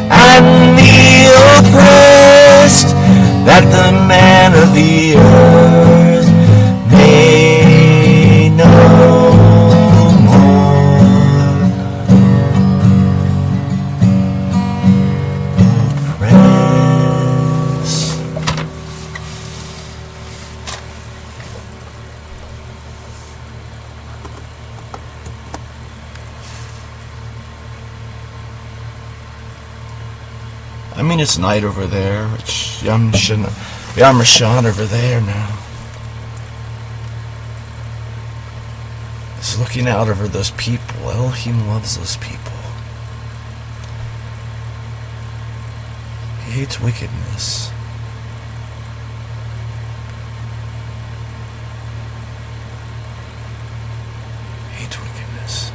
and the oppressed, that the man of the earth may know more. Oppressed. I mean, it's night over there. It's Yom Rishon over there now. It's looking out over those people. Elohim loves those people. He hates wickedness. He hates wickedness.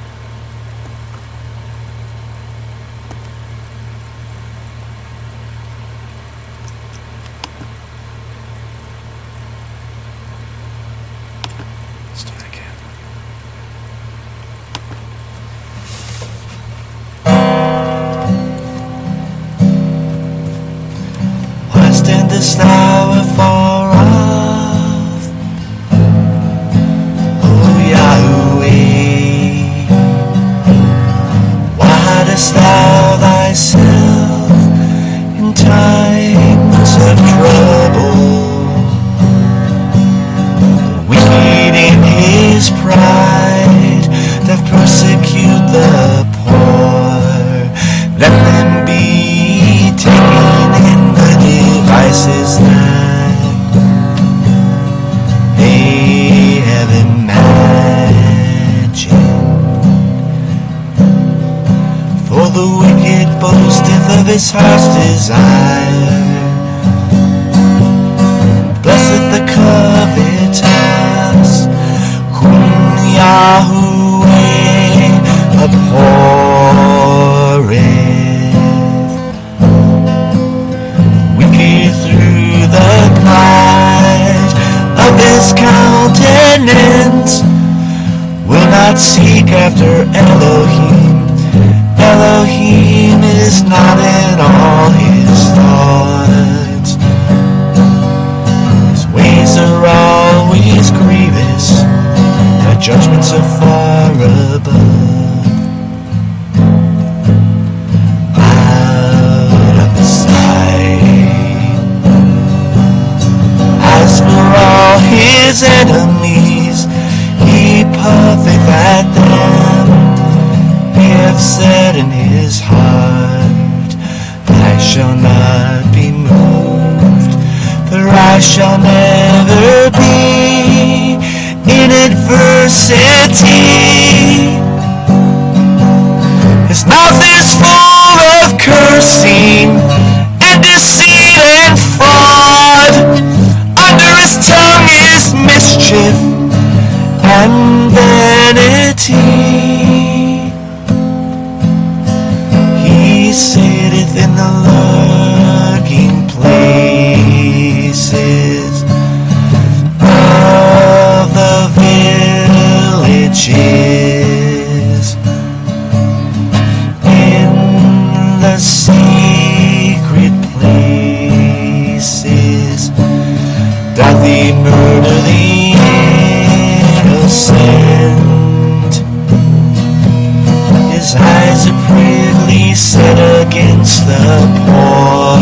Let's do it again. Why standest thou afar off, O Yahweh? Why hidest thou thyself in times of trouble? In his pride doth persecute the poor. Let them be taken in the devices that they have imagined. For the wicked boasteth of his heart's desire, blesseth the covetous, whom Yahweh abhorreth. Wicked through the light of his countenance will not seek after Elohim. Elohim is not in all his thoughts. His ways are always grievous, thy judgments are far above. Out of his sight. As for all his enemies, he puffeth at them. He hath said in his heart, I shall not be moved, for I shall never be in adversity. His mouth is full of cursing and deceit and fraud. Under his tongue is mischief and vanity. He sitteth in the lurking places of the villages. In the secret places doth he murder the innocent. His eyes are privily set against the poor.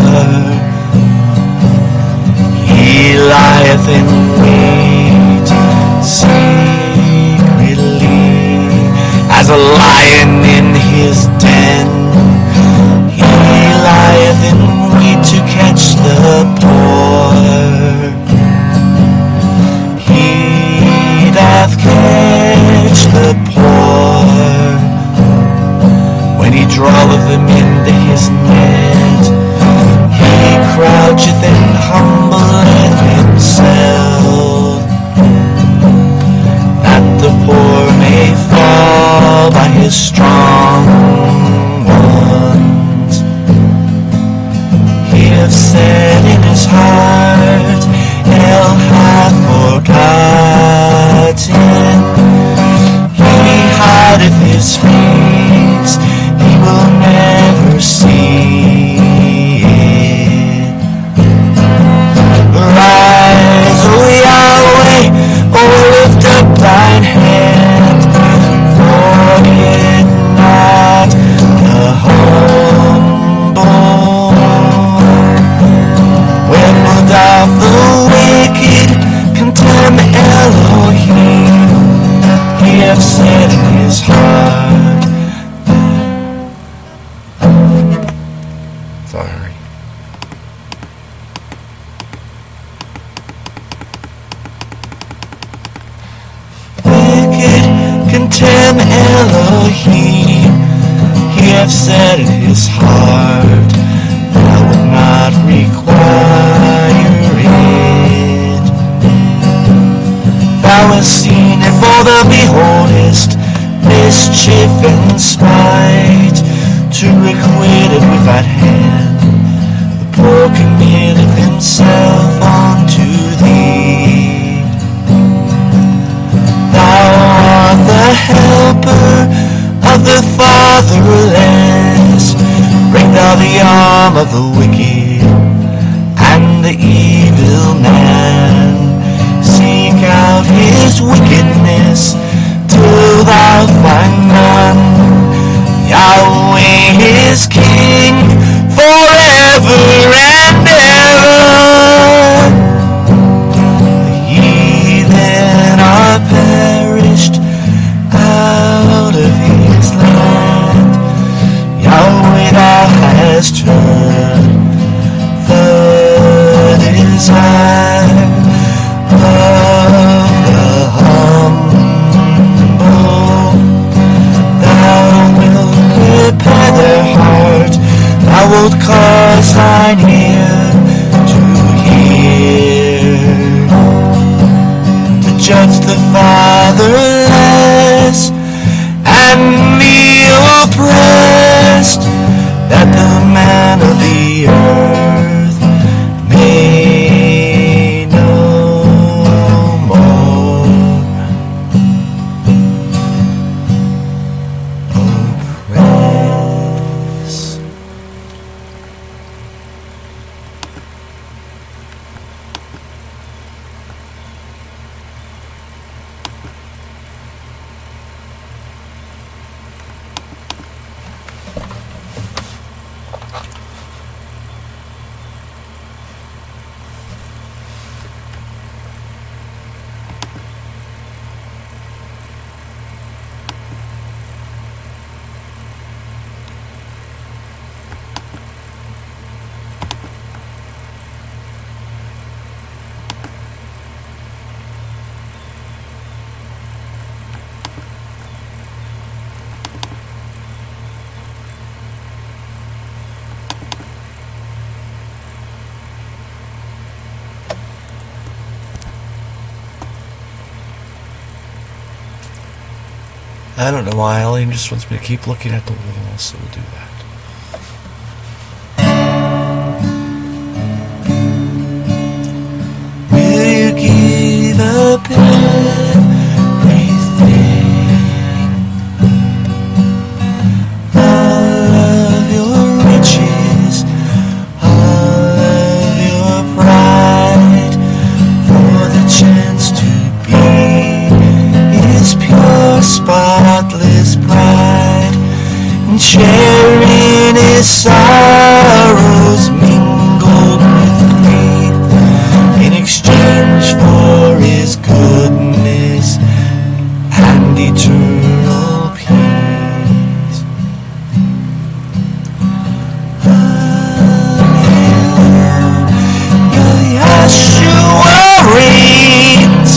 He lieth in wait secretly, as a lion in his den. He lieth in wait to his face, he will never see it. Arise, O Yahweh, O lift up thine hand, forget not the humble. Wherefore doth the wicked contemn Elohim? He hath said in his heart. Sorry. Wicked contemn Elohim. He hath said in his heart, I would not require it. Thou hast seen it, for thou beholdest mischief and spite, to requite it with that hand. The poor committeth himself unto thee. Thou art the helper of the fatherless. Break thou the arm of the wicked and the evil man. Seek out his wickedness till thou find none. Yahweh is King forever and ever. The heathen are perished out of his land. Yahweh, thou hast heard the desire of the humble. Thou wilt prepare their heart, thou wilt cause thine ear to hear, to judge the fatherless and the oppressed, that the man of the earth may no more oppress. I don't know why, Aline just wants me to keep looking at the wall, so we'll do that. Will you give up everything? All of your riches, all of your pride, for the chance to be His pure, spotless bride, and sharing His sorrows mingled with grief, in exchange for His goodness and eternal peace. Hallelujah, Yeshua reigns,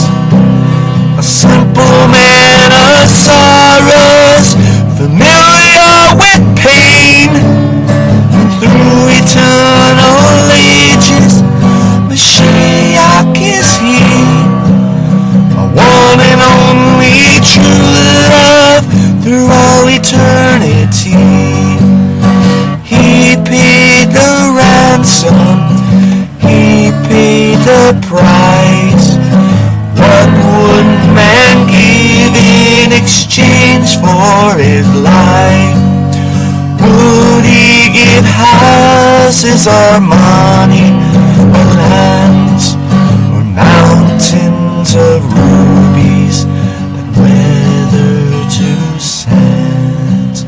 a simple man of sorrows, familiar with pain, and through eternal ages, Mashiach is He, a one and only true love through all eternity. He paid the ransom, He paid the price. What would man give in exchange for His his life? Would he give houses or money or lands or mountains of rubies that weather to sand?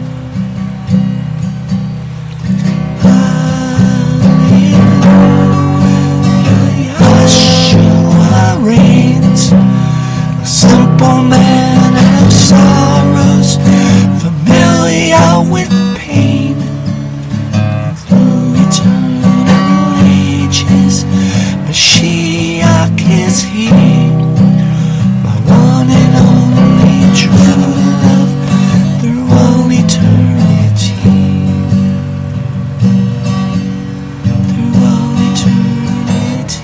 Yeshua reigns, a simple man of sorrows, familiar with pain, and through eternal ages, Mashiach is he, my one and only true love through all eternity, through all eternity.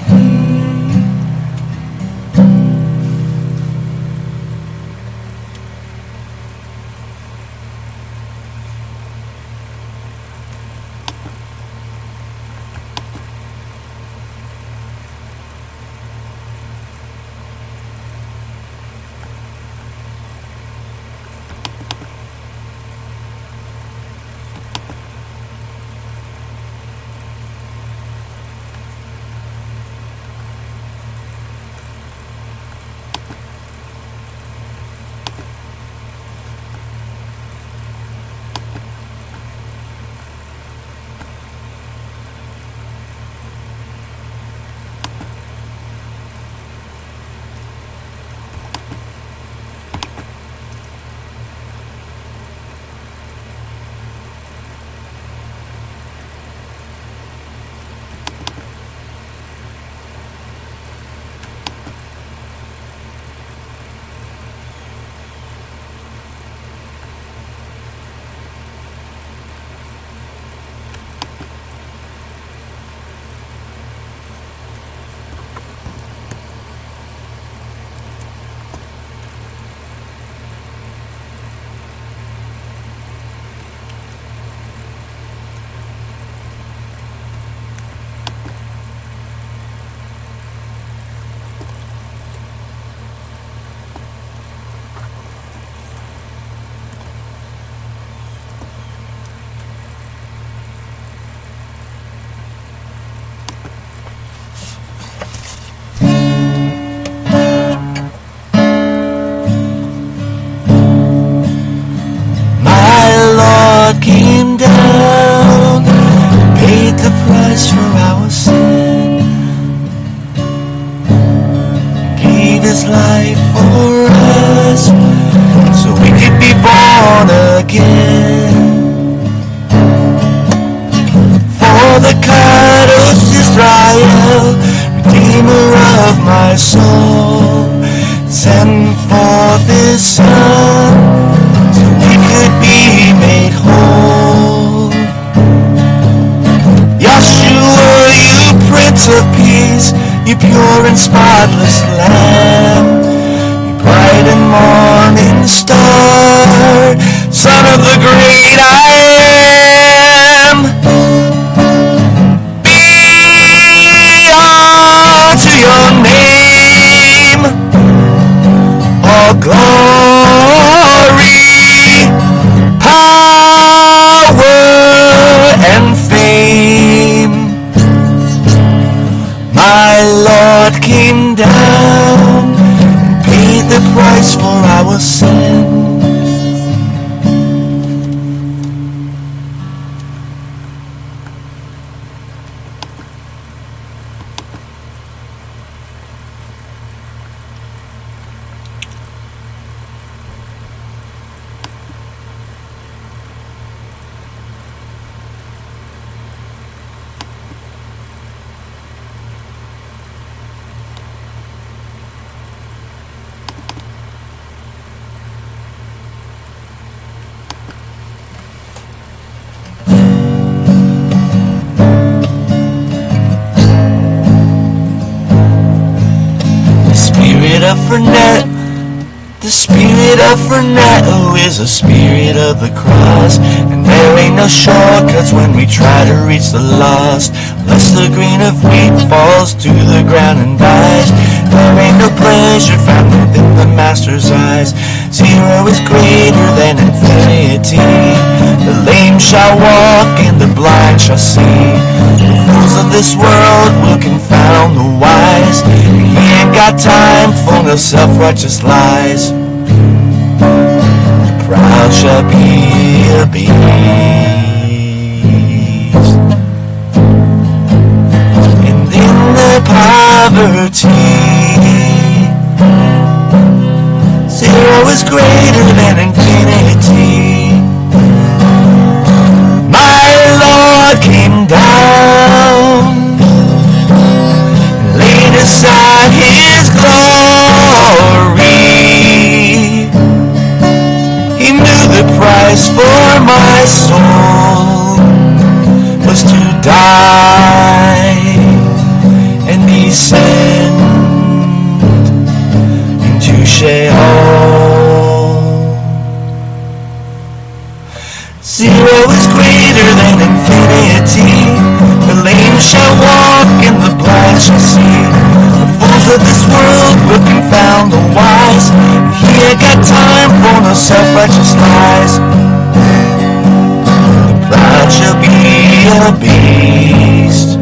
Came down, paid the price for our sin, gave his life for us, so we could be born again. For the Kadosh Israel, Redeemer of my soul, send forth his Son, so we could be made whole. Yeshua, you Prince of Peace, you pure and spotless Lamb, you bright and morning star, Son of the great I am. Be unto your name all glory, power, and fame. My Lord came down and paid the price for our sin. The The spirit of Fernando is a spirit of the cross, and there ain't no shortcuts when we try to reach the lost. Lest the grain of wheat falls to the ground and dies, there ain't no pleasure found within the master's eyes. Zero is greater than infinity. The lame shall walk and the blind shall see. The fools of this world will confound the wise, and he ain't got time for no self-righteous lies. The proud shall be abased, and in their poverty zero is greater than infinity. My Lord came down, laid aside his glory. He knew the price for my soul was to die and descend into Sheol. Zero is greater than infinity. The lame shall walk and the blind shall see. The fools of this world will confound the wise. He ain't got time for no self-righteous lies. The proud shall be abased,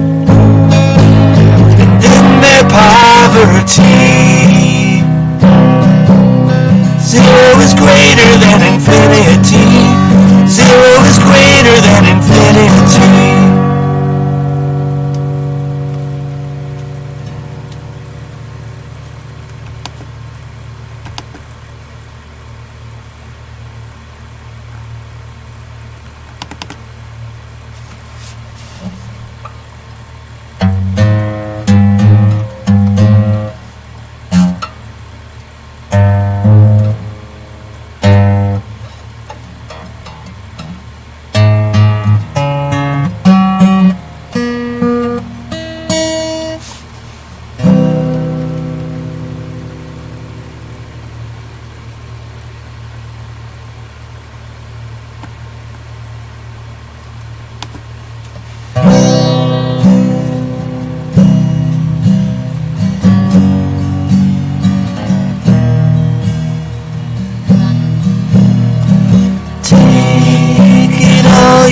and in their poverty zero is greater than infinity. Zero is greater than infinity.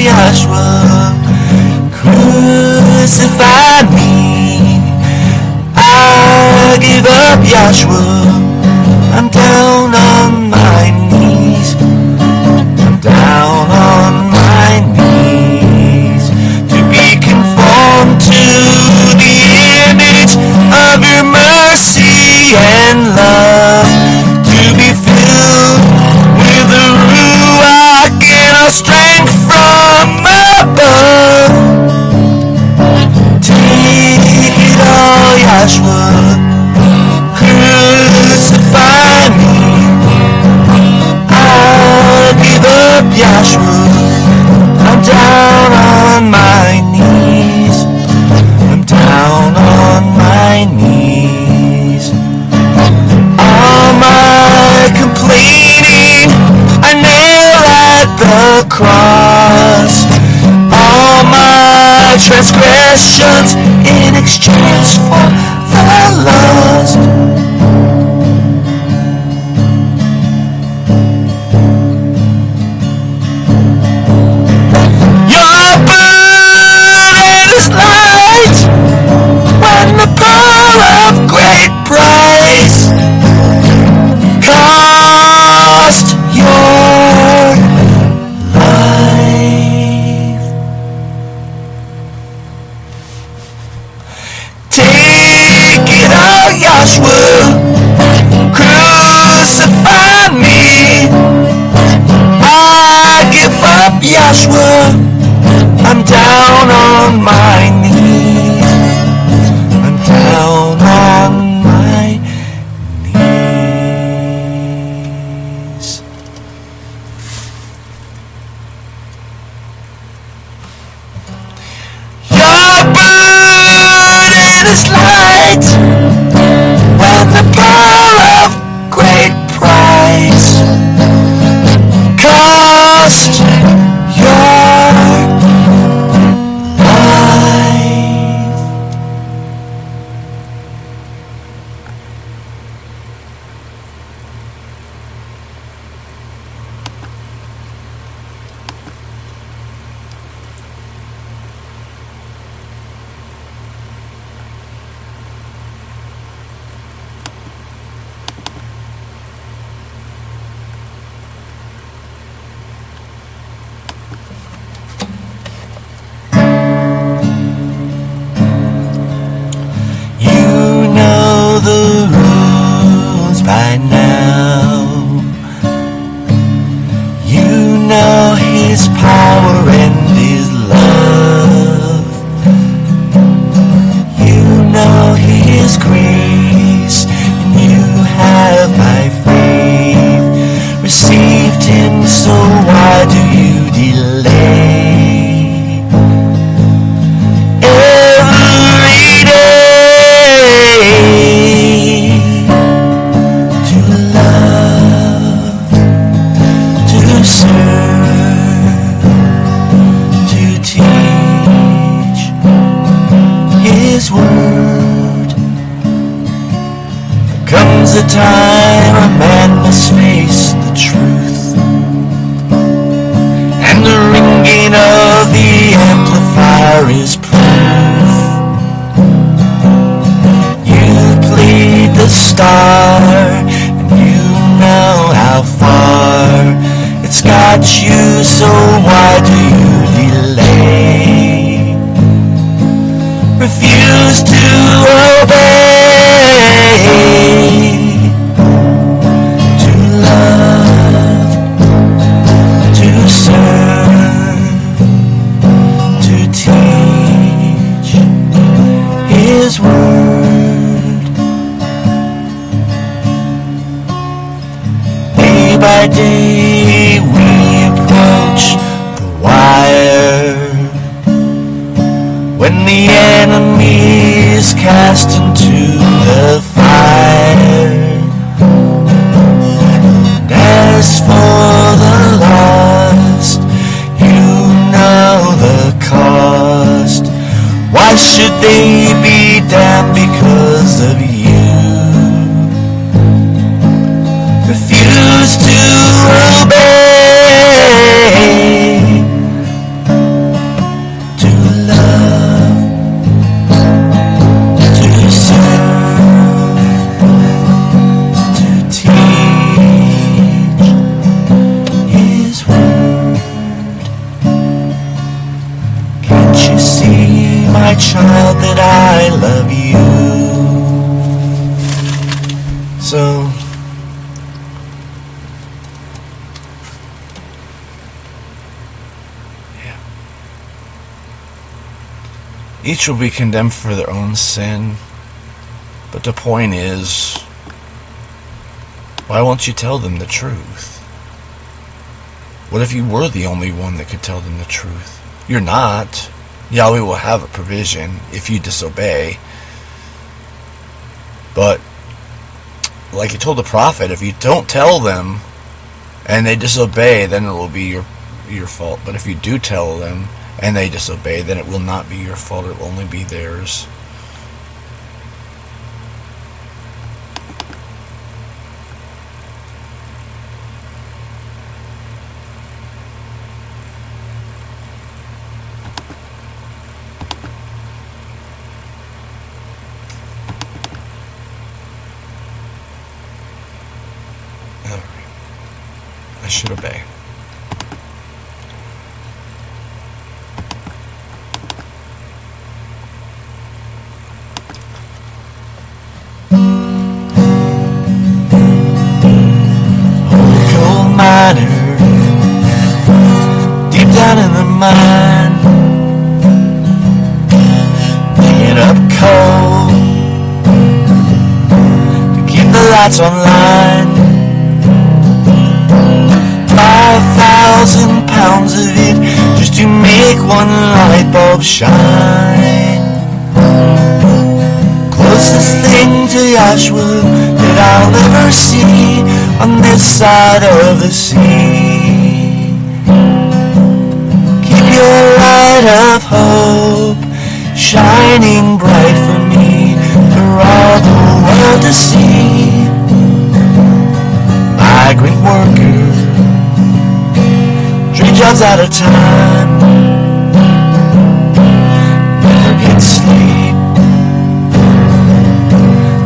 Joshua, crucify me. I give up, Joshua. I'm down on my knees. I'm down on my knees to be conformed to the image of your mercy and love, to be filled with the ruach and all strength from above. Take it all, Joshua. Crucify me. I'll give up, Joshua. I'm down on my knees. I'm down on my knees. All my complaining I nail at the cross. All my transgressions in exchange for the lost. Your burden is light when the pearl of great price cost your life. Take it all, Joshua. Crucify me. I give up, Joshua. I'm down on my knees. I'm down on my knees. Your burden is light when the pearl of great price word. There comes a time a man must face the truth, and the ringing of the amplifier is proof. You played the star, and you know how far it's got you, so why do you delay? Refuse to obey, to love, to serve, to teach His word. Day by day we approach the wire, when the enemy is cast into the fire. And as for the lost, you know the cost. Why should they be damned because of you? Refuse to obey, to love, to serve, to teach His word. Can't you see, my child, that I love you? So each will be condemned for their own sin. But the point is, why won't you tell them the truth? What if you were the only one that could tell them the truth? You're not. Yahweh will have a provision if you disobey. But, like He told the prophet, if you don't tell them and they disobey, then it will be your fault. But if you do tell them and they disobey, then it will not be your fault, it will only be theirs. I should obey. Deep down in the mine, digging up coal to keep the lights online. 5,000 pounds of it just to make one light bulb shine. Closest thing to Yahshua that I'll ever see on this side of the sea. Keep your light of hope shining bright for me, for all the world to see. Migrant worker, 3 jobs at a time, never get sleep,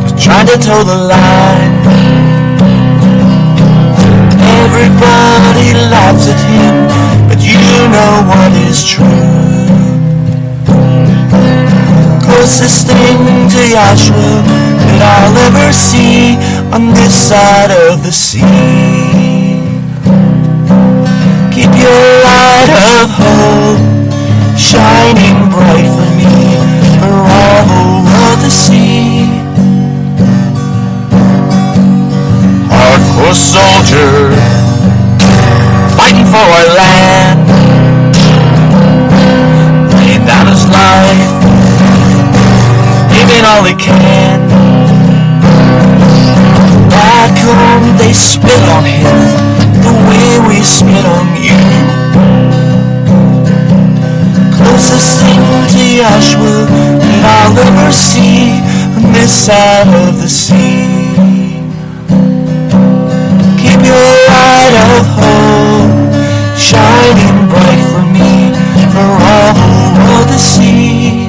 just trying to toe the line. Everybody laughs at him, but you know what is true. Closest thing to Yahshua that I'll ever see on this side of the sea. Keep your light of hope shining bright for me, for all the world to see. Hardcore soldier, fighting for our land, laying down his life, giving all he can. Back home they spit on him the way we spit on you. Closest thing to Yahshua that I'll ever see on this side of the sea. Keep your light of hope shining bright for me, for all the world to see.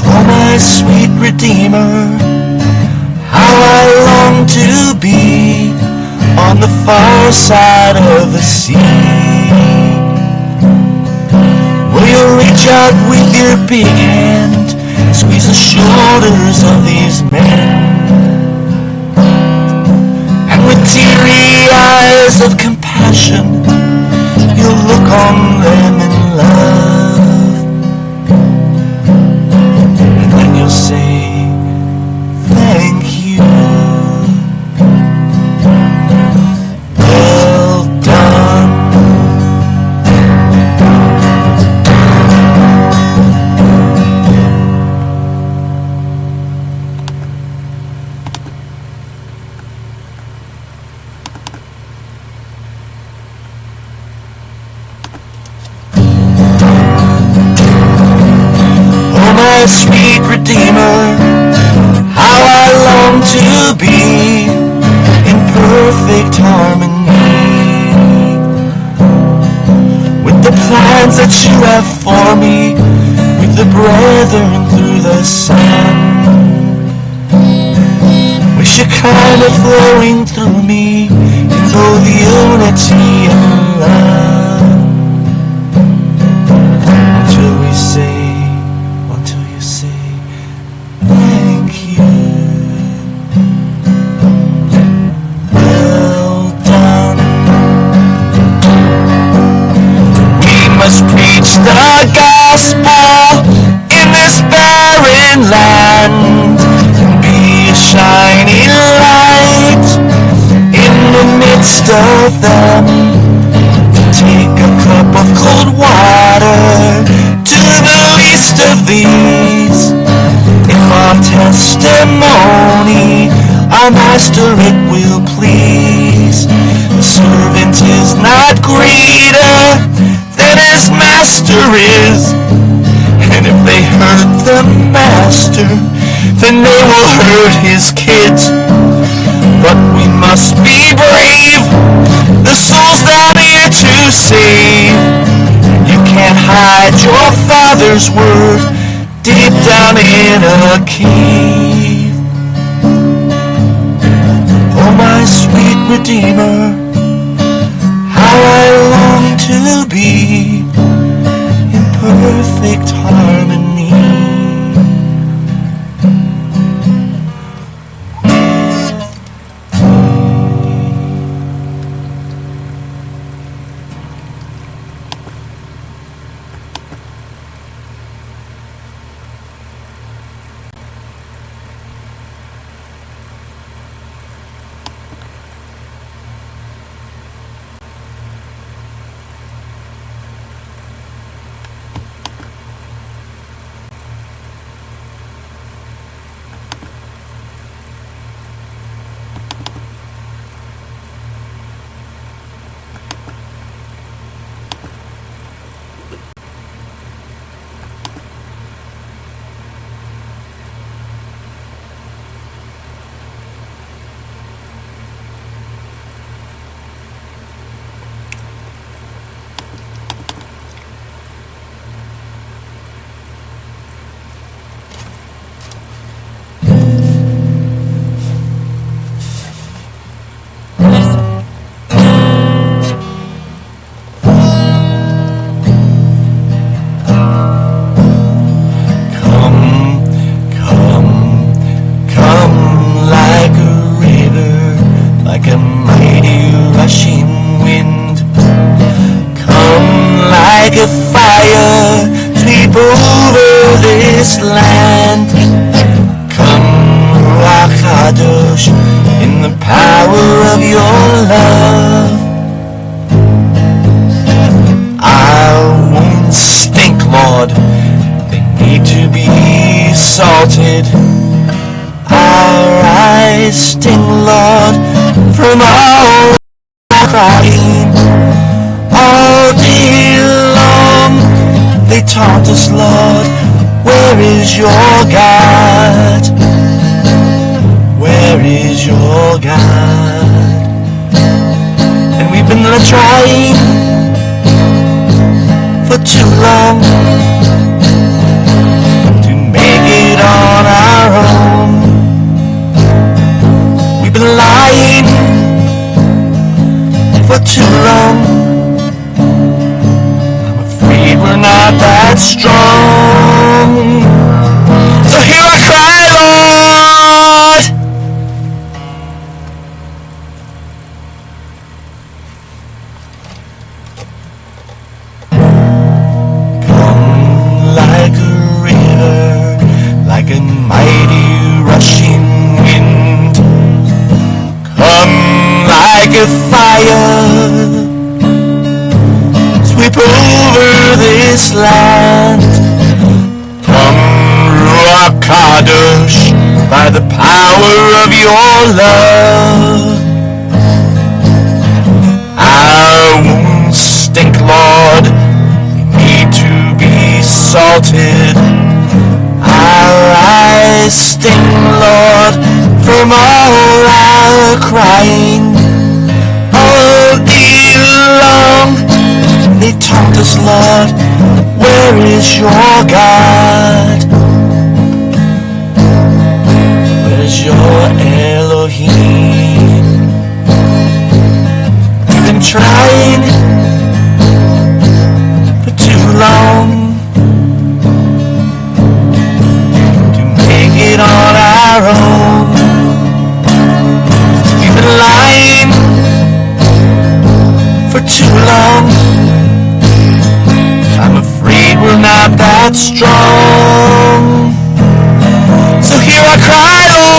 Oh, my sweet Redeemer, how I long to be on the far side of the sea. Will you reach out with your big hand and squeeze the shoulders of these men? And with teary eyes of compassion, you'll look on them in love. And then you'll say, thank you. Well done. Sweet Redeemer, how I long to be in perfect harmony with the plans that you have for me, with the brethren through the sun, with Shekinah flowing through me in both unity and love, until we say, thank you. Well done. We must preach the gospel in this barren land and be a shining light in the midst of them. Take a cup of cold water to the least of these. Our testimony, our master it will please. The servant is not greater than his master is, and if they hurt the master, then they will hurt his kids. But we must be brave, the soul's down here to save. You can't hide your Father's word deep down in a cave. Oh, my sweet Redeemer, how I long to be in perfect harmony. this land. Come, Ruach Kadosh, in the power of your love. Our wounds stink, Lord, they need to be salted. Our eyes sting, Lord, from all crying. All day long they taunt us, Lord, where is your God? Where is your God? And we've been trying for too long to make it on our own. We've been lying for too long. I'm afraid we're not that strong. So here I cry, Lord. Come like a river, like a mighty rushing wind. Come like a fire, sweep over this land. Come, Ruach Kadosh, by the power of your love. Our wounds stink, Lord, they need to be salted. Our eyes sting, Lord, from all our crying. All day long they taunt us, Lord, where is your God? Where is your Elohim? We've been trying for too long to make it on our own. We've been lying for too long. I'm afraid we're not that strong. So here I cry, Lord.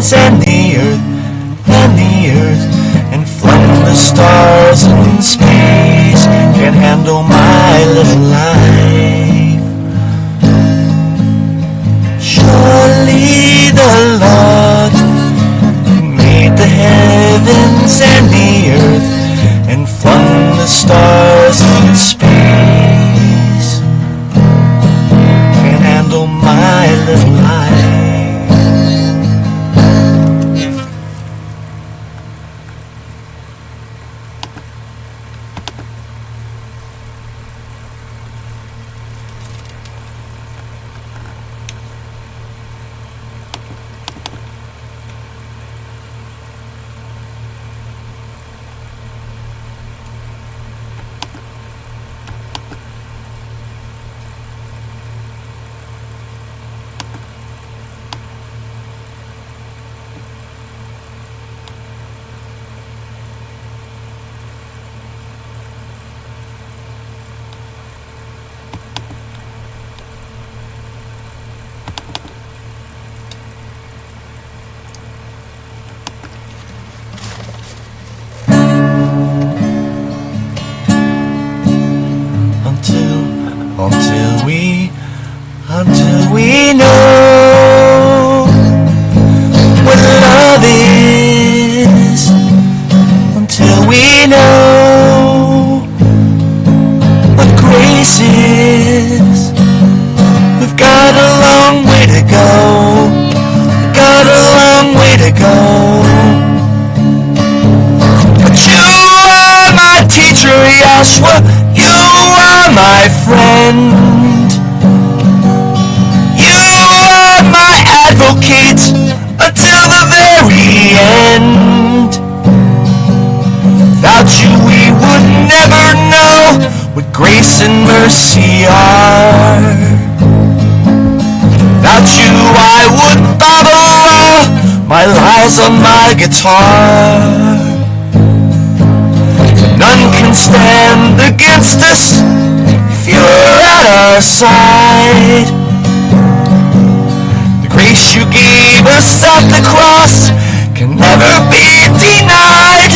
heavens and the earth, and flung the stars in space, can't handle my little life. Surely the Lord made the heavens and the earth, and flung the stars in space, can't handle my little life. Until we know what love is, until we know what grace is. We've got a long way to go, we've got a long way to go. But you are my teacher, Yahshua, you are my friend. My advocate until the very end. Without you we would never know what grace and mercy are. Without you I would babble all my lies on my guitar. None can stand against us if you're at our side. Grace you gave us at the cross can never be denied.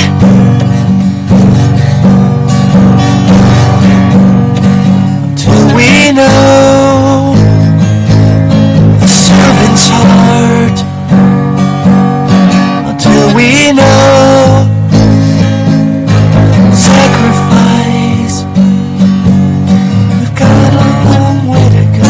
Until we know the servant's heart, until we know sacrifice, we've got a long way to go.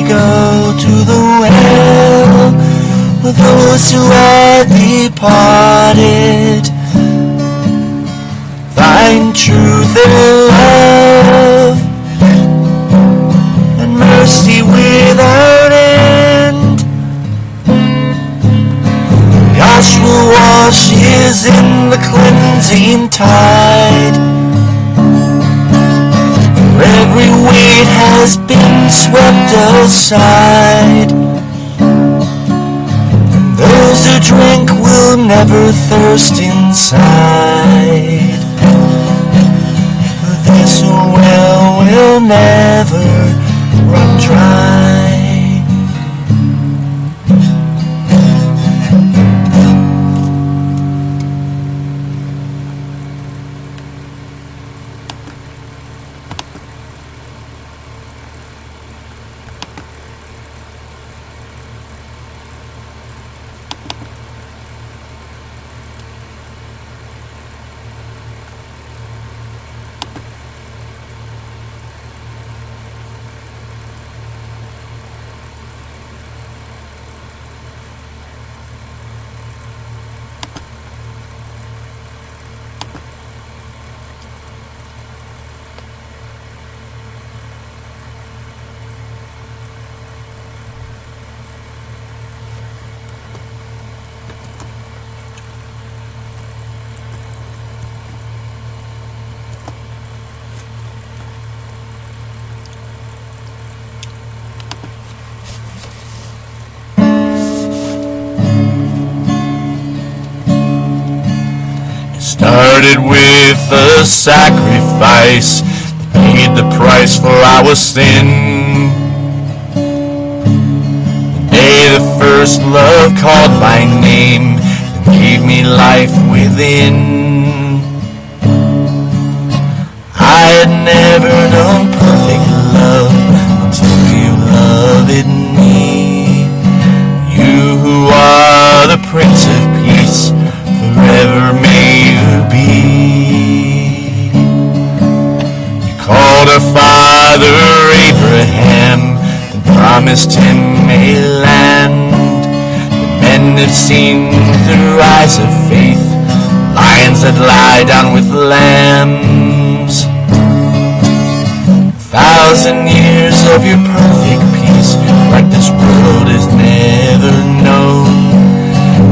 Go to the well with those who are departed. Find truth and love and mercy without end. Joshua washes in the cleansing tide. Every weight has been swept aside, and those who drink will never thirst inside. For this well will never run dry. started with a sacrifice that paid the price for our sin. The day the first love called my name and gave me life within. I had never known perfect love until you loved me. You who are the Prince of Peace, forever may you be. You called our father Abraham and promised him a land that men have seen through eyes of faith, lions that lie down with lambs. 1,000 years of your perfect peace, like this world has never known.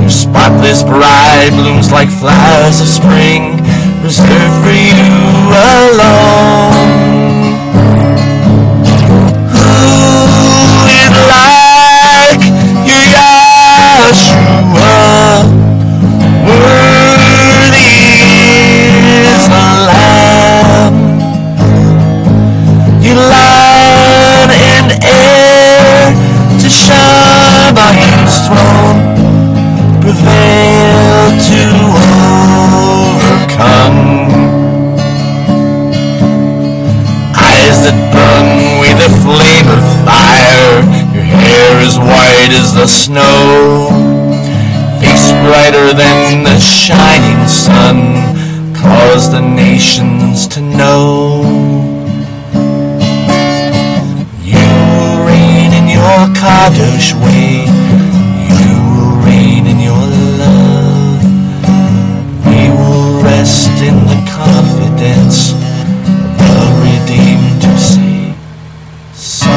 Your spotless bride blooms like flowers of spring, reserved for you alone. Who is like you, Yahshua? Worthy is the Lamb. You lion and heir to Shabbat's throne, prevail to overcome. Eyes that burn with a flame of fire, your hair is white as the snow, face brighter than the shining sun, cause the nations to know. Your Kadosh way, you will reign in your love. We will rest in the confidence of the redeemed who say so.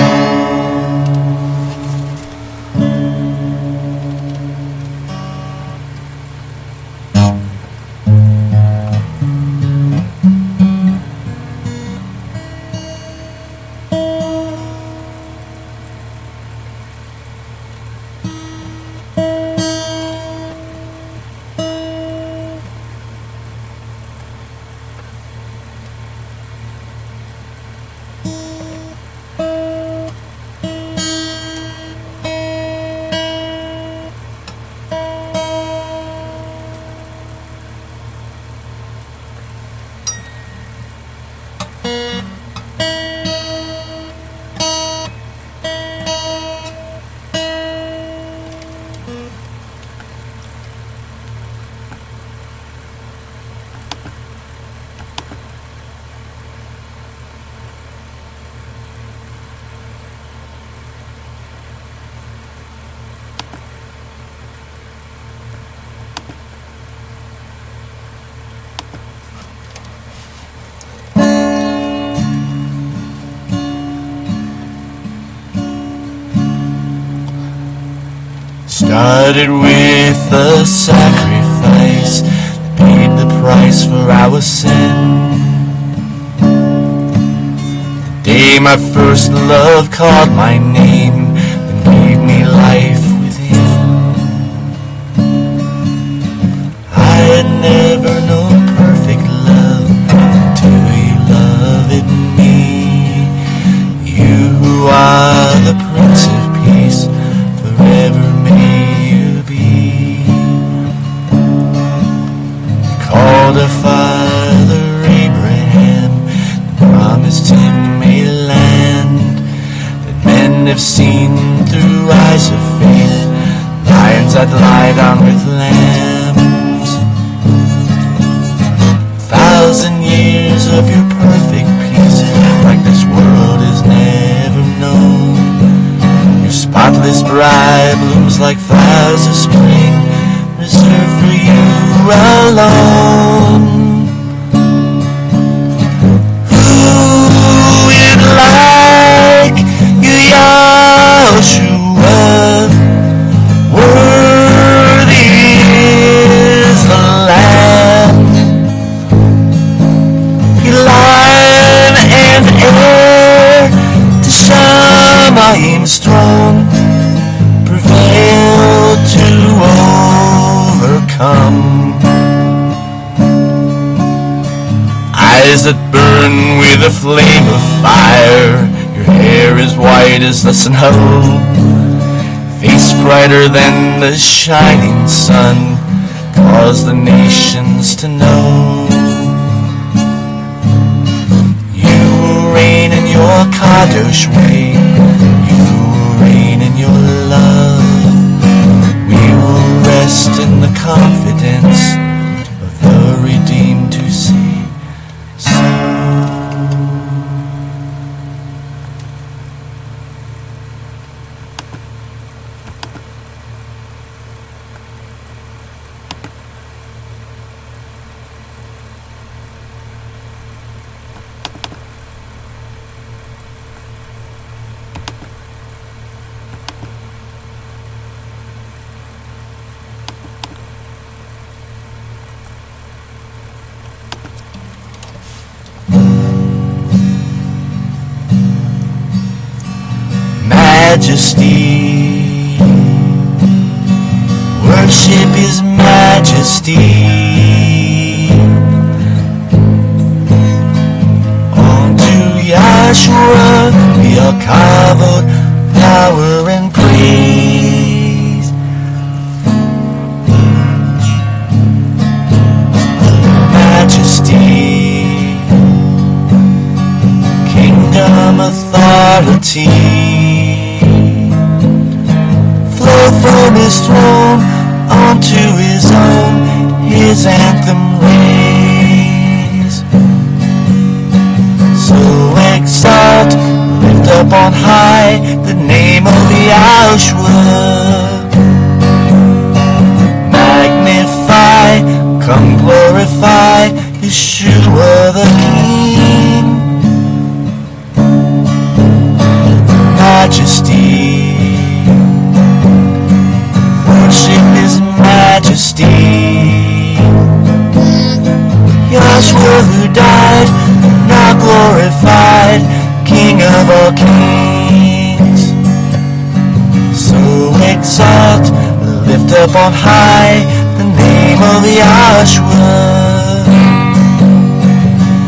Started with a sacrifice that paid the price for our sin. The day my first love called my name and gave me life within. I had never known perfect love until you loved me. You who are the Prince of Peace, forever may you be. You called our father Abraham and promised him a land that men have seen through eyes of faith, lions that lie down with lambs. 1,000 years of your perfect peace, like this world has never known. Your spotless bride blooms like flowers of spring, reserved for you alone. Who is like you, Yahshua? Worthy is the Lamb. You lion and heir to Shamayim's throne, prevail to overcome. eyes that burn with a flame of fire. Your hair is white as the snow, face brighter than the shining sun. Cause the nations to know you will reign in your kadosh way. You will reign in your love. We will rest in the confidence of the redeemed to say so. Majesty, worship His majesty. Unto Yahshua be all kavod, power and praise. Majesty, kingdom, authority, from His throne onto His own, His anthem raise. So exalt, lift up on high the name of Yahshua. Magnify, come glorify Yeshua the King. Majesty, worship His majesty. Yahshua who died, now glorified, King of all kings. So exalt, lift up on high the name of Yahshua.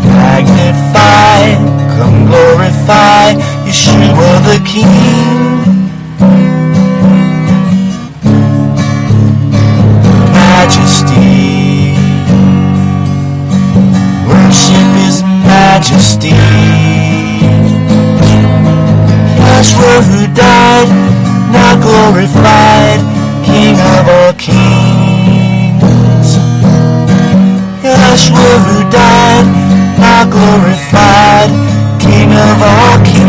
Magnify, come glorify Yeshua the King. Majesty, worship His majesty. Yahshua who died, now glorified, King of all kings. Yahshua who died, now glorified, King of all kings.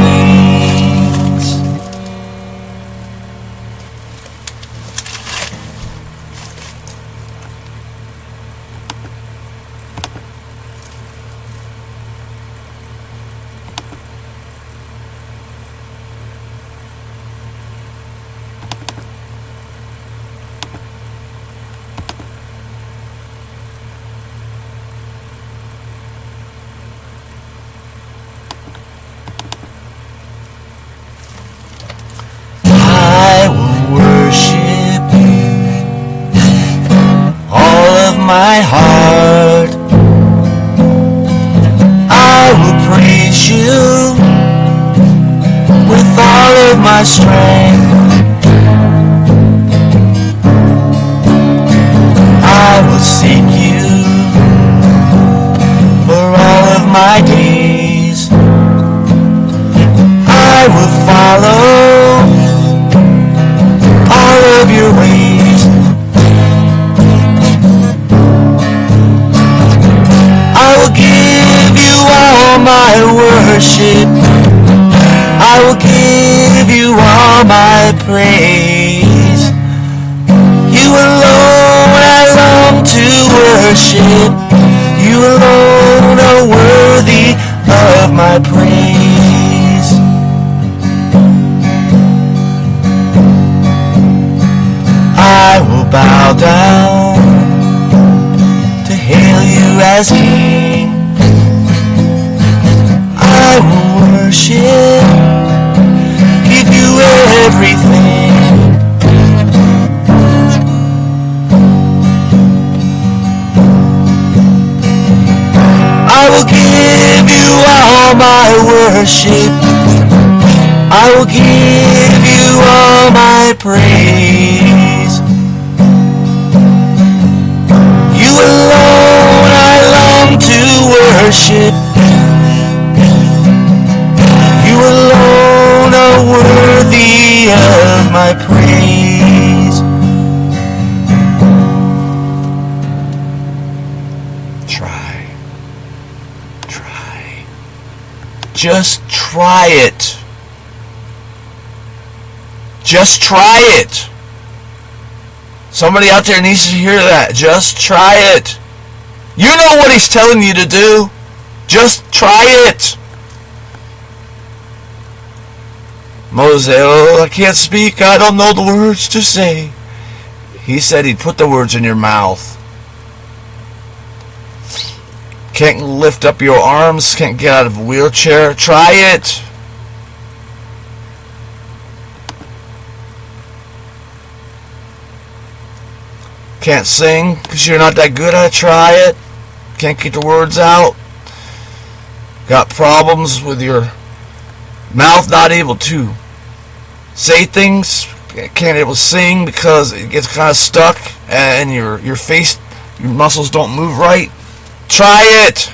My heart, I will praise You with all of my strength. I will seek You for all of my days. I will follow all of Your ways. I will give You all my worship. I will give You all my praise. You alone I long to worship. You alone are worthy of my praise. I will bow down to hail You as King. I will worship, give You everything. I will give you all my worship. I will give you all my praise. You alone I long to worship. You alone are worthy of my praise. Try. Just try it. Just try it. Somebody out there needs to hear that. Just try it. You know what he's telling you to do. Just try it. Moses, I can't speak. I don't know the words to say. He said he'd put the words in your mouth. Can't lift up your arms. Can't get out of a wheelchair. Try it. Can't sing because you're not that good at it. Try it. Can't get the words out. Got problems with your mouth, not able to say things. Can't able to sing because it gets kind of stuck and your face, your muscles don't move right. Try it.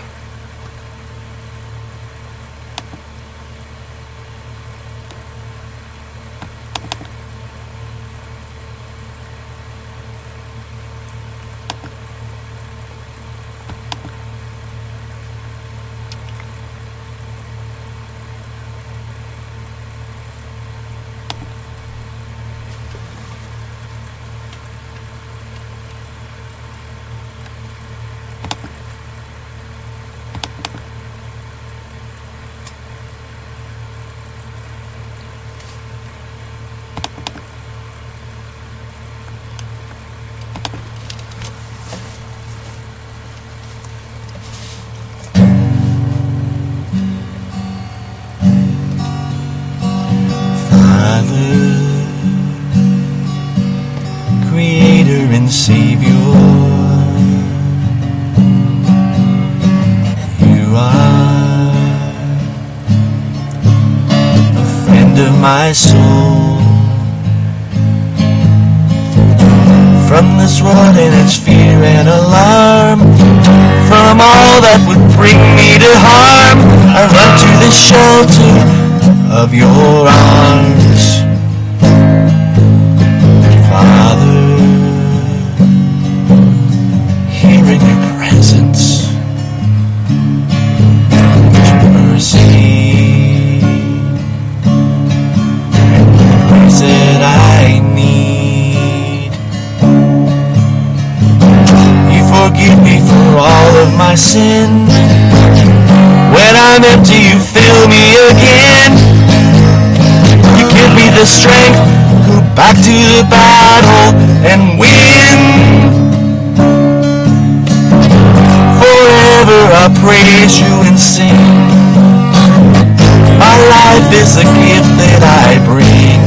Creator and Savior, you are a friend of my soul. From this world and its fear and alarm, from all that would bring me to harm, I run to the shelter of your arms. Father, here in your presence, your mercy and the grace that I need. You forgive me for all of my sin. When I'm empty, you fill me again. You give me the strength, go back to the battle and win. Forever I praise you and sing. My life is a gift that I bring.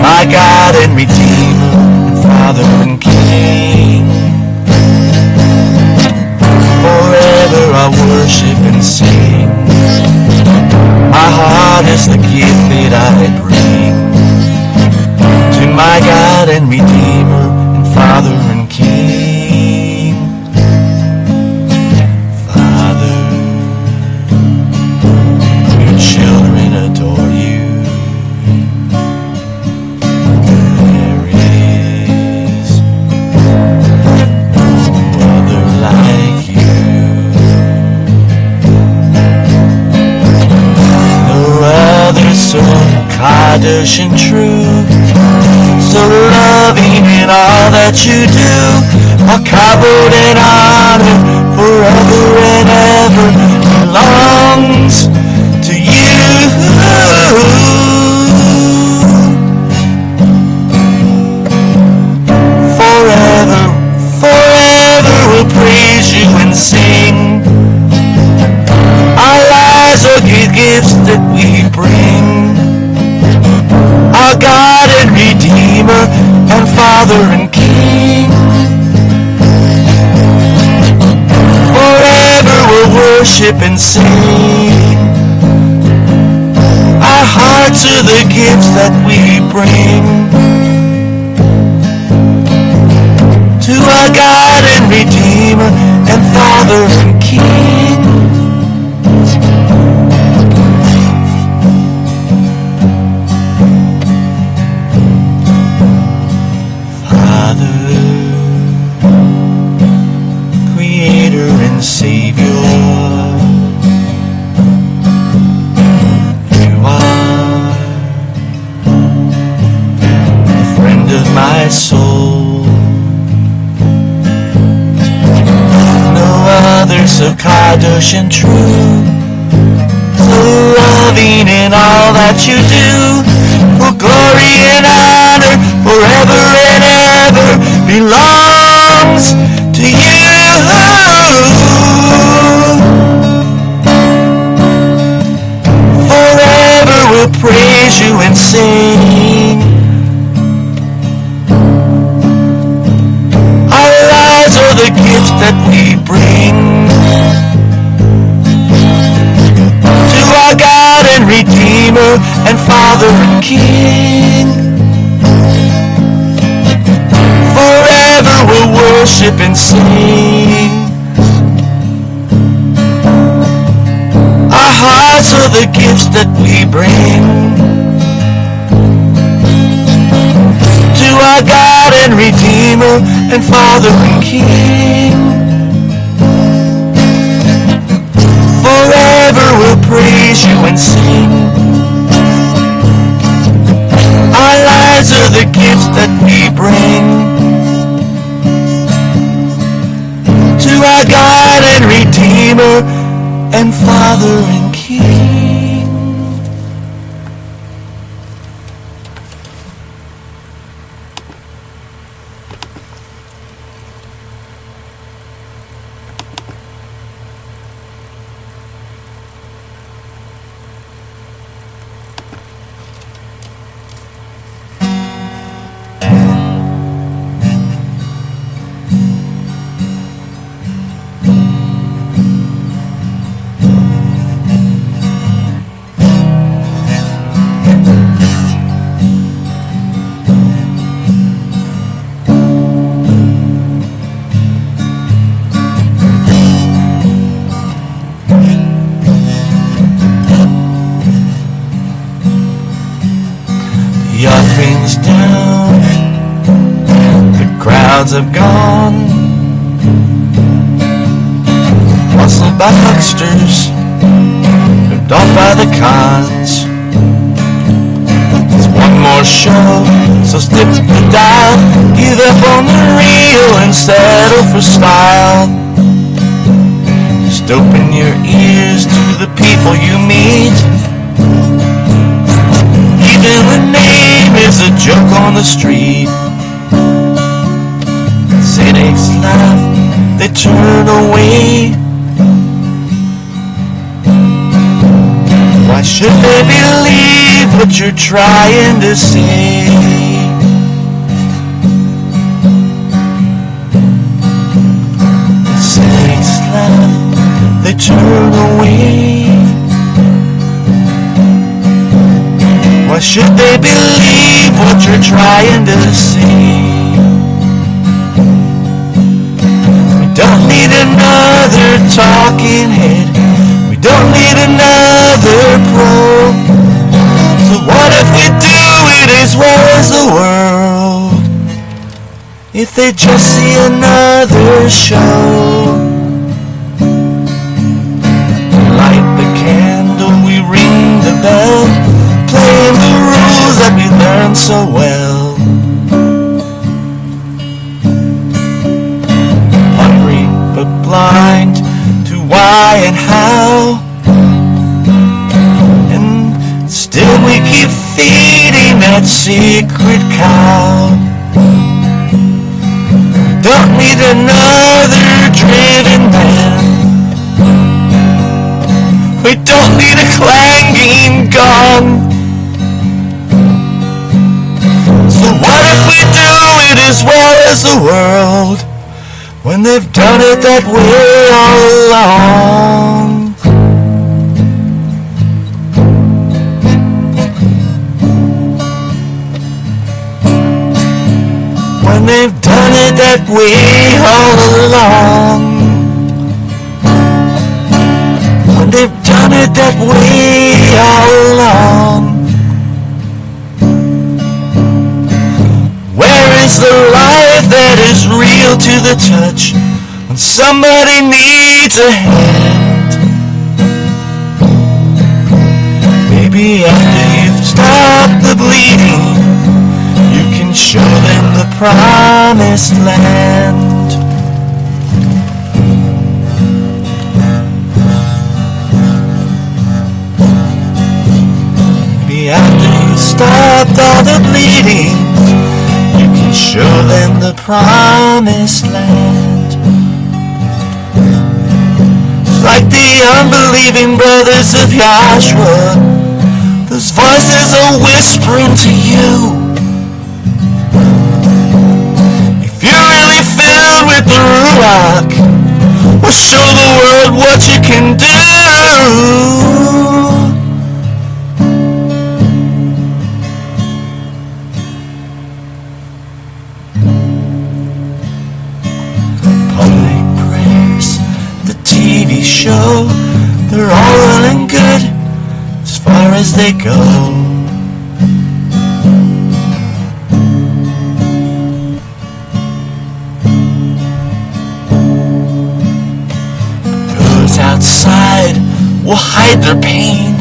My God and Redeemer, and Father and King. Forever I worship and sing. My heart is the gift that I bring to my God and Redeemer and Father and King. Father, your children adore you. There is no other like you. No other so Kaddish and true, so loving in all that you do, all kavod and honor forever and ever belongs to you. Forever, forever we'll praise you and sing. Our lives are good gifts that we bring. Our God and Redeemer and Father and King. Forever worship and sing. Our hearts are the gifts that we bring to our God and Redeemer and Father and King. Father, Creator and Savior, you are the friend of my soul. No other so kadosh and true, so loving in all that you do. For glory and honor forever and ever belongs to you. Forever we'll praise you and sing. Our lives are the gifts that we bring to our God and Redeemer and Father and King. Forever we'll worship and sing. Our hearts are the gifts that we bring to our God and Redeemer and Father and King. Forever we'll praise you and sing. Our lives are the gifts that we bring to our God and Redeemer and Father and King. The offering's down, the crowds have gone. Muscled by hucksters, ripped off by the cons. It's one more show, so slip the dial. Give up on the real and settle for style. Just open your ears to the people you meet. Even the name is a joke on the street. Cynics laugh, they turn away. Why should they believe what you're trying to say? Cynics laugh, they turn away. Why should they believe what you're trying to say? We don't need another talking head. We don't need another pro. So what if we do it as well as the world? If they just see another show. Light the candle, we ring the bell, playing the rules that we learned so well. Hungry but blind to why and how, and still we keep feeding that secret cow. We don't need another driven man. We don't need a clanging gong. So what if we do it as well as the world? when they've done it that way all along. When they've done it that way all along. When they've done it that way all along. Where is the life that is real to the touch when somebody needs a hand? Maybe after you've stopped the bleeding, you can show them the promised land. Maybe after you've stopped all the bleeding, you can show them the promised land. Like the unbelieving brothers of Yahshua, those voices are whispering to you. If you're really filled with the Ruach, well, show the world what you can do. Show, they're all well and good as far as they go. Those outside will hide their pain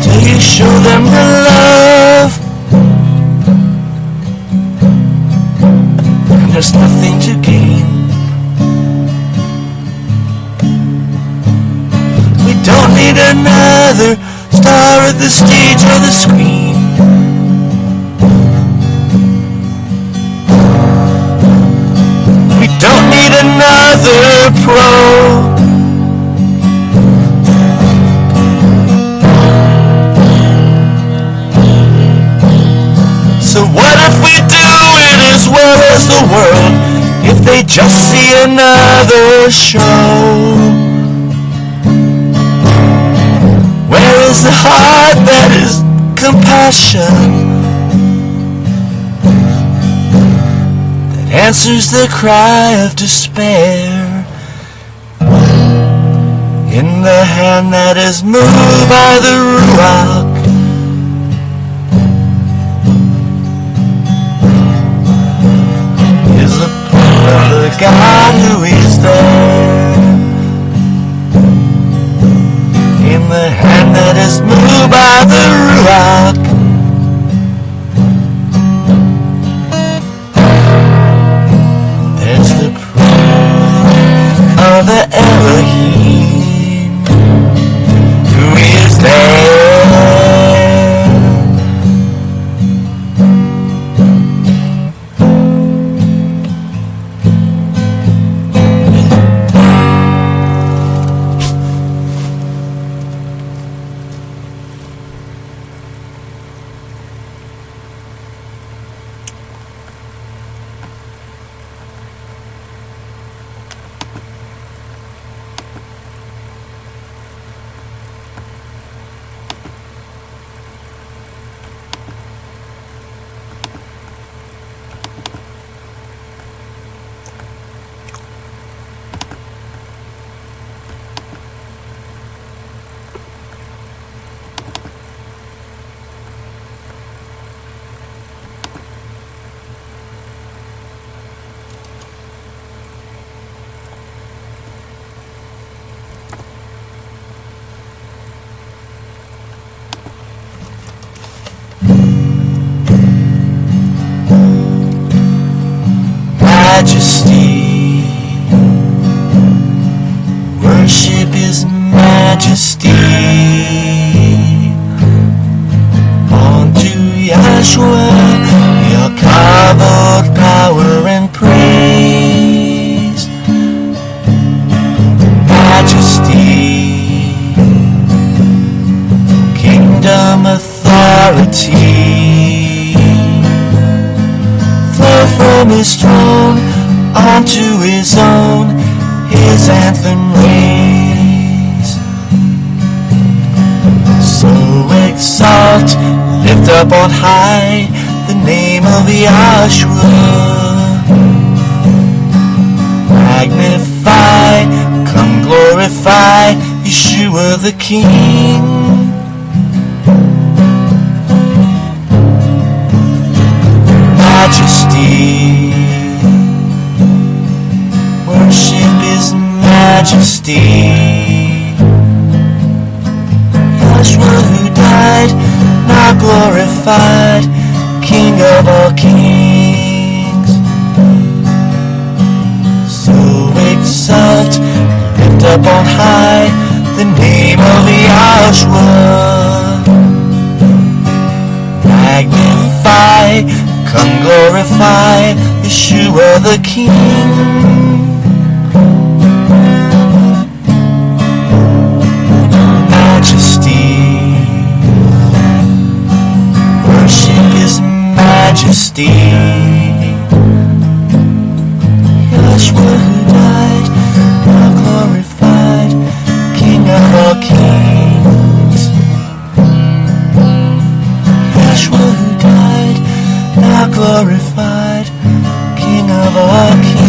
till you show them the love, and there's nothing to gain. Don't need another star at the stage or the screen. We don't need another pro. So what if we do it as well as the world, if they just see another show? Where is the heart that is compassion, that answers the cry of despair, in the hand that is moved by the Ruach? Is the proof of the God who is there. In the hand that is moved by the Ruach, there's the proof of the Elohim who is there. Majesty, worship His majesty. Unto Yahshua, your kavod, power and praise. Majesty, kingdom, authority, flow from His throne unto his own, his anthem raise. So exalt, lift up on high the name of Yahshua. Magnify, come glorify Yeshua the King. Majesty, worship His majesty. Yahshua who died, now glorified, King of all kings. So exalt, lift up on high the name of Yahshua. Magnify, come glorify Yeshua the King. Majesty, worship His majesty. Yahshua who died, now glorified, King of all kings. Yahshua who died, now glorified, King of all kings.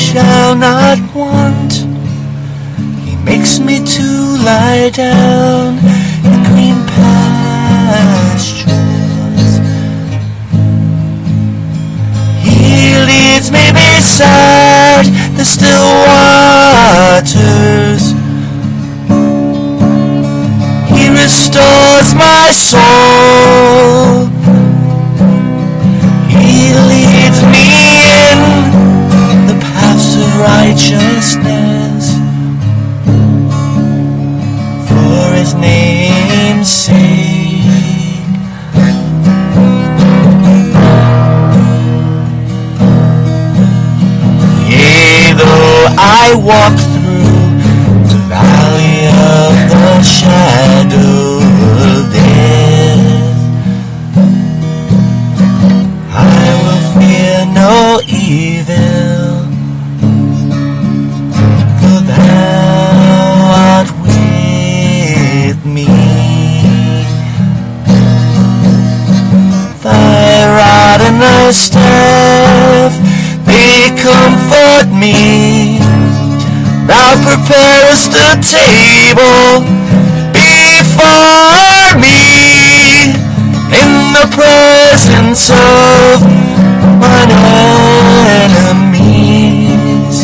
Shall not want. He makes me to lie down in green pastures. He leads me beside the still waters. He restores my soul. He leads me in righteousness for His name's sake. Yea, though I walk through the valley of the shadow of death, I will fear no evil. And thy staff, they comfort me. Thou preparest a table before me in the presence of mine enemies.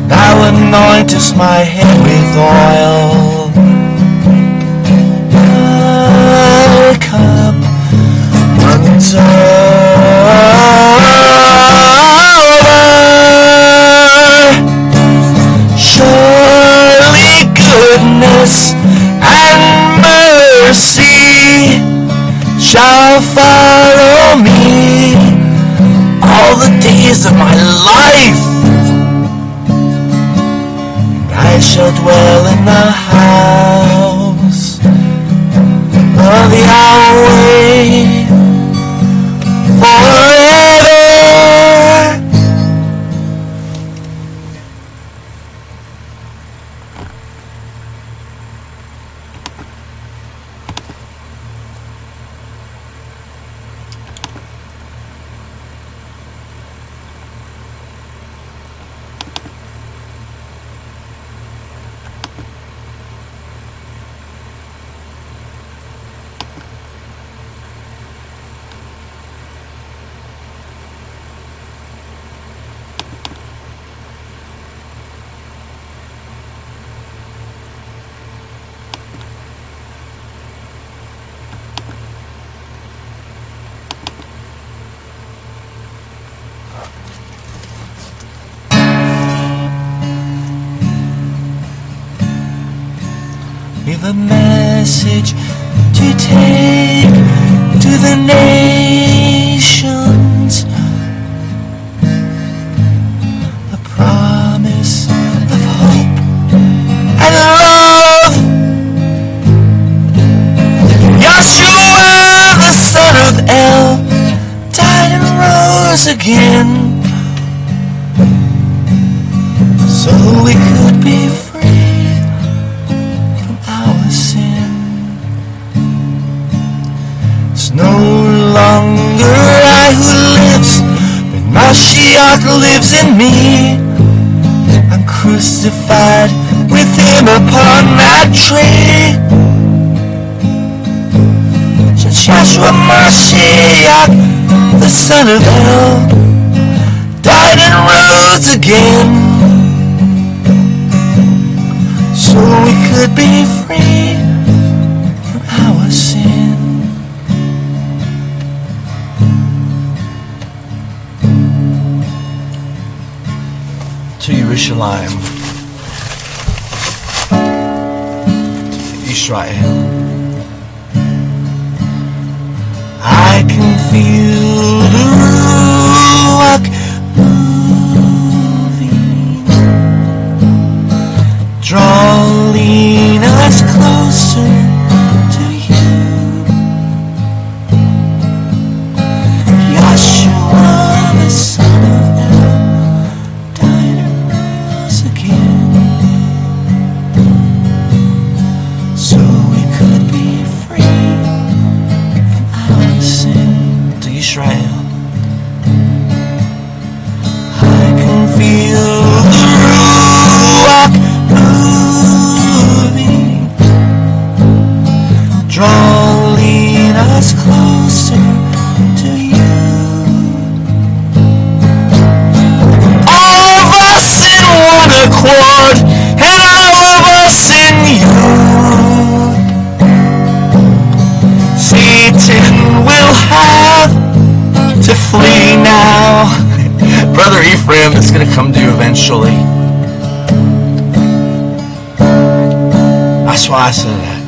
Thou anointest my head with oil. My cup runs over. Surely goodness and mercy shall follow me all the days days of my life. And I shall dwell in the house of Yahweh forever. We've a message to take to the nations, a promise of hope and love. Yeshua, the son of El, died and rose again, so we could be free from our sin. It's no longer I who lives, but Mashiach lives in me. I'm crucified with him upon that tree. Since Yeshua Mashiach, the son of El, died and rose again, so we could be free from our sin. To Yerushalayim, to Israel, I can feel the Ruach moving, drawing us closer to you. Yeshua, the son of El, died and rose again, so we could be free from our sin. To Israel, I can feel the Ruach moving, drawing us closer to you. All of us in one accord, and all of us in you. Satan will have to flee now. Brother Ephraim is going to come to you eventually. That's why I said that.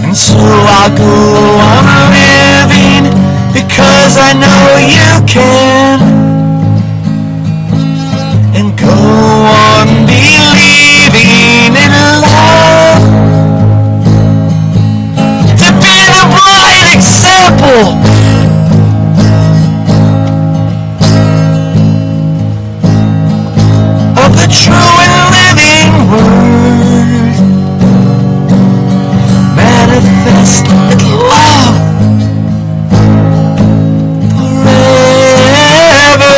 And so I'll go on living because I know you can, and go on believing in love, to be the bright example of the true and living word, manifest with love forever.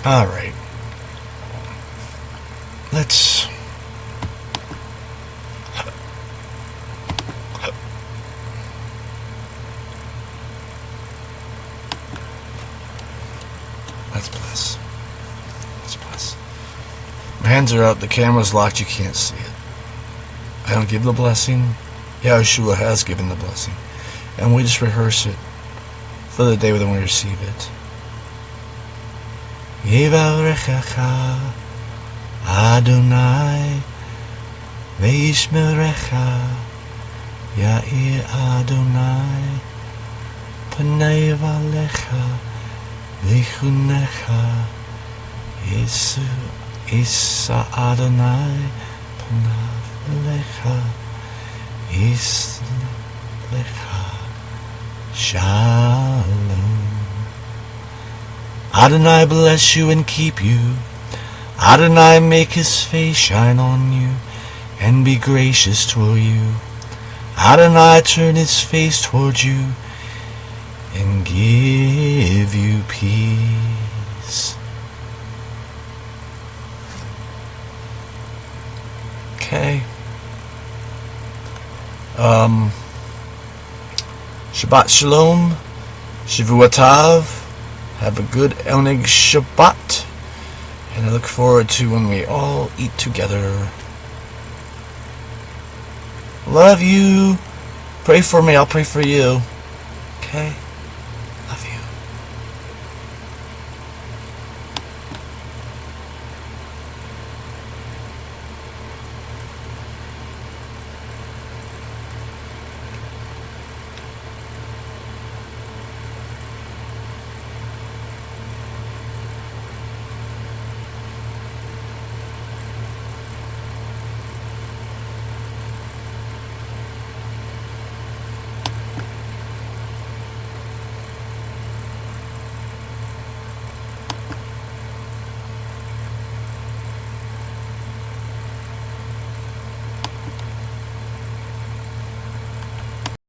All right. Hands are up, the camera's locked, you can't see it. I don't give the blessing. Yahushua has given the blessing. And we just rehearse it for the day when we receive it. Yivarechecha Adonai Veishmerecha Ya'ir Adonai Panei Valecha Vichunecha Isa Adonai Panav Lecha Is Lecha Shalom. Adonai bless you and keep you. Adonai make his face shine on you and be gracious toward you. Adonai turn his face toward you and give you peace. Okay. Shabbat Shalom. Shavuot. Have a good Oneg Shabbat. And I look forward to when we all eat together. Love you. Pray for me. I'll pray for you. Okay?